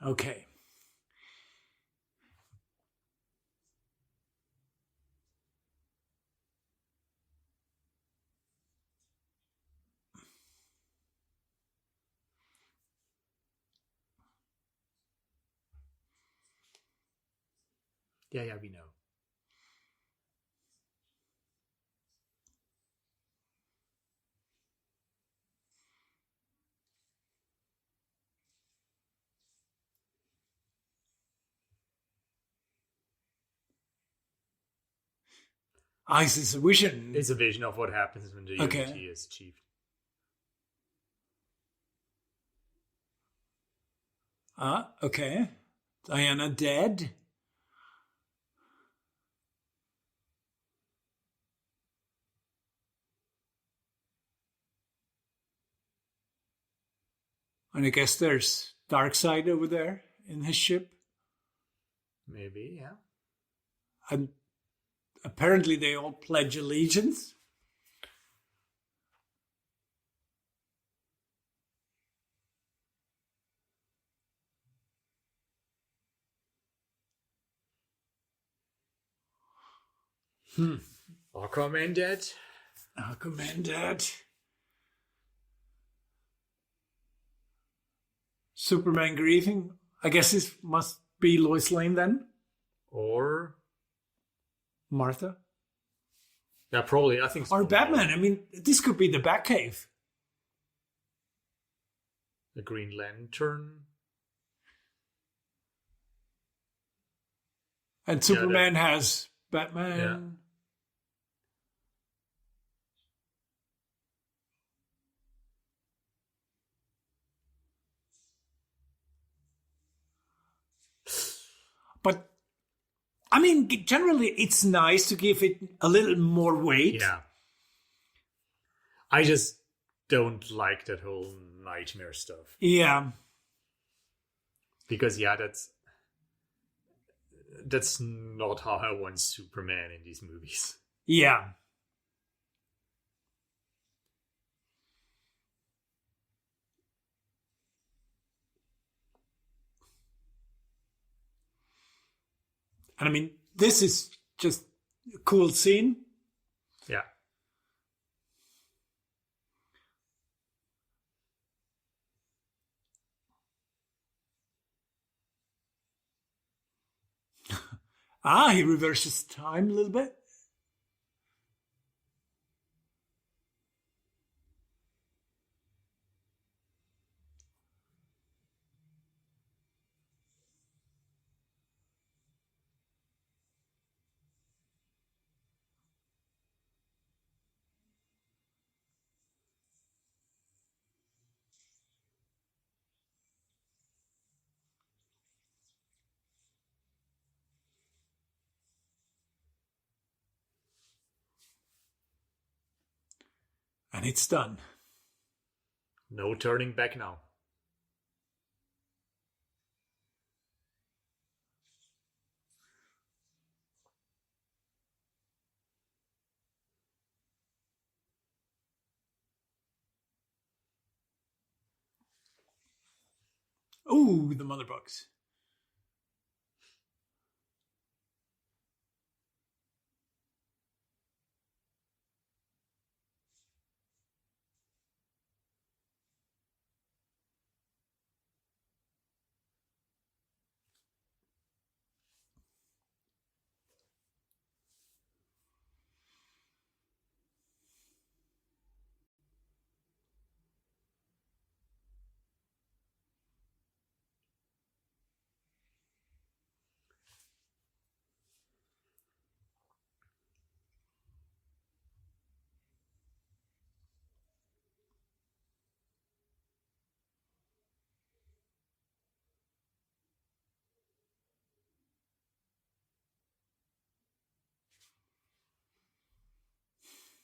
Okay. Yeah, we know. It's a vision. It's a vision of what happens when the unity is achieved. Okay. Diana dead. And I guess there's Darkseid over there in his ship. Maybe, yeah. And apparently they all pledge allegiance. Aquaman dead. Aquaman dead. Superman grieving. I guess this must be Lois Lane then. Or Martha. Yeah, probably. I think so. Or Batman. I mean, this could be the Batcave. The Green Lantern. And Superman has Batman. Yeah. But, I mean, generally it's nice to give it a little more weight. Yeah. I just don't like that whole nightmare stuff. Yeah. Because, yeah, that's not how I want Superman in these movies. Yeah. And I mean, this is just a cool scene. Yeah. He reverses time a little bit. And it's done. No turning back now. Ooh, the mother box.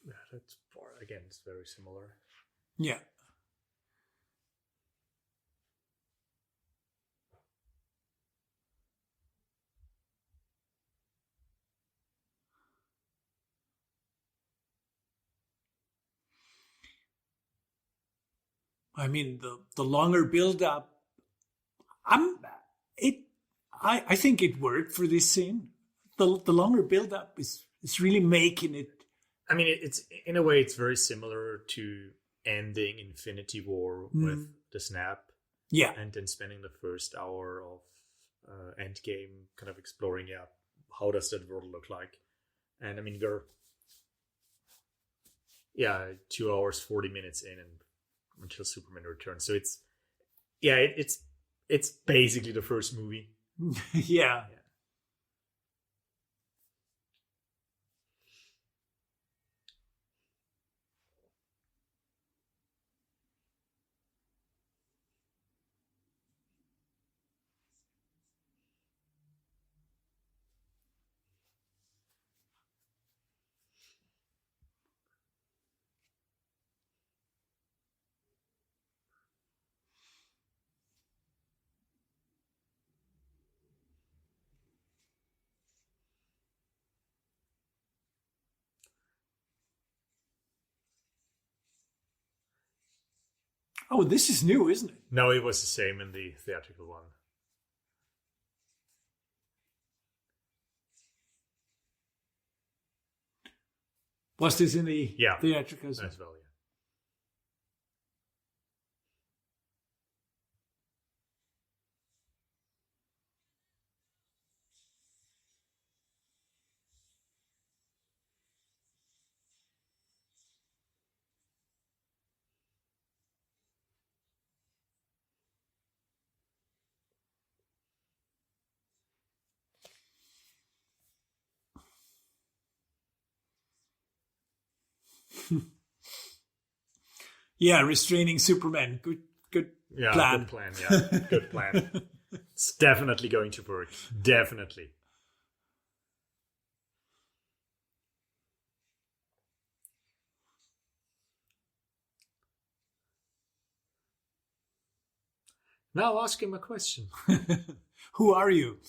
Yeah, that's again, it's very similar. Yeah. I mean, the longer build up, I think it worked for this scene. The longer build up is really making it. I mean, it's in a way it's very similar to ending Infinity War with the snap. Yeah. And then spending the first hour of Endgame kind of exploring, how does that world look like? And I mean, we're 2 hours 40 minutes in, and until Superman returns. So it's basically the first movie. Yeah. Oh, this is new, isn't it? No, it was the same in the theatrical one. Was this in the theatrical as well? Yeah. Yeah, restraining Superman. Good plan. Good plan. Yeah, good plan. It's definitely going to work. Definitely. Now ask him a question. Who are you?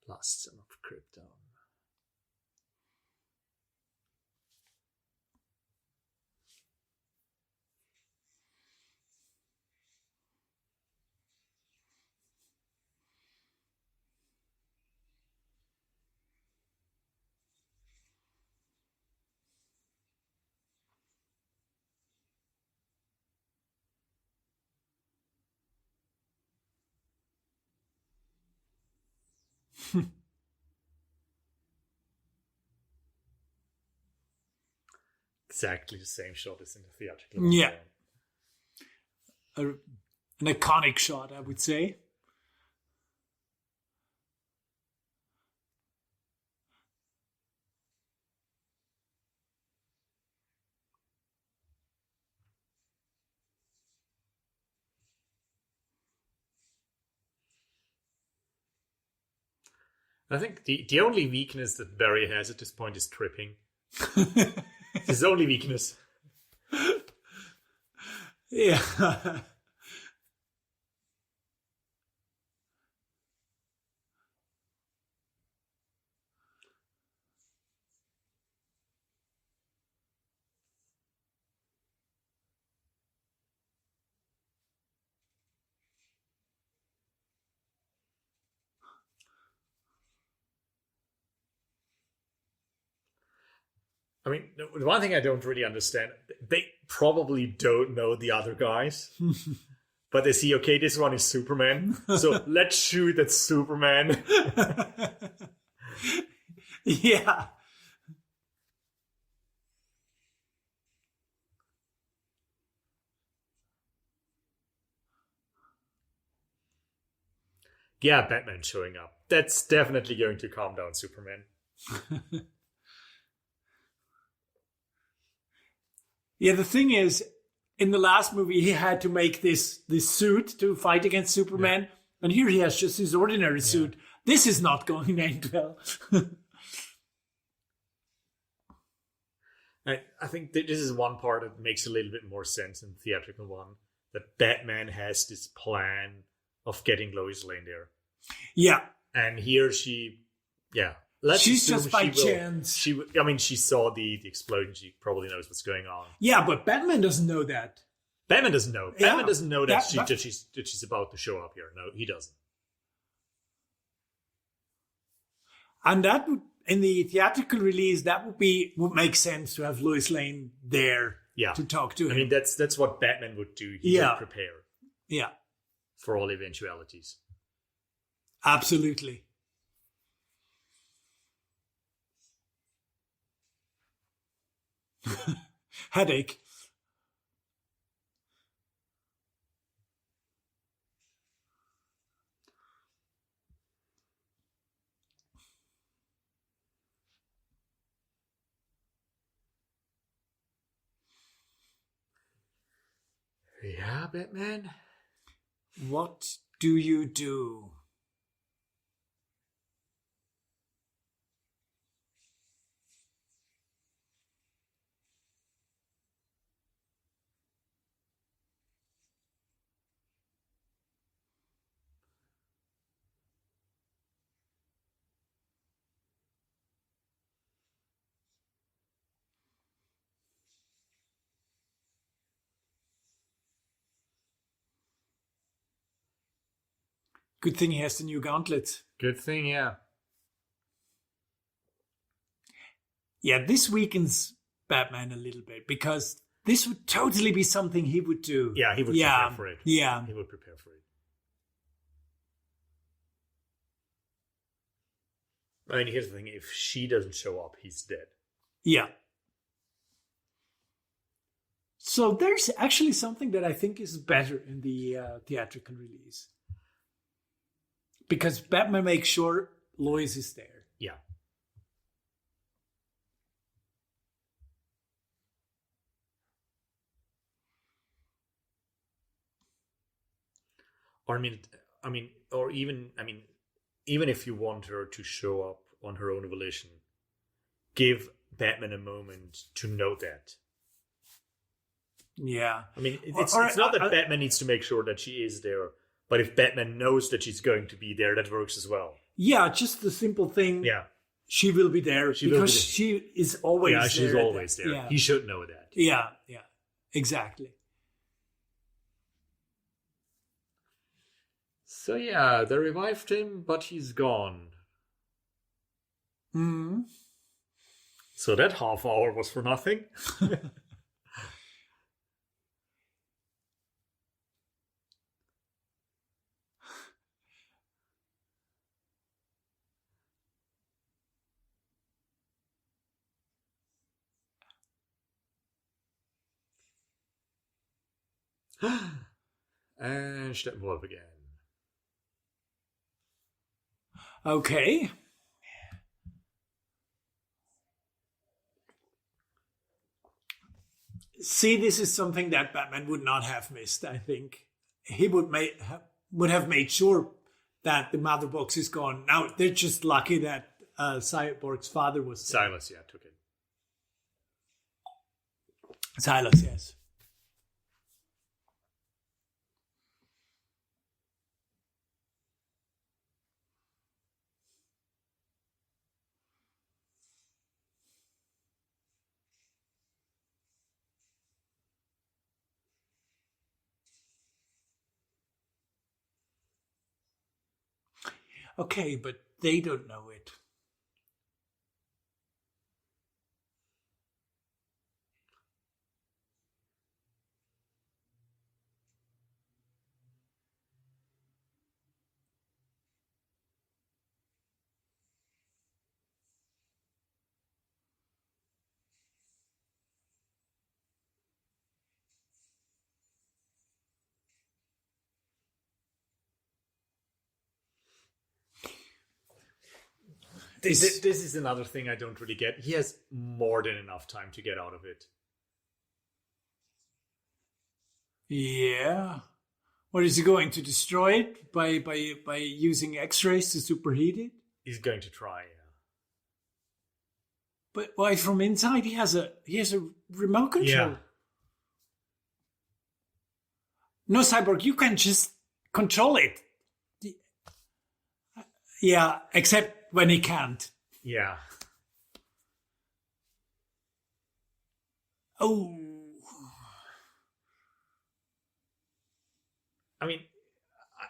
Last son of Krypton. Exactly the same shot as in the theatrical. Yeah. An iconic shot, I would say. I think the only weakness that Barry has at this point is tripping. His only weakness. Yeah. I mean, the one thing I don't really understand, they probably don't know the other guys. But they see, okay, this one is Superman, so let's shoot at Superman. Yeah. Yeah, Batman showing up. That's definitely going to calm down Superman. Yeah, the thing is, in the last movie, he had to make this suit to fight against Superman. Yeah. And here he has just his ordinary suit. This is not going to end well. I think that this is one part that makes a little bit more sense in the theatrical one. That Batman has this plan of getting Lois Lane there. Yeah. And here she, She's assume just by she will- chance. She saw the explosion. She probably knows what's going on. Yeah, but Batman doesn't know that. Batman doesn't know. Yeah. Batman doesn't know that, Yeah, she's about to show up here. No, he doesn't. And that would, in the theatrical release, that would make sense to have Lois Lane there to talk to him. I mean, that's what Batman would do. He would prepare for all eventualities. Absolutely. Headache. Yeah, Batman? What do you do? Good thing he has the new gauntlets. Good thing, yeah. Yeah, this weakens Batman a little bit because this would totally be something he would do. Yeah, he would prepare for it. Yeah. He would prepare for it. I mean, here's the thing. If she doesn't show up, he's dead. Yeah. So there's actually something that I think is better in the theatrical release. Because Batman makes sure Lois is there. Yeah. Or even if you want her to show up on her own volition, give Batman a moment to know that. Yeah. I mean, it's not that Batman needs to make sure that she is there, but if Batman knows that she's going to be there, that works as well. Yeah, just the simple thing. Yeah. She will be there she is always there. Yeah, she's always there. Yeah. He should know that. Yeah, exactly. So yeah, they revived him, but he's gone. Hmm. So that half hour was for nothing. And Steppenwolf again. Okay. See, this is something that Batman would not have missed, I think. He would have made sure that the mother box is gone. Now, they're just lucky that Cyborg's father was there. Silas, yeah, took it. Silas, yes. Okay, but they don't know it. This is another thing I don't really get. He has more than enough time to get out of it. Yeah. What is he going to destroy it by using X-rays to superheat it? He's going to try, yeah. But why from inside he has a remote control. Yeah. No, Cyborg, you can just control it. Yeah, except when he can't. Yeah. Oh. I mean,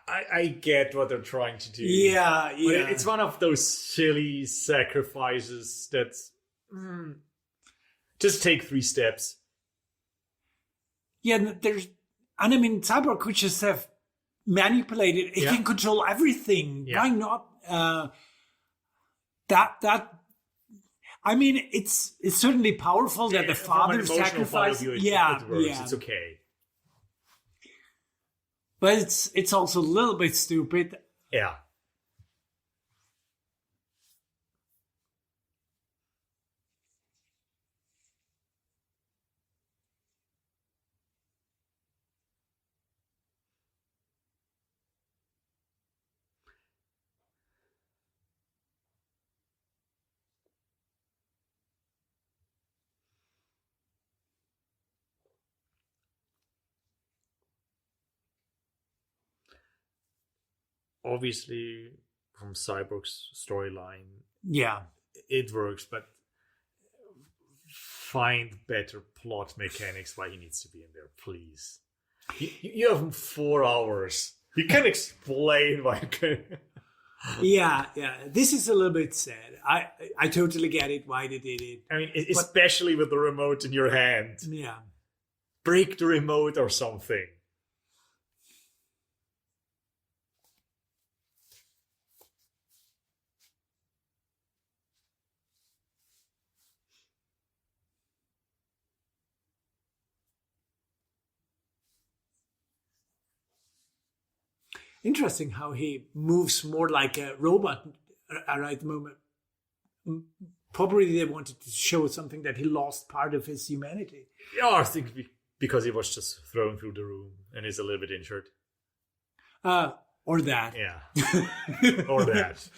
I get what they're trying to do. Yeah, But yeah. it's one of those silly sacrifices that's... just take 3 steps. Yeah, there's... And I mean, Cyborg could just have manipulated. He can control everything. Yeah. Why not? That... I mean, it's certainly powerful that the father sacrificed. It works. Yeah. It's okay. But it's also a little bit stupid. Yeah. Obviously, from Cyborg's storyline, Yeah. it works, but find better plot mechanics why he needs to be in there, please. You have him 4 hours. You can explain why. Yeah. This is a little bit sad. I totally get it why they did it. I mean, especially with the remote in your hand. Yeah. Break the remote or something. Interesting how he moves more like a robot at the moment. Probably they wanted to show something that he lost part of his humanity. Yeah, I think because he was just thrown through the room and is a little bit injured. Or that. Yeah. Or that.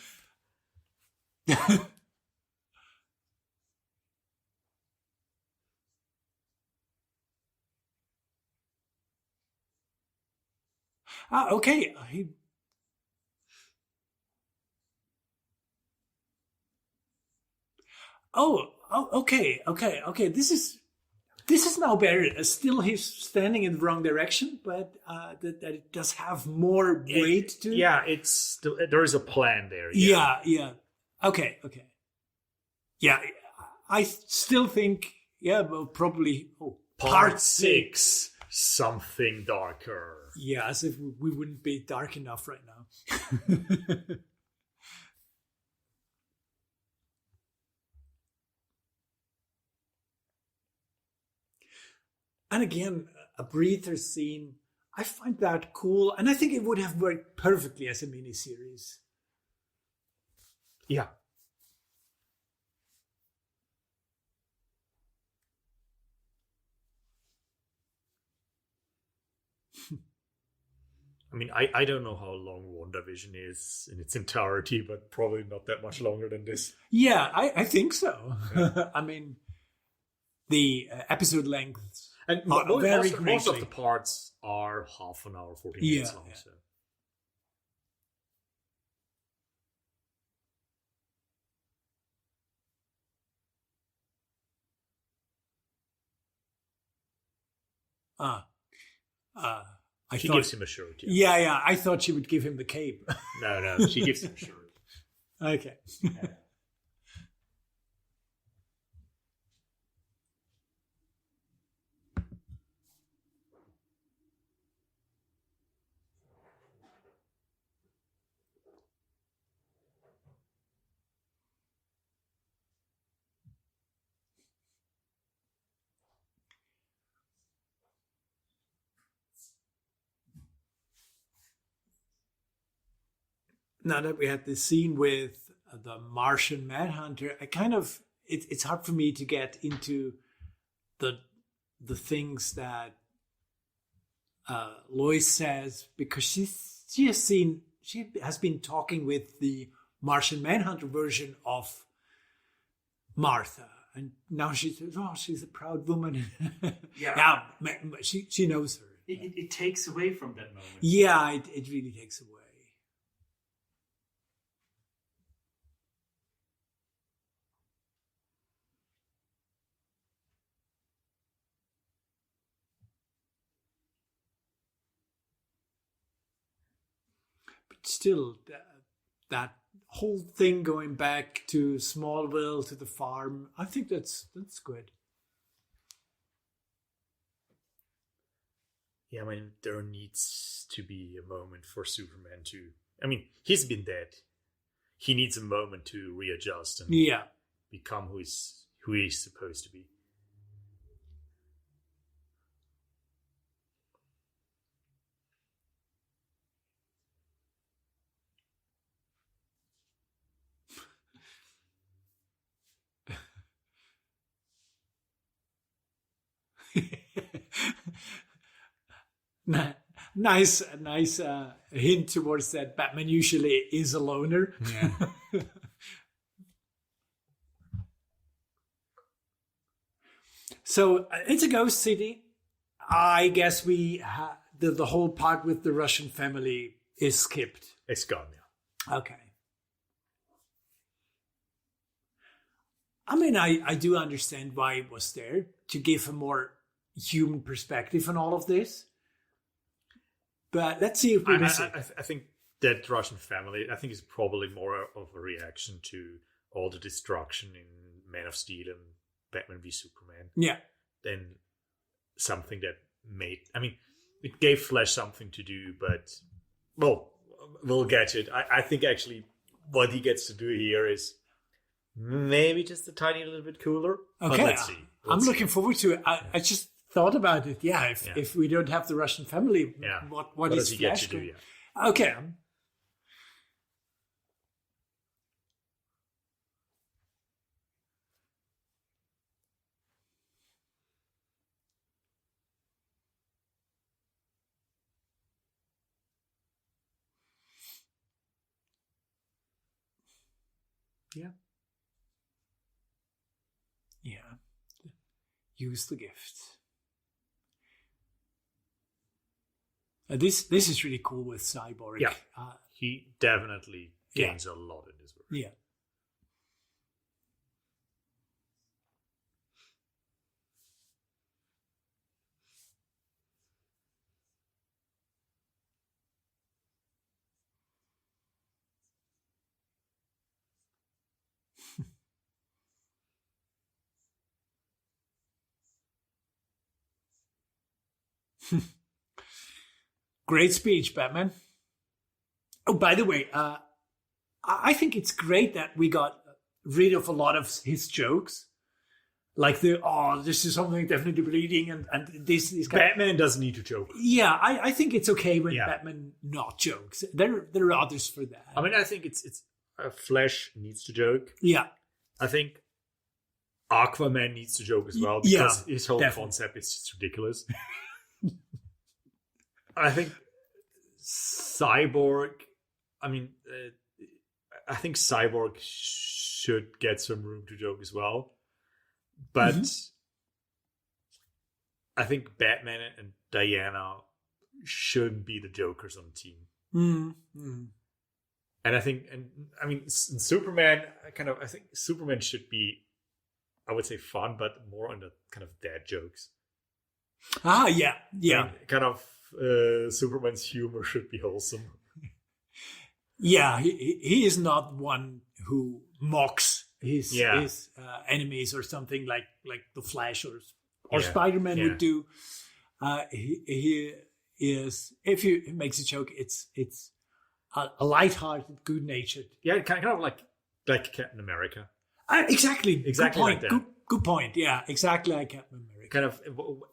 Okay. Okay. This is now better. Still, he's standing in the wrong direction, but that it does have more weight to it. Yeah, there is a plan there. Yeah. Okay. Yeah, I still think. Yeah, well, probably. Part 6, something darker. Yeah, as if we wouldn't be dark enough right now. And again, a breather scene. I find that cool, and I think it would have worked perfectly as a miniseries. Yeah. I mean, I don't know how long WandaVision is in its entirety, but probably not that much longer than this. Yeah, I think so. Yeah. I mean, the episode lengths and are very most of the parts are half an hour, 40 minutes long. Yeah. So. She gives him a shirt. Yeah. I thought she would give him the cape. No, she gives him a shirt. Okay. Yeah. Now that we had this scene with the Martian Manhunter, it's hard for me to get into the things that Lois says, because she has been talking with the Martian Manhunter version of Martha, and now she says, "Oh, she's a proud woman." Yeah, she knows her. It takes away from that moment. Yeah, it really takes away. still, that whole thing going back to Smallville, to the farm, I think that's good. Yeah, I mean, there needs to be a moment for Superman to... I mean, he's been dead. He needs a moment to readjust and become who he's supposed to be. Nice hint towards that Batman usually is a loner. Yeah. So it's a ghost city. I guess we the whole part with the Russian family is skipped. It's gone, yeah. Okay. I mean, I do understand why it was there, to give a more human perspective on all of this. But let's see if we miss it. I think that Russian family, I think, is probably more of a reaction to all the destruction in Man of Steel and Batman v Superman. Yeah. Than something that made... I mean, it gave Flash something to do, but... Well, we'll get to it. I think, actually, what he gets to do here is maybe just a tiny little bit cooler. Okay. But let's see. I'm looking forward to it. I just thought about it. Yeah, if we don't have the Russian family, what is does he get Flash to do? doing? Yeah. Okay. Yeah. Yeah. Use the gift. This is really cool with Cyborg. Yeah. He definitely gains a lot in this version. Yeah. Great speech, Batman. Oh, by the way, I think it's great that we got rid of a lot of his jokes. Like this is something definitely bleeding, and this is Batman doesn't need to joke. Yeah, I think it's okay when Batman not jokes. There are others for that. I mean, I think it's Flash needs to joke. Yeah. I think Aquaman needs to joke as well, because his whole concept is just ridiculous. I think Cyborg... I mean, I think Cyborg should get some room to joke as well. But I think Batman and Diana shouldn't be the jokers on the team. And I think, in Superman, I think Superman should be, I would say, fun, but more on the kind of dad jokes. Yeah. Superman's humor should be wholesome. Yeah, he is not one who mocks his enemies or something like the Flash or Spider-Man would do. He is, if he makes a joke, it's a light-hearted, good-natured. Yeah, kind of like Captain America. Exactly. Good point. Like that. Good point. Yeah, exactly like Captain America. Kind of,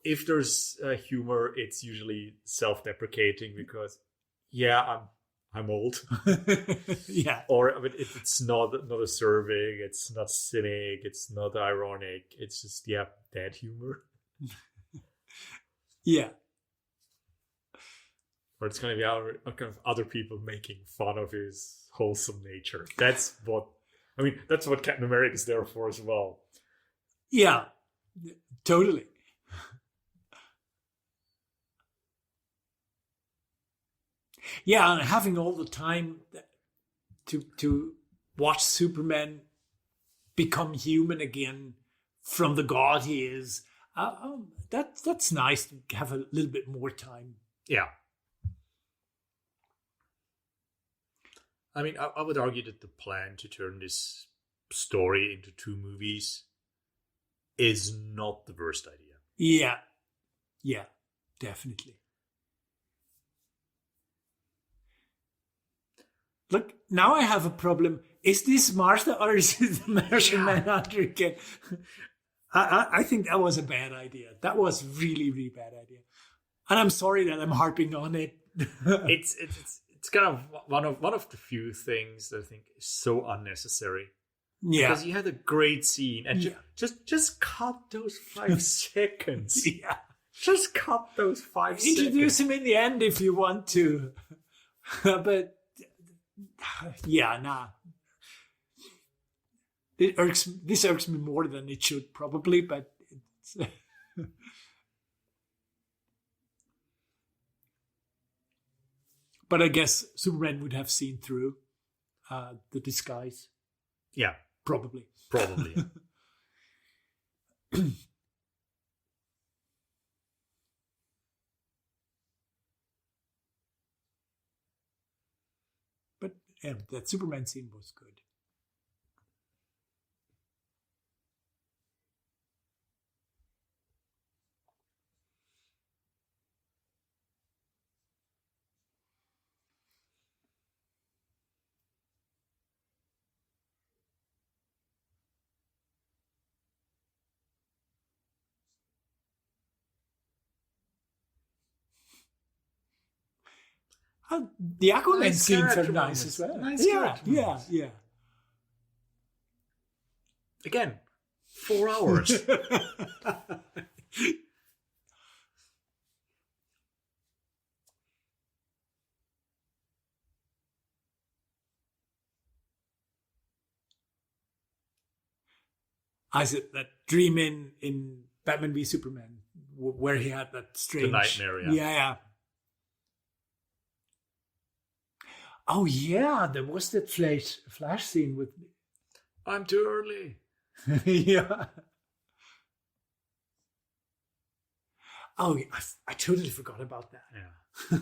if there's humor, it's usually self-deprecating because, I'm old. Yeah. Or if it's not a serving, it's not cynic, it's not ironic, it's just dad humor. Yeah. Or it's going to be other people making fun of his wholesome nature. That's what Captain America is there for as well. Yeah, totally. Yeah, and having all the time to watch Superman become human again from the god he is, that's nice to have a little bit more time. Yeah. I mean, I would argue that the plan to turn this story into 2 movies is not the worst idea. Yeah, definitely. Look, now I have a problem. Is this Martha or is it the Martian Manhunter again? I think that was a bad idea. That was really, really bad idea. And I'm sorry that I'm harping on it. it's kind of one of the few things that I think is so unnecessary. Yeah. Because you had a great scene and just cut those 5 seconds. Yeah. Just cut those 5 seconds. Introduce him in the end if you want to. But yeah, nah. This irks me more than it should probably, but it's but I guess Superman would have seen through the disguise. Yeah. Probably. But yeah, that Superman scene was good. The Aquaman scenes are nice as well. Yeah. Again, 4 hours. I said that dream in Batman v Superman, where he had that strange... The nightmare, yeah. Oh, yeah, there was that flash scene with... I'm too early. Yeah. Oh, I totally forgot about that. Yeah.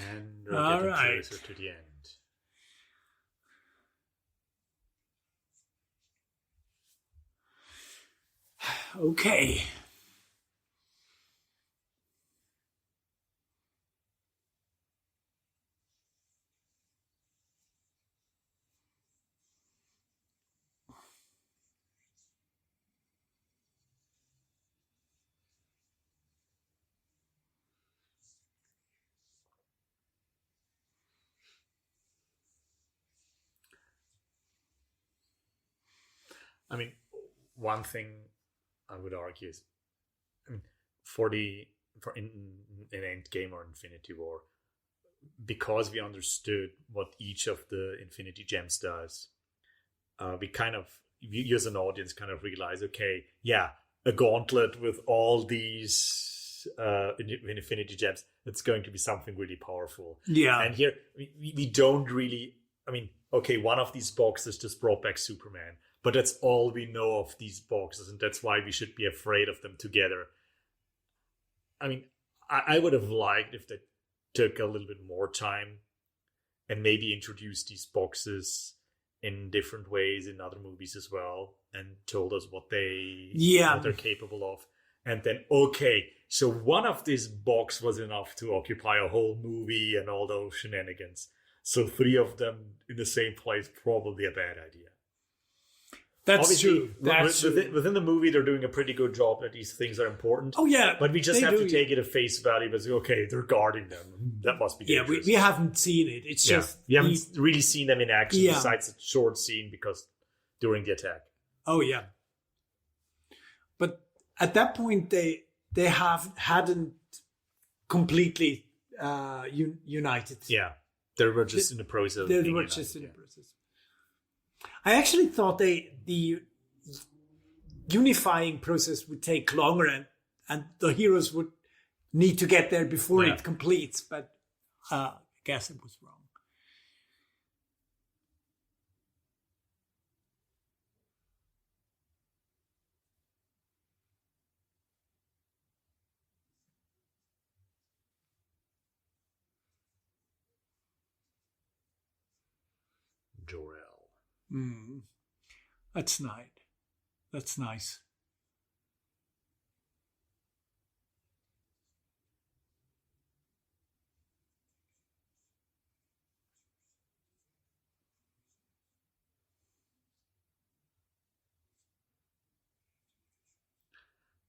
And we're All getting right. closer to the end. Okay. I mean, one thing I would argue is, I mean, for in Endgame or Infinity War, because we understood what each of the Infinity Gems does, you as an audience kind of realize, okay, yeah, a gauntlet with all these Infinity Gems, it's going to be something really powerful. Yeah. And here, we don't really, I mean, okay, one of these boxes just brought back Superman, but that's all we know of these boxes, and that's why we should be afraid of them together. I mean, I would have liked if they took a little bit more time and maybe introduced these boxes in different ways in other movies as well, and told us what they're capable of. And then, okay, so one of these box was enough to occupy a whole movie and all those shenanigans. So 3 of them in the same place, probably a bad idea. That's Obviously, true. Within the movie, they're doing a pretty good job that these things are important. Oh, yeah. But we just have to take it at face value. But okay, they're guarding them. That must be dangerous. We haven't seen it. It's just... We haven't really seen them in action besides a short scene because during the attack. Oh, yeah. But at that point, they hadn't completely united. Yeah. They were just in the process. They were just in the process. I actually thought the unifying process would take longer and the heroes would need to get there before it completes, but I guess it was wrong. Jor-El. That's nice. That's nice.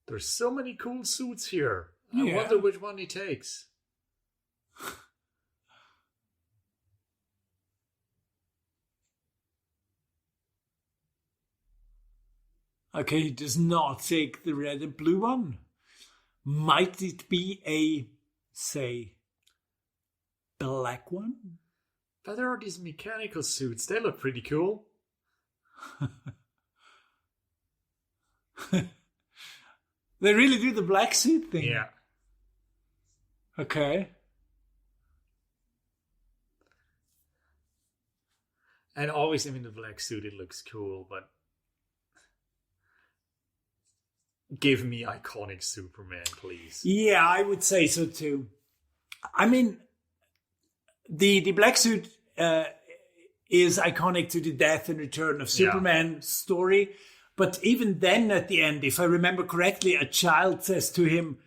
There's so many cool suits here. I wonder which one he takes. Okay, he does not take the red and blue one. Might it be a, say, black one? But there are these mechanical suits. They look pretty cool. They really do the black suit thing. Yeah. Okay. And always, the black suit, it looks cool, but give me iconic Superman, please. Yeah, I would say so too. The black suit is iconic to the death and return of Superman story. But even then at the end, if I remember correctly, a child says to him,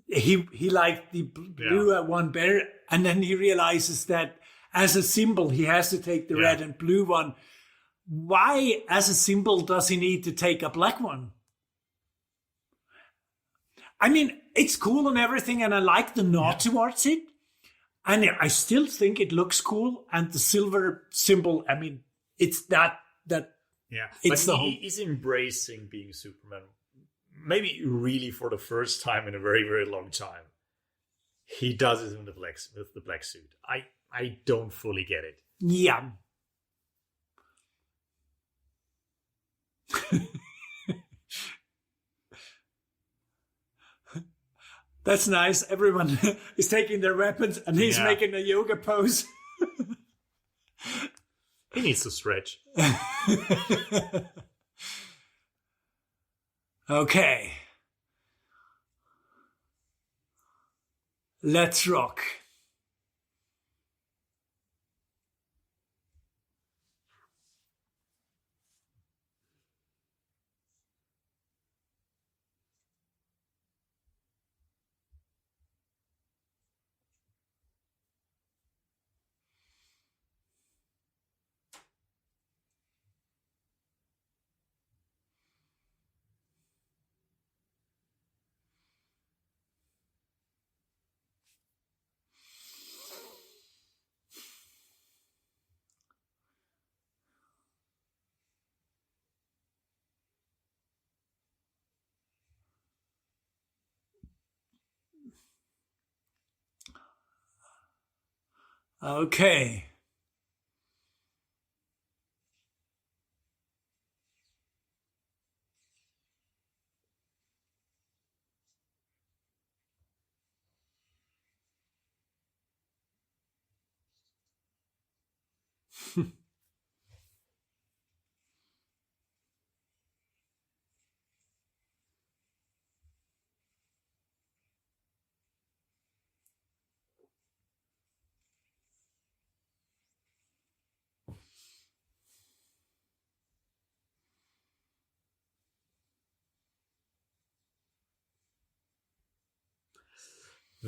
he liked the blue one better. And then he realizes that as a symbol, he has to take the red and blue one. Why, as a symbol, does he need to take a black one? It's cool and everything, and I like the nod towards it. And I still think it looks cool. And the silver symbol, it's that. Yeah, it's but he's embracing being Superman. Maybe really for the first time in a very, very long time. He does it with the black suit. I don't fully get it. Yeah. That's nice. Everyone is taking their weapons and he's making a yoga pose. He needs to stretch. Okay. Let's rock. Okay.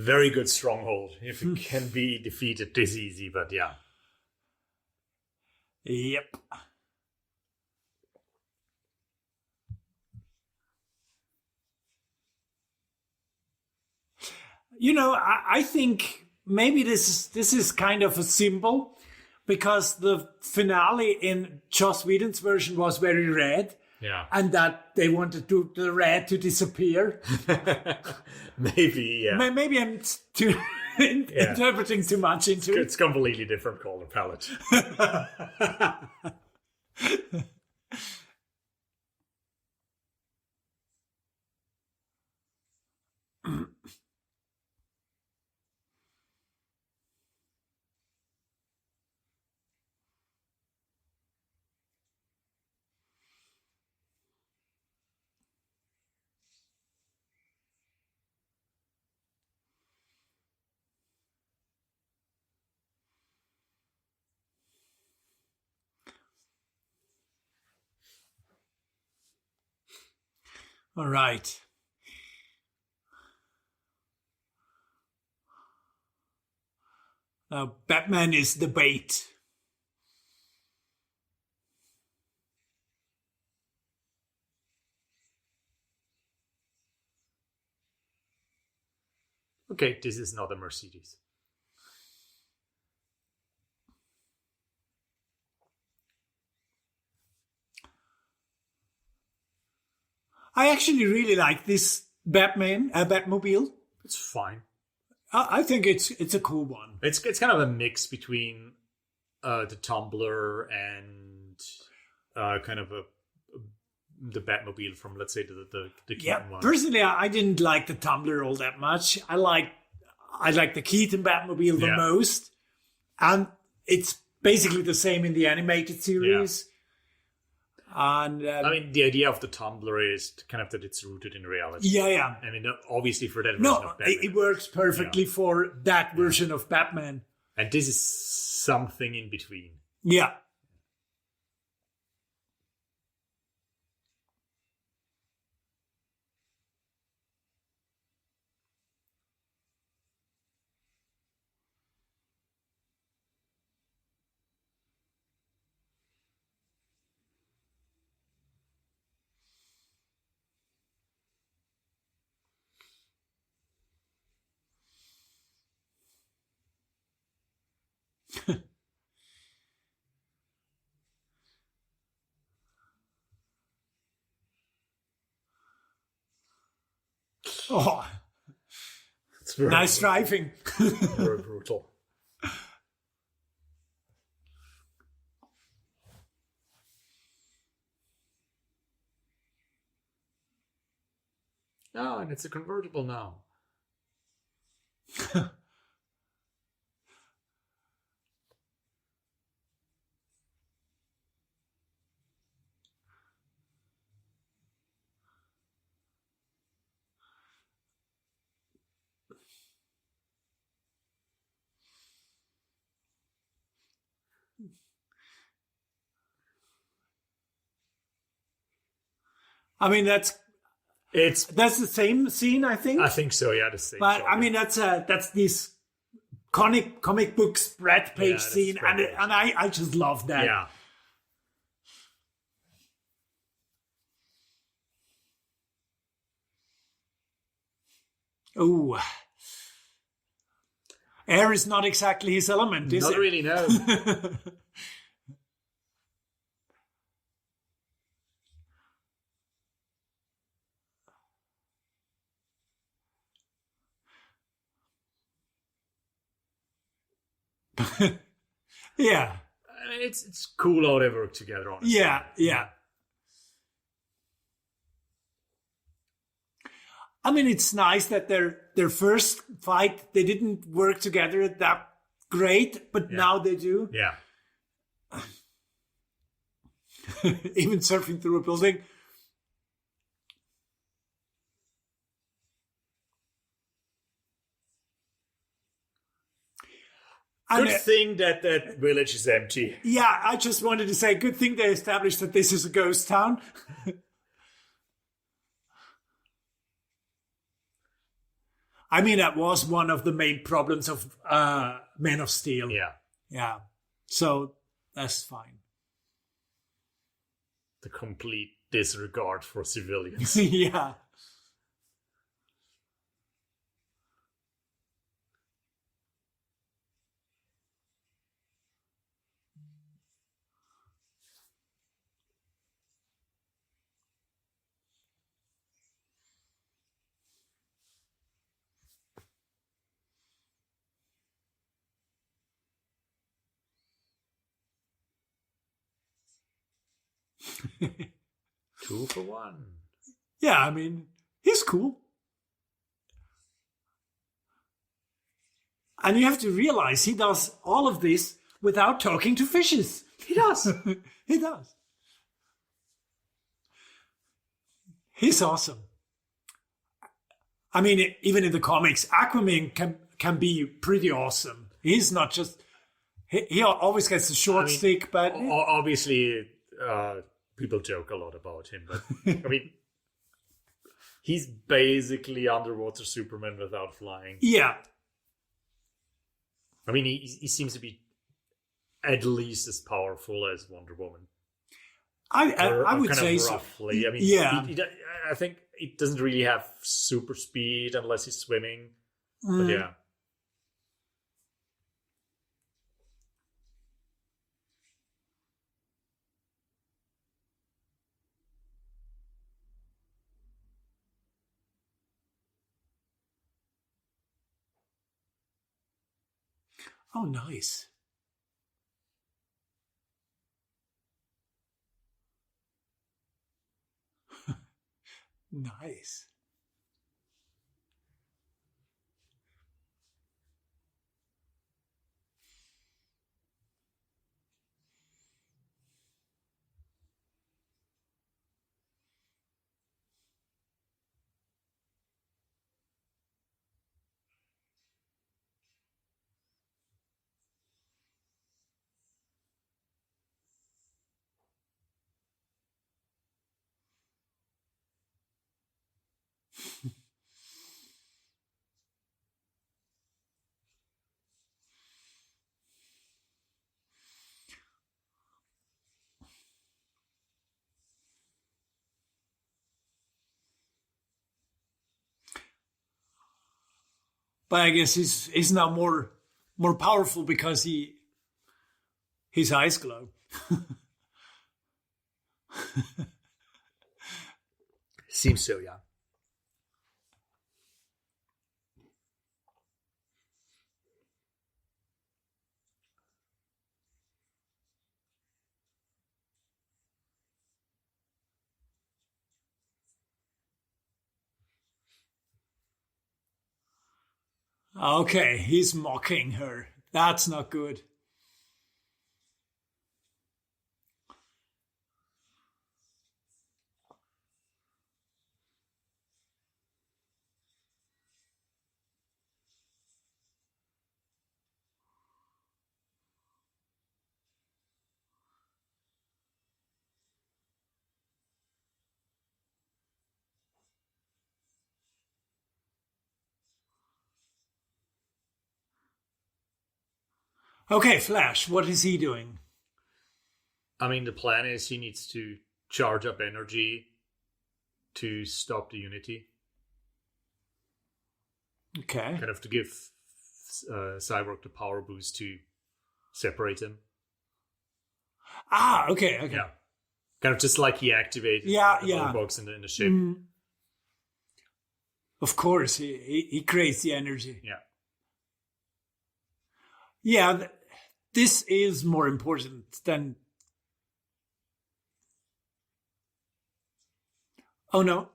very good stronghold. If it can be defeated this easy, but yeah. Yep. I think maybe this is kind of a symbol, because the finale in Joss Whedon's version was very red. Yeah. And that they wanted the red to disappear. Maybe, yeah. Maybe I'm interpreting too much into it. It's completely different color palette. All right. Now, Batman is the bait. Okay, this is not a Mercedes. I actually really like this Batmobile. It's fine. I think it's a cool one. It's kind of a mix between the Tumbler and kind of the Batmobile from, let's say, the Keaton one. Personally, I didn't like the Tumbler all that much. I like the Keaton Batmobile the most, and it's basically the same in the animated series. And I mean, the idea of the Tumbler is kind of that it's rooted in reality. Yeah. I mean, obviously for that version of Batman. it works perfectly for that version of Batman. And this is something in between. Yeah. Oh, it's very nice driving. Very brutal. Oh, and it's a convertible now. I mean, that's the same scene, I think. I think so, yeah, the same. But shot, I mean, that's this comic book spread page scene, and I just love that. Yeah. Oh, air is not exactly his element, is it? Not really, no. Yeah. It's cool how they work together, honestly. Yeah. I mean, it's nice that their first fight, they didn't work together that great, but now they do. Yeah. Even surfing through a building. Good thing that village is empty. Yeah, I just wanted to say, good thing they established that this is a ghost town. I mean, that was one of the main problems of Man of Steel. Yeah. Yeah. So that's fine. The complete disregard for civilians. Yeah. Two for one. Yeah, I mean, he's cool. And you have to realize he does all of this without talking to fishes. He does. He does. He's awesome. I mean, even in the comics, Aquaman can be pretty awesome. He's not just... He always gets the short stick, but... Obviously, people joke a lot about him, but I mean, he's basically underwater Superman without flying. Yeah. I mean, he seems to be at least as powerful as Wonder Woman. I would say roughly. So. I mean, yeah. I think it doesn't really have super speed unless he's swimming. But yeah. Oh, nice. Nice. But I guess he's now more powerful because his eyes glow. Seems so, yeah. Okay, he's mocking her. That's not good. Okay, Flash, what is he doing? I mean, the plan is he needs to charge up energy to stop the Unity. Okay. Kind of to give Cyborg the power boost to separate him. Ah, okay. Yeah. Kind of just like he activated the box in the ship. Of course, he creates the energy. Yeah. Yeah, this is more important than... Oh, no.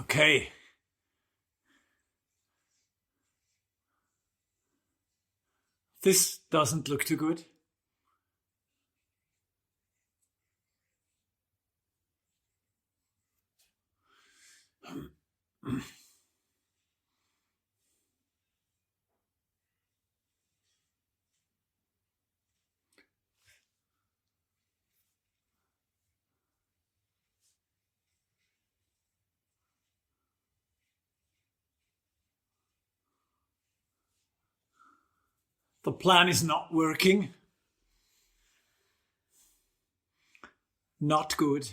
Okay. This doesn't look too good. The plan is not working. Not good.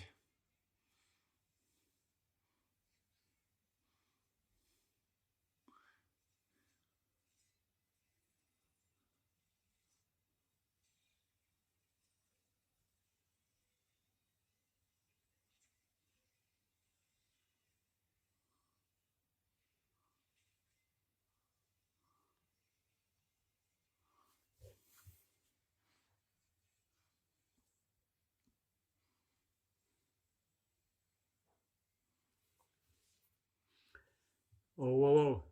Whoa, whoa, whoa.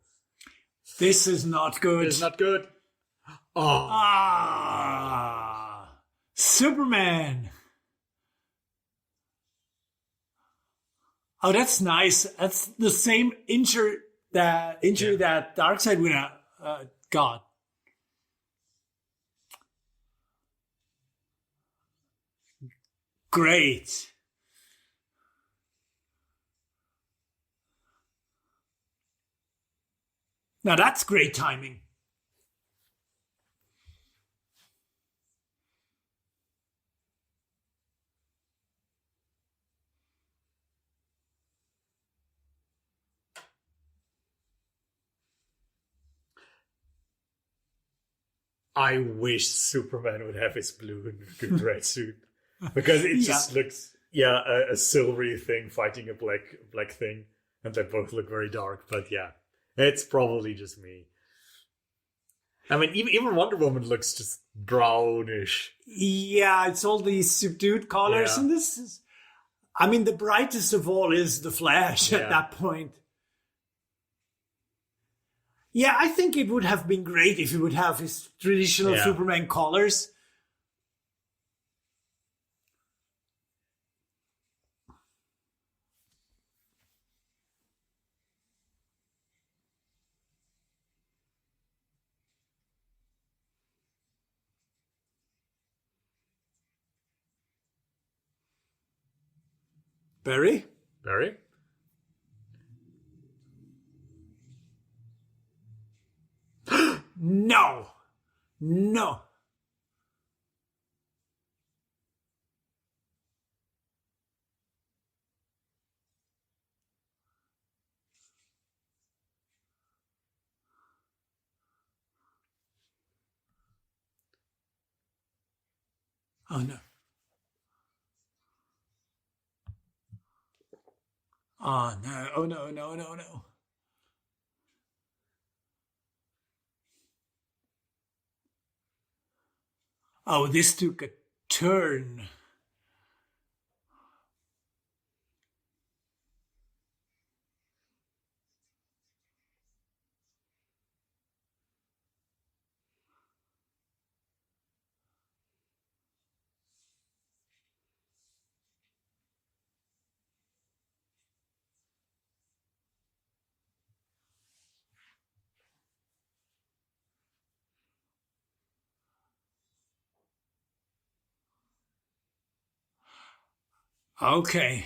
This is not good. It's not good. Oh. Superman. Oh, that's nice. That's the same injury that Darkseid would have got. Great. Now that's great timing. I wish Superman would have his blue and good red suit, because it just looks a silvery thing fighting a black thing, and they both look very dark. But yeah, it's probably just me. I mean, even Wonder Woman looks just brownish. Yeah, it's all these subdued colors, and this is, I mean, the brightest of all is the Flash at that point. Yeah, I think it would have been great if he would have his traditional Superman colors. Barry? Barry? No. No. Oh, no. Oh, no. Oh, no, no, no, no. Oh, this took a turn. Okay.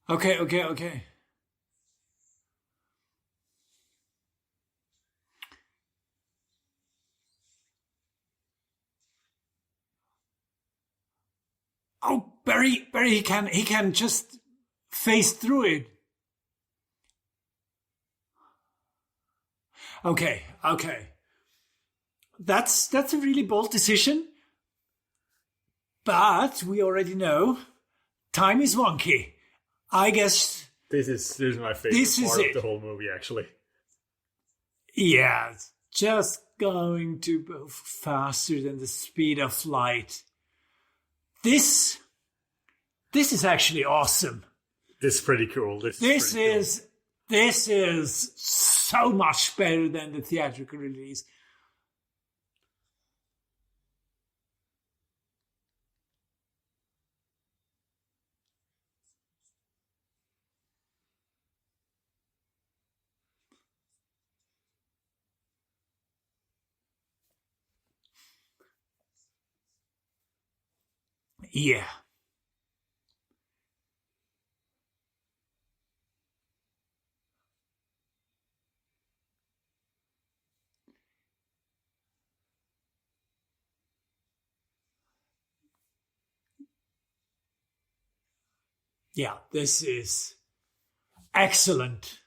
Okay, okay, okay. Oh, Barry, he can just face through it. Okay. That's a really bold decision. But we already know time is wonky. I guess This is my favorite part of the whole movie, actually. Yeah, it's just going to move faster than the speed of light. This is actually awesome. This is pretty cool. This is so much better than the theatrical release. Yeah. Yeah, this is excellent.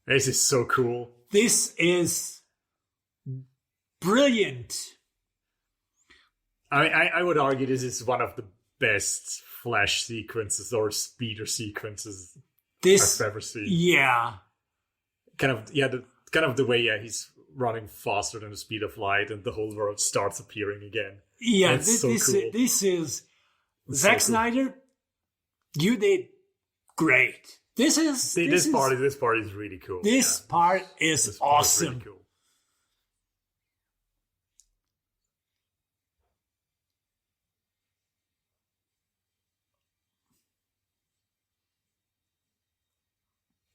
This is so cool. This is brilliant. I would argue this is one of the best flash sequences or speeder sequences I've ever seen. Yeah. Kind of the way he's running faster than the speed of light and the whole world starts appearing again. Yeah, this is Zack Snyder. You did great. This part is really cool. This part is awesome. Really cool.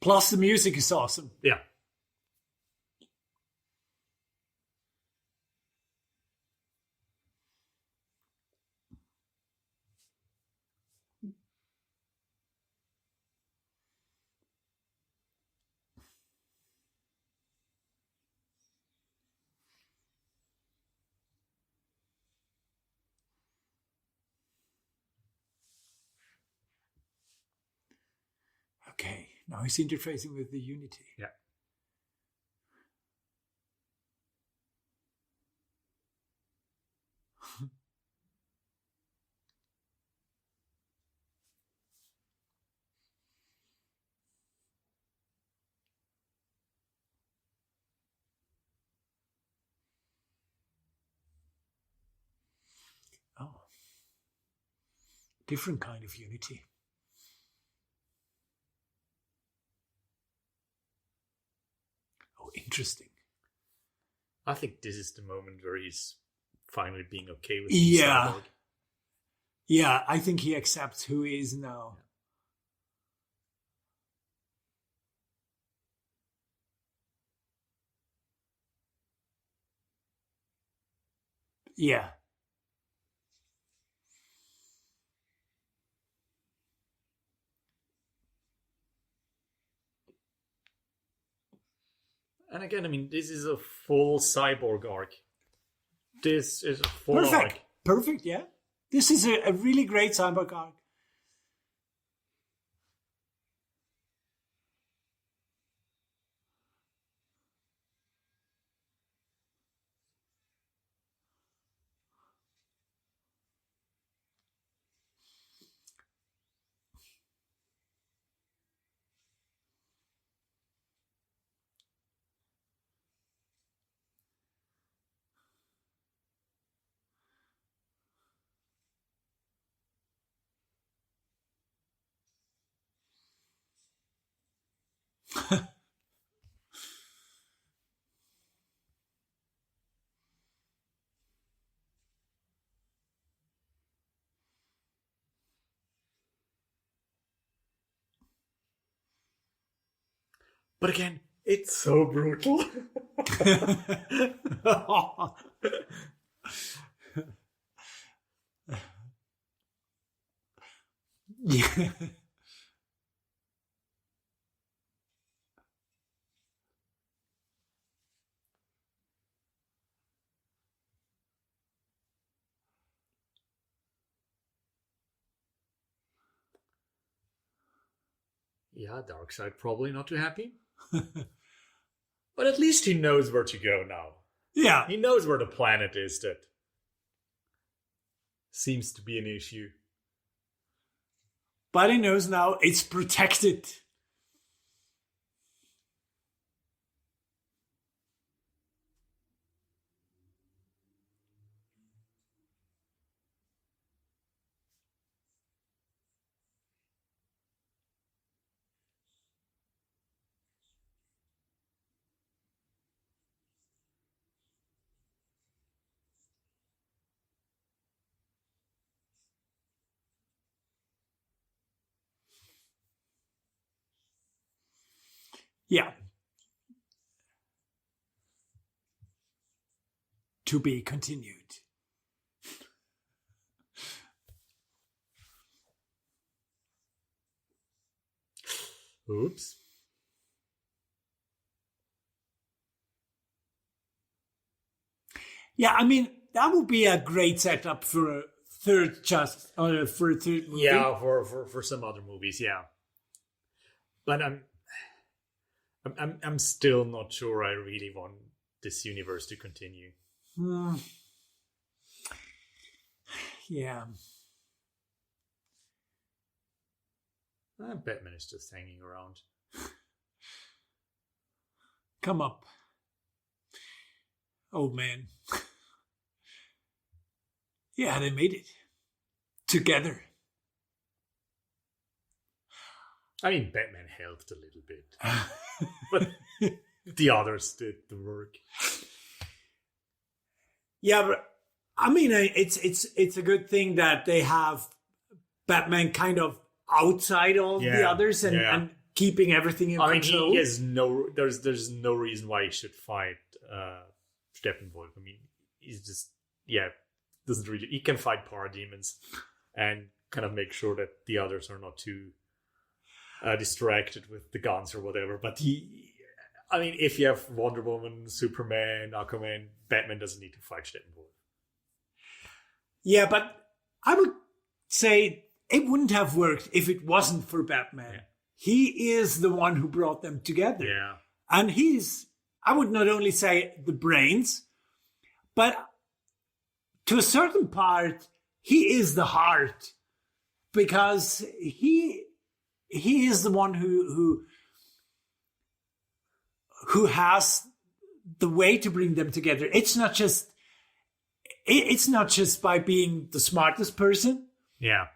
Plus, the music is awesome. Yeah. Okay, now he's interfacing with the Unity. Yeah. Oh. Different kind of Unity. Interesting. I think this is the moment where he's finally being okay with cyborg. Yeah, I think he accepts who he is now. Yeah. And again, I mean, this is a full cyborg arc. This is a full arc. Perfect, yeah. This is a really great cyborg arc. But again, it's so brutal. Yeah. Yeah, Darkseid probably not too happy. But at least he knows where to go now. Yeah. He knows where the planet is that seems to be an issue. But he knows now it's protected. Yeah. To be continued. Oops. Yeah, I mean, that would be a great setup for a third movie. Yeah, for some other movies, yeah. But I'm still not sure I really want this universe to continue. Yeah. Batman is just hanging around. Come up. Oh, man. Yeah, they made it. Together. I mean, Batman helped a little bit. But the others did the work. Yeah, but I mean, it's a good thing that they have Batman kind of outside all the others and keeping everything in control. He has there's no reason why he should fight Steppenwolf. I mean, he's just doesn't really. He can fight parademons and kind of make sure that the others are not too distracted with the guns or whatever. But if you have Wonder Woman, Superman, Aquaman, Batman doesn't need to fight Steppenwolf. Yeah, but I would say it wouldn't have worked if it wasn't for Batman. Yeah. He is the one who brought them together. Yeah. And I would not only say the brains, but to a certain part, he is the heart. Because he is the one who has the way to bring them together. It's not just by being the smartest person. Yeah.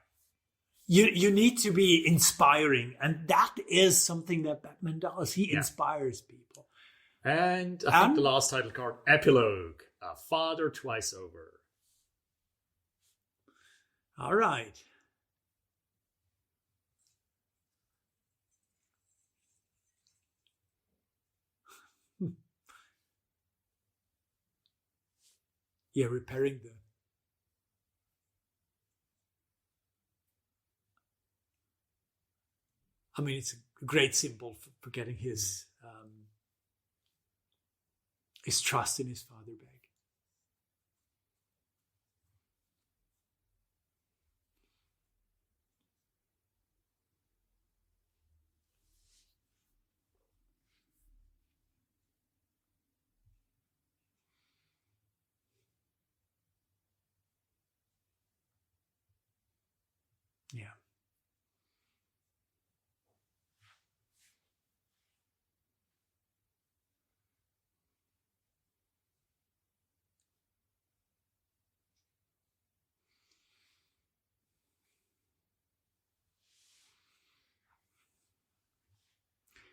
You need to be inspiring, and that is something that Batman does. He inspires people. And I think the last title card, Epilogue, A Father Twice Over. All right. Yeah, repairing the... I mean, it's a great symbol for getting his trust in his father back. Yeah.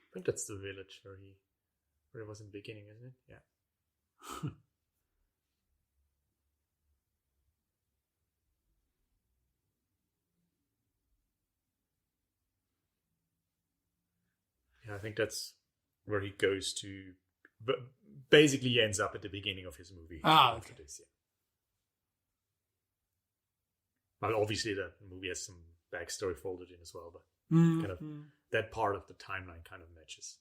I think that's the village where it was in the beginning, isn't it? Yeah. Yeah, I think that's where he goes to. But basically, he ends up at the beginning of his movie. Okay. This, yeah. Well, obviously, the movie has some backstory folded in as well, but kind of that part of the timeline kind of matches.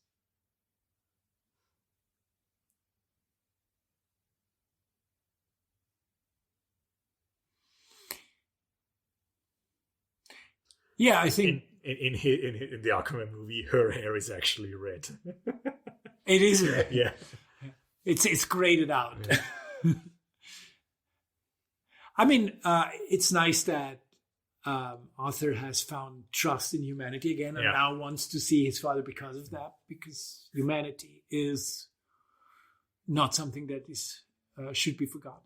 Yeah, I think in the Aquaman movie, her hair is actually red. It is red. Yeah. It's graded out. Yeah. I mean, it's nice that Arthur has found trust in humanity again and now wants to see his father because of that, because humanity is not something that is should be forgotten.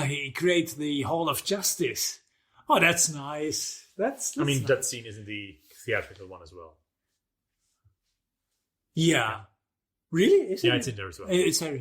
He creates the Hall of Justice. Oh, that's nice. That's I mean, nice. that scene is in the theatrical one as well. Yeah. Really? Is it's in there as well. It's there.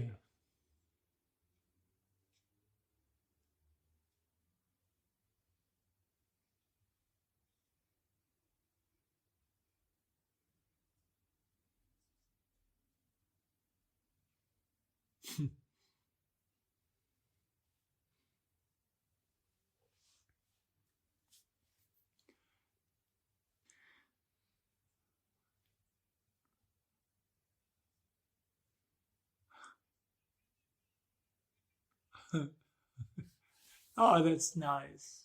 Oh, that's nice.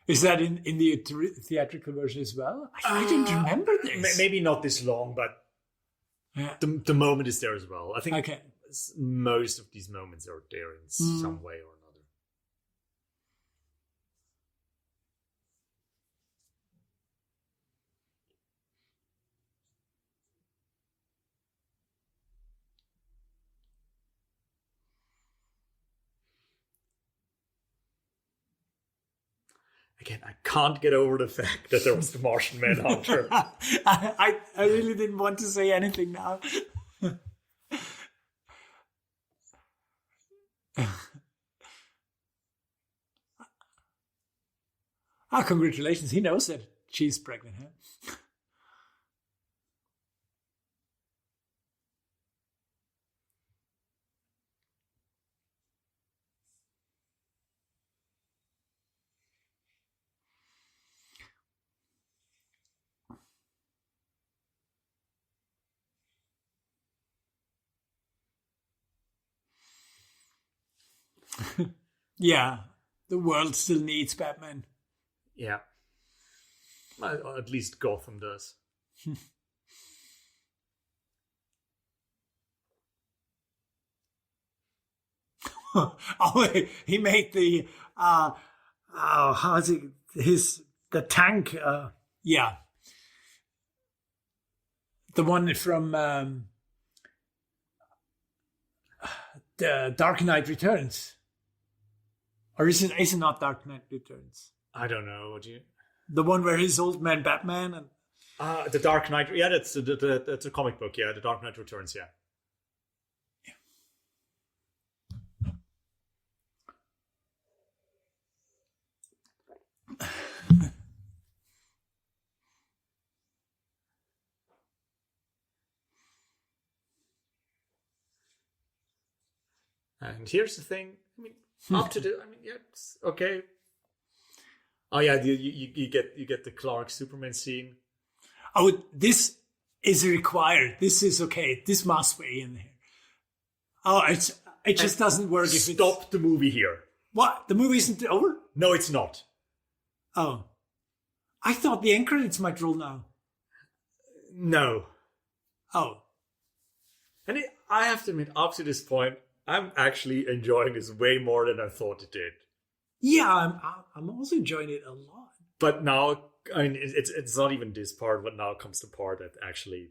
Is that in the theatrical version as well? I didn't remember this. Maybe not this long, but the moment is there as well. I think most of these moments are there in some way or another. Again, I can't get over the fact that there was the Martian Manhunter. I really didn't want to say anything now. Congratulations. He knows that she's pregnant, huh? Yeah, the world still needs Batman. Yeah. Well, at least Gotham does. Oh, he made the how is it? The tank? Yeah, the one from the Dark Knight Returns, or is it not Dark Knight Returns? I don't know. What do you? The one where he's old man Batman and the Dark Knight. Yeah, that's a comic book. Yeah, the Dark Knight Returns. Yeah. And here's the thing. I mean, it's okay. Oh yeah, you get the Clark Superman scene. Oh, this is required. This is okay. This must be in here. Oh, it just doesn't work if it's... Stop the movie here. What? The movie isn't over? No, it's not. Oh. I thought the end credits might roll now. No. Oh. And I have to admit, up to this point, I'm actually enjoying this way more than I thought it did. Yeah, I'm also enjoying it a lot. But now, I mean, it's not even this part, but now comes the part that actually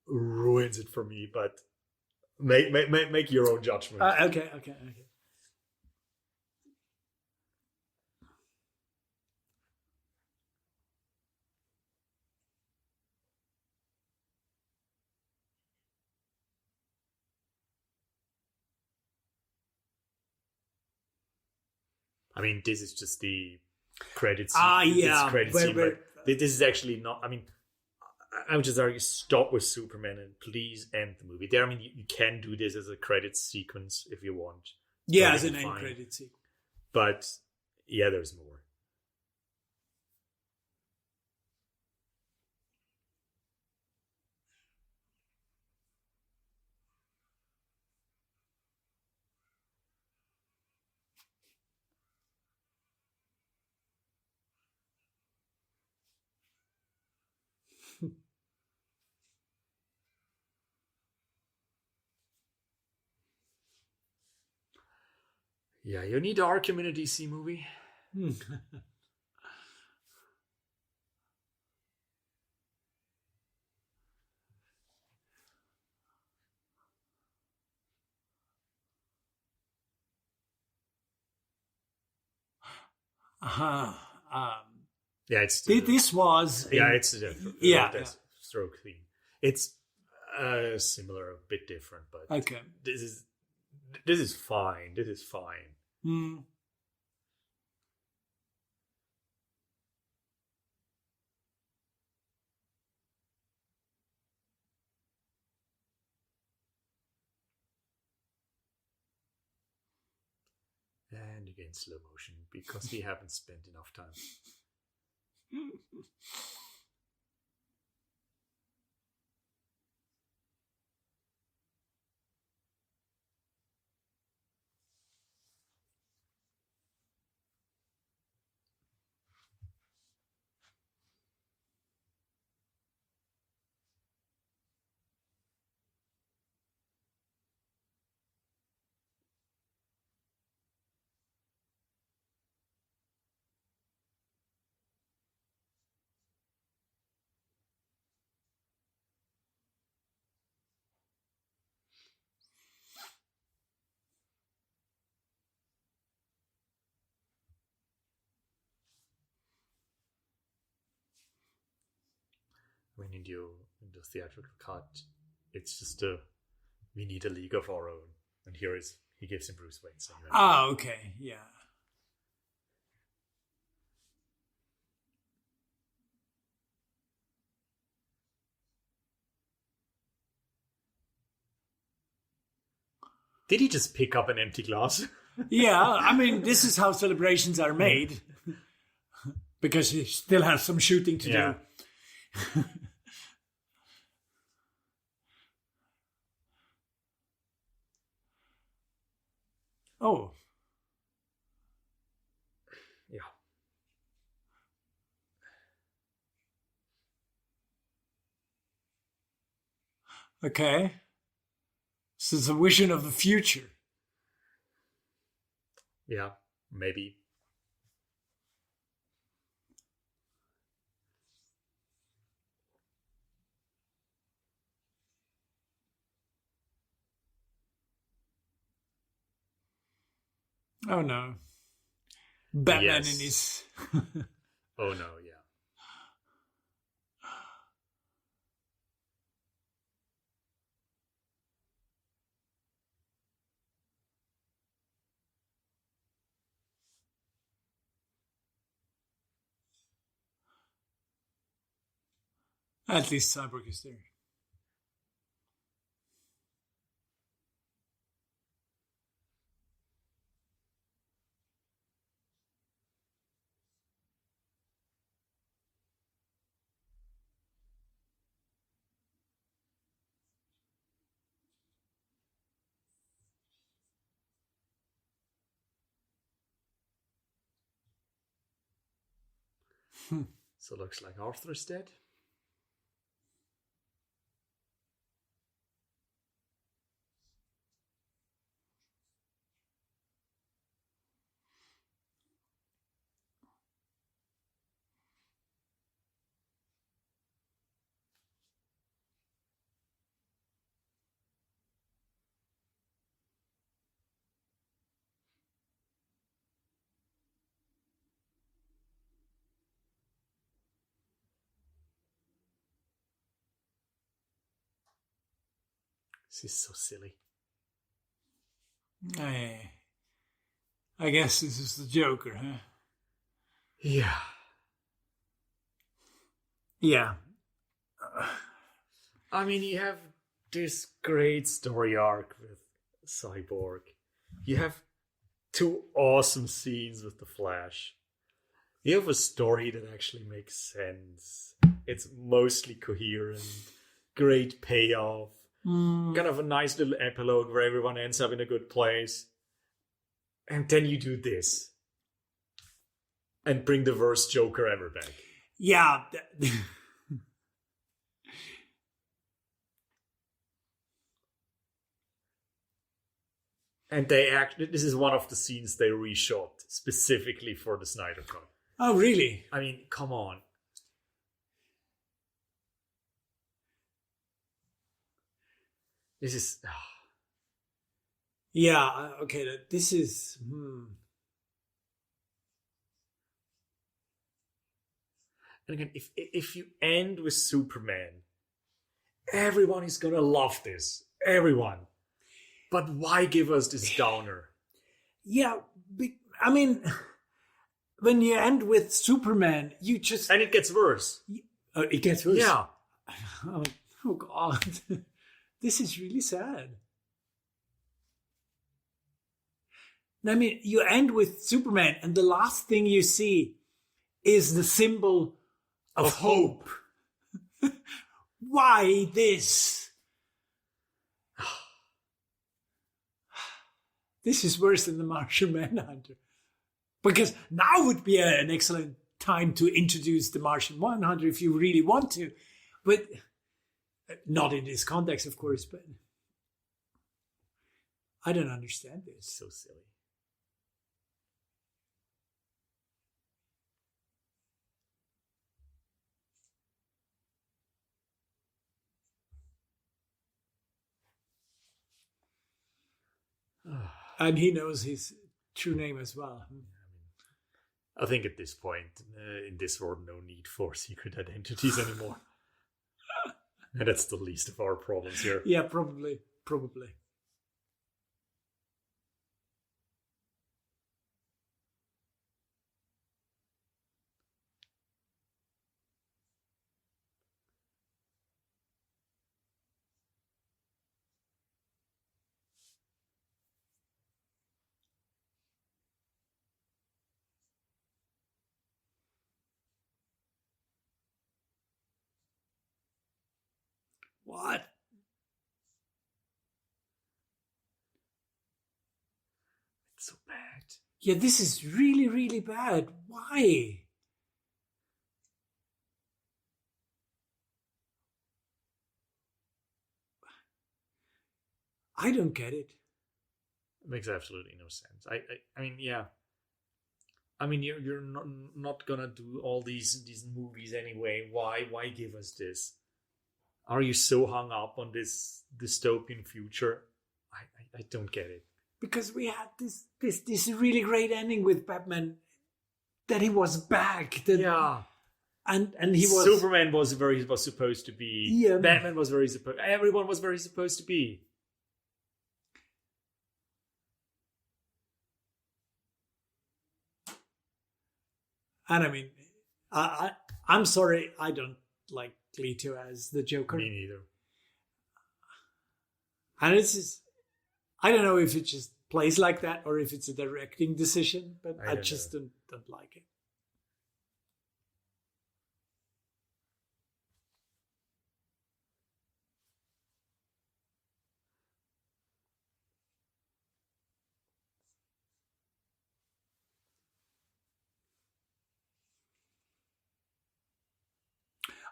ruins it for me. But make your own judgment. Okay. I mean, this is just the credits. Yeah. This is actually not. I mean, I would just argue stop with Superman and please end the movie there. I mean, you can do this as a credits sequence if you want, Yeah, as an perfectly end fine. credit scene. But yeah, there's more. Yeah, you need Arkham in a DC movie. Uh-huh. Yeah, it's This was it's the yeah. stroke theme. It's similar, a bit different, but Okay. this is fine. This is fine. Mm. And again, slow motion because we haven't spent enough time. When in the theatrical cut, it's just we need a league of our own, and he gives him Bruce Wayne. So Okay, yeah. Did he just pick up an empty glass? Yeah, I mean, this is how celebrations are made. Because he still has some shooting to do. Oh. Yeah. Okay. This is a vision of the future. Yeah, maybe. Oh no. Batman Yes. in his... Oh no, yeah. At least Cyborg is there. So it looks like Arthur's dead. This is so silly. I guess this is the Joker, huh? Yeah. Yeah. I mean, you have this great story arc with Cyborg. You have 2 awesome scenes with the Flash. You have a story that actually makes sense. It's mostly coherent. Great payoff. Kind of a nice little epilogue where everyone ends up in a good place. And then you do this. And bring the worst Joker ever back. Yeah. And this is one of the scenes they reshot specifically for the Snyder Cut. Oh, really? I mean, come on. This is... Yeah, okay, this is... And again, if you end with Superman, everyone is gonna love this. Everyone. But why give us this downer? Yeah, I mean, when you end with Superman, you just... And it gets worse. It gets worse? Yeah. Oh God. This is really sad. I mean, you end with Superman, and the last thing you see is the symbol of hope. Why this? This is worse than the Martian Manhunter. Because now would be an excellent time to introduce the Martian Manhunter if you really want to. But not in this context, of course, but I don't understand this. It's so silly. And he knows his true name as well. I think at this point, in this world, no need for secret identities anymore. And that's the least of our problems here. Yeah, probably. What? It's so bad. Yeah, this is really, really bad. Why? I don't get it. It makes absolutely no sense. I mean, yeah. I mean, you're not gonna do all these movies anyway. Why give us this? Are you so hung up on this dystopian future? I don't get it. Because we had this really great ending with Batman, that he was back. Yeah. And he was... Superman was where he was supposed to be. Yeah. Batman was where everyone was where he's supposed to be. And I mean, I'm sorry, I don't like Leto as the Joker. Me neither. And it's just, I don't know if it just plays like that or if it's a directing decision, but I just don't like it.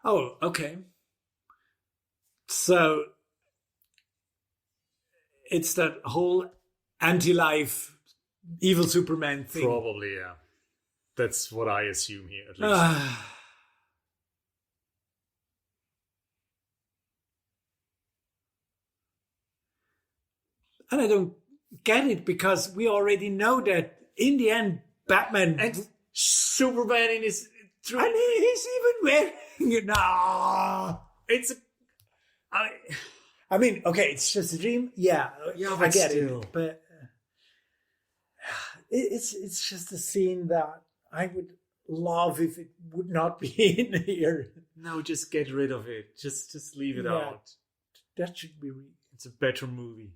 Oh, okay. So it's that whole anti-life evil Superman thing. Probably, yeah. That's what I assume here, at least. And I don't get it, because we already know that in the end, Batman and Superman in his... And he's even wearing it. No. It's I mean, okay, it's just a dream. Yeah, I get it. But it's just a scene that I would love if it would not be in here. No, just get rid of it. Just leave it out. That should be... It's a better movie.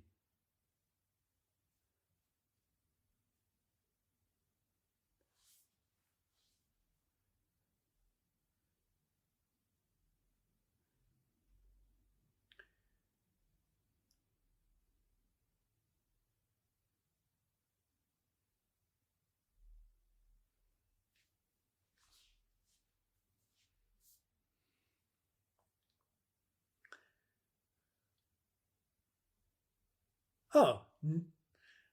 Oh,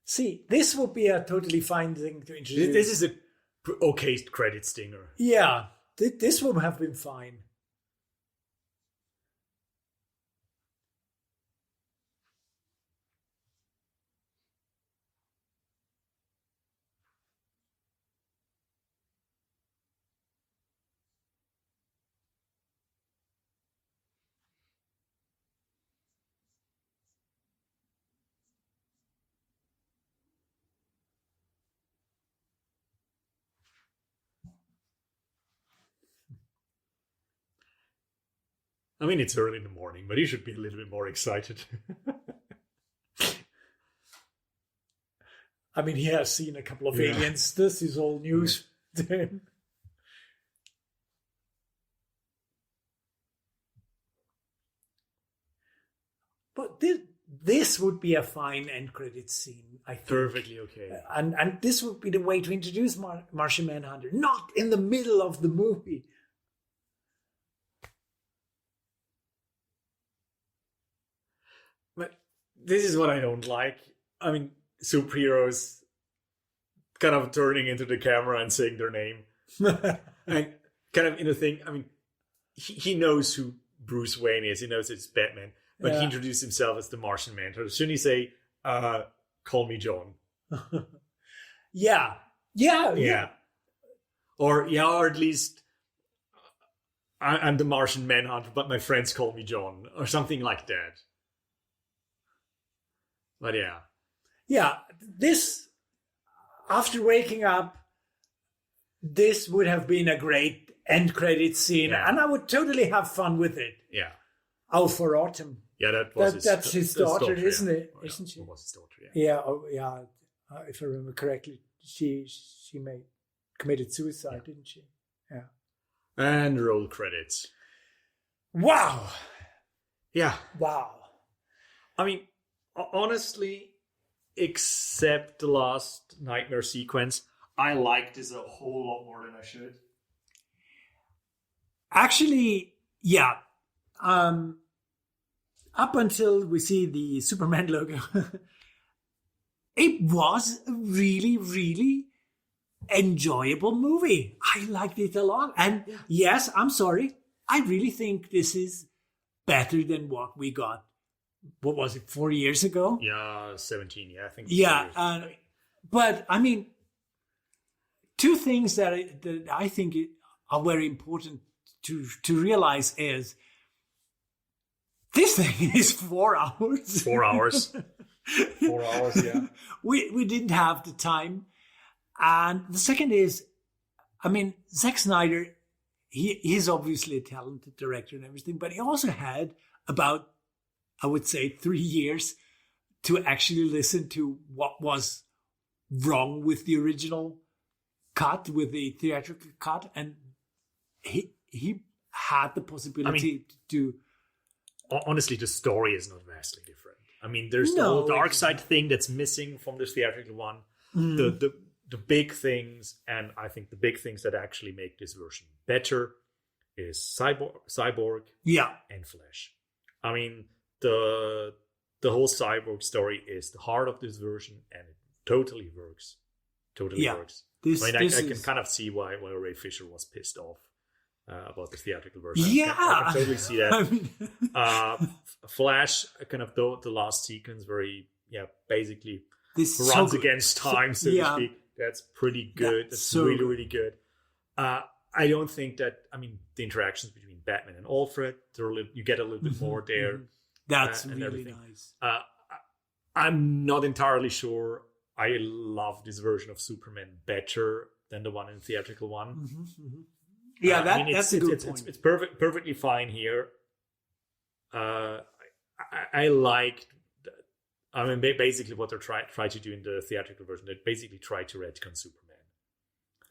see, this would be a totally fine thing to introduce. This is a okay credit stinger. Yeah, this would have been fine. I mean, it's early in the morning, but you should be a little bit more excited. I mean, he has seen a couple of aliens. This is all news to him. But this would be a fine end credit scene, I think. Perfectly okay. And this would be the way to introduce Martian Manhunter, not in the middle of the movie. But this is what I don't like. I mean, superheroes kind of turning into the camera and saying their name. And kind of in a thing, I mean, he knows who Bruce Wayne is. He knows it's Batman. But he introduced himself as the Martian Manhunter. Shouldn't he say, call me John? Yeah. Or at least I'm the Martian Manhunter, but my friends call me John. Or something like that. But yeah, this, after waking up, this would have been a great end credit scene, and I would totally have fun with it. Yeah. Oh, for Autumn. Yeah, that's his daughter, isn't it? Oh, Isn't she? It was his daughter, Yeah. If I remember correctly, she committed suicide, didn't she? Yeah. And roll credits. Wow. Yeah. Wow. I mean, honestly, except the last nightmare sequence, I like this a whole lot more than I should. Actually, yeah. Up until we see the Superman logo, it was a really, really enjoyable movie. I liked it a lot. And yes, I'm sorry, I really think this is better than what we got. What was it, 4 years ago? Yeah, 17, I think. Yeah, but I mean, two things that I think are very important to realize is this thing is 4 hours. 4 hours. 4 hours, yeah. We didn't have the time. And the second is, I mean, Zack Snyder, he's obviously a talented director and everything, but he also had about, I would say, 3 years to actually listen to what was wrong with the original cut, with the theatrical cut. And he had the possibility to do. Honestly, the story is not vastly different. I mean, there's the whole dark side thing that's missing from the theatrical one. The big things, and I think the big things that actually make this version better is Cyborg and Flash. I mean, the whole Cyborg story is the heart of this version, and it totally works. Works. I can kind of see why Ray Fisher was pissed off about the theatrical version. I can totally see that. Flash, kind of the last sequence where he basically runs against time, so to speak. That's pretty good. That's so really, really good. I don't think that, I mean, the interactions between Batman and Alfred, you get a little bit more there. That's really nice. I'm not entirely sure. I love this version of Superman better than the one in the theatrical one. Yeah, that's a good point. It's perfectly fine here. I liked. I mean, basically, what they try to do in the theatrical version, they basically try to retcon Superman.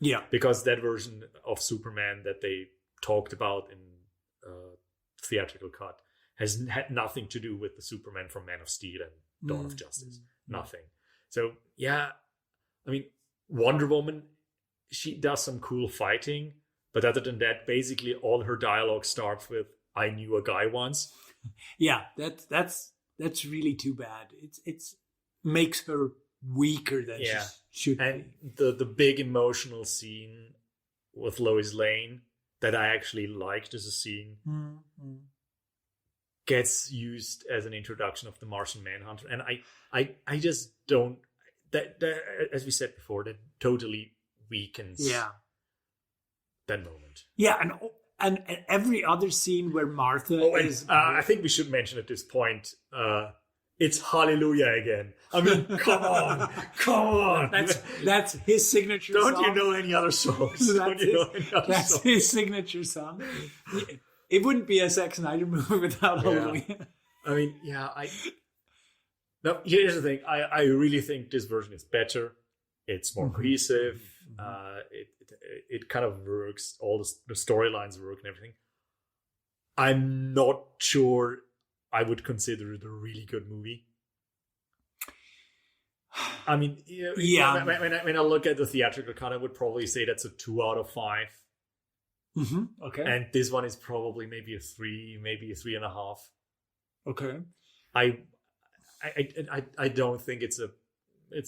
Yeah, because that version of Superman that they talked about in theatrical cut had nothing to do with the Superman from Man of Steel and Dawn of Justice. Nothing. So yeah, I mean, Wonder Woman, she does some cool fighting, but other than that, basically all her dialogue starts with "I knew a guy once." Yeah, that's really too bad. It's makes her weaker than she should and be. the big emotional scene with Lois Lane that I actually liked as a scene gets used as an introduction of the Martian Manhunter, and I just don't that as we said before, that totally weakens that moment. Yeah, and every other scene where Martha is... I think we should mention at this point, it's Hallelujah again. I mean, come on. That's his signature Don't song. You know any other songs? That's his signature song. It wouldn't be a Zack Snyder movie without Hallelujah. I mean, No, here's the thing. I really think this version is better. It's more cohesive. It kind of works. All the storylines work and everything. I'm not sure I would consider it a really good movie. I mean, when I look at the theatrical cut, I would probably say that's a 2 out of 5. Okay. And this one is probably maybe a 3, maybe a 3.5. Okay. I don't think it's a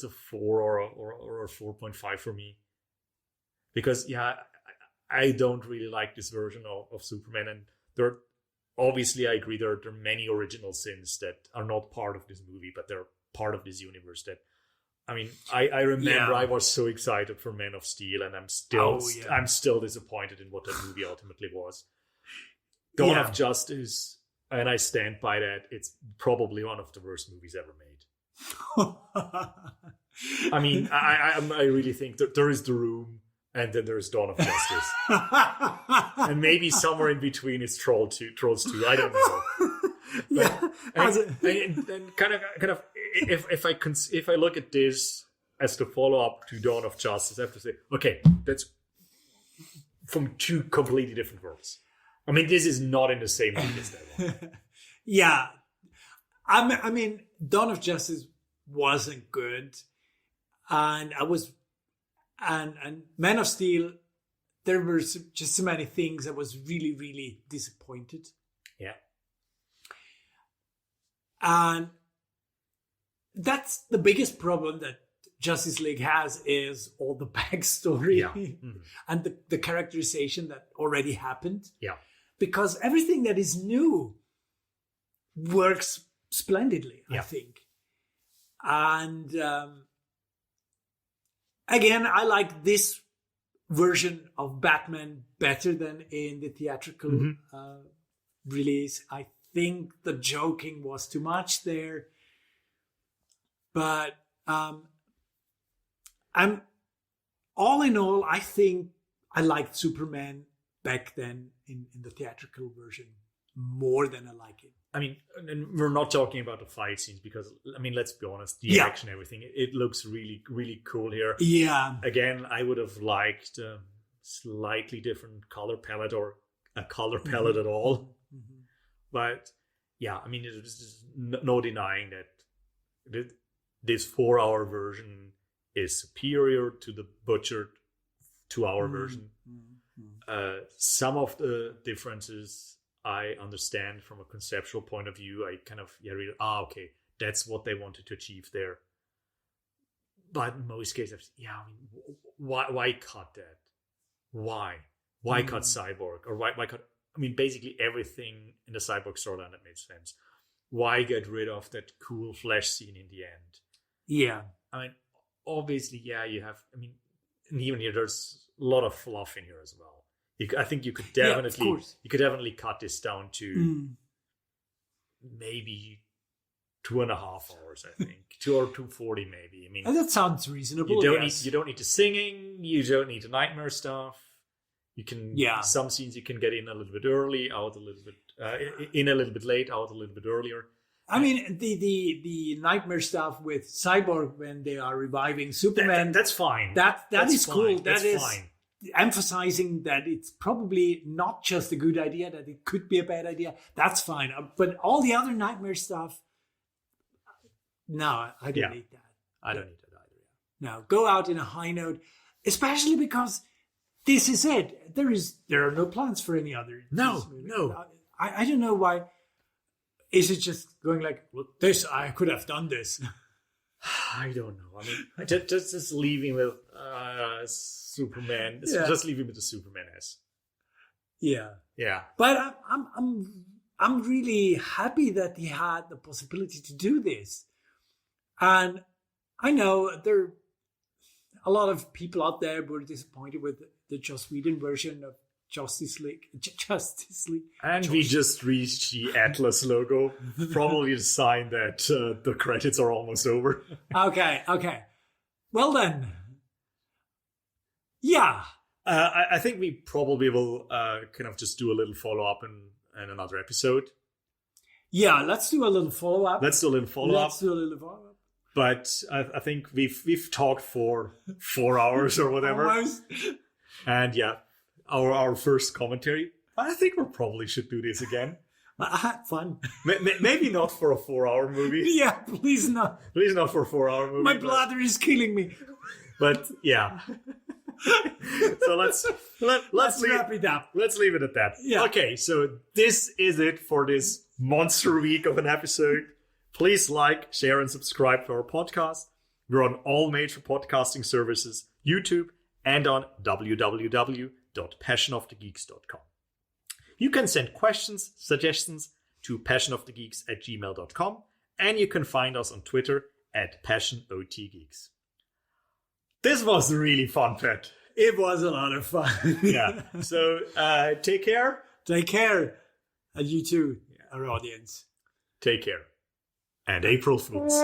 4 or a 4.5 for me, because I don't really like this version of Superman, and there obviously I agree there are many original sins that are not part of this movie, but they're part of this universe. That I mean, I remember I was so excited for Man of Steel, and I'm still disappointed in what that movie ultimately was. Dawn of Justice. And I stand by that. It's probably one of the worst movies ever made. I mean, I really think that there is The Room, and then there is Dawn of Justice, and maybe somewhere in between is Trolls 2. I don't know. And kind of, if I look at this as the follow up to Dawn of Justice, I have to say, okay, that's from 2 completely different worlds. I mean, this is not in the same movie as that one. Yeah. I mean, Dawn of Justice wasn't good. And and Man of Steel, there were just so many things I was really, really disappointed. Yeah. And that's the biggest problem that Justice League has, is all the backstory and the characterization that already happened. Yeah. Because everything that is new works splendidly, I think. And again, I like this version of Batman better than in the theatrical release. I think the joking was too much there. But I'm all in all, I think I liked Superman back then in the theatrical version more than I like it. I mean, and we're not talking about the fight scenes, because, I mean, let's be honest, the action, everything, it looks really, really cool here. Yeah. Again, I would have liked a slightly different color palette, or a color palette at all. But I mean, there's no denying that this 4-hour version is superior to the butchered 2-hour version. Some of the differences I understand from a conceptual point of view. I kind of read, okay, that's what they wanted to achieve there. But in most cases, I mean, why cut that? Why cut Cyborg? Or why cut? I mean, basically everything in the Cyborg storyline that made sense. Why get rid of that cool Flash scene in the end? Yeah. I mean, obviously, you have. I mean, and even here, there's a lot of fluff in here as well. I think you could definitely cut this down to maybe 2.5 hours. I think 2 or 2:40 maybe. I mean, and that sounds reasonable. You don't need the singing. You don't need the nightmare stuff. You can some scenes you can get in a little bit early, out a little bit in a little bit late, out a little bit earlier. I mean, the nightmare stuff with Cyborg when they are reviving Superman. That's fine. That's is fine. Cool. That's that is fine. Emphasizing that it's probably not just a good idea, that it could be a bad idea. That's fine. But all the other nightmare stuff, no, I don't need that. I don't need that either. No, go out in a high note, especially because this is it. There are no plans for any other. No. I don't know why. Is it just going like, well, this, I could have done this? I don't know. I mean, just leaving with Superman. Just leaving with the Superman S. Yeah. Yeah. But I'm really happy that he had the possibility to do this. And I know there a lot of people out there were disappointed with the Joss Whedon version of Justice League. And we just reached the Atlas logo. Probably the sign that the credits are almost over. Okay. Well then. Yeah. I think we probably will kind of just do a little follow-up in another episode. Yeah, let's do a little follow-up. But I think we've talked for 4 hours or whatever. Almost. And yeah, our first commentary. I think we probably should do this again. I had fun. Maybe not for a 4-hour movie. Yeah, please not. Please not for a 4-hour movie. My bladder is killing me. But yeah. So let's wrap it up. Let's leave it at that. Yeah. Okay, so this is it for this monster week of an episode. Please like, share, and subscribe to our podcast. We're on all major podcasting services, YouTube, and on www.passionofthegeeks.com. You can send questions, suggestions to passionofthegeeks@gmail.com, and you can find us on Twitter @PassionOTGeeks. This was really fun, Pat. It was a lot of fun. Yeah. So take care. Take care. And you too, our audience. Take care. And April Fools.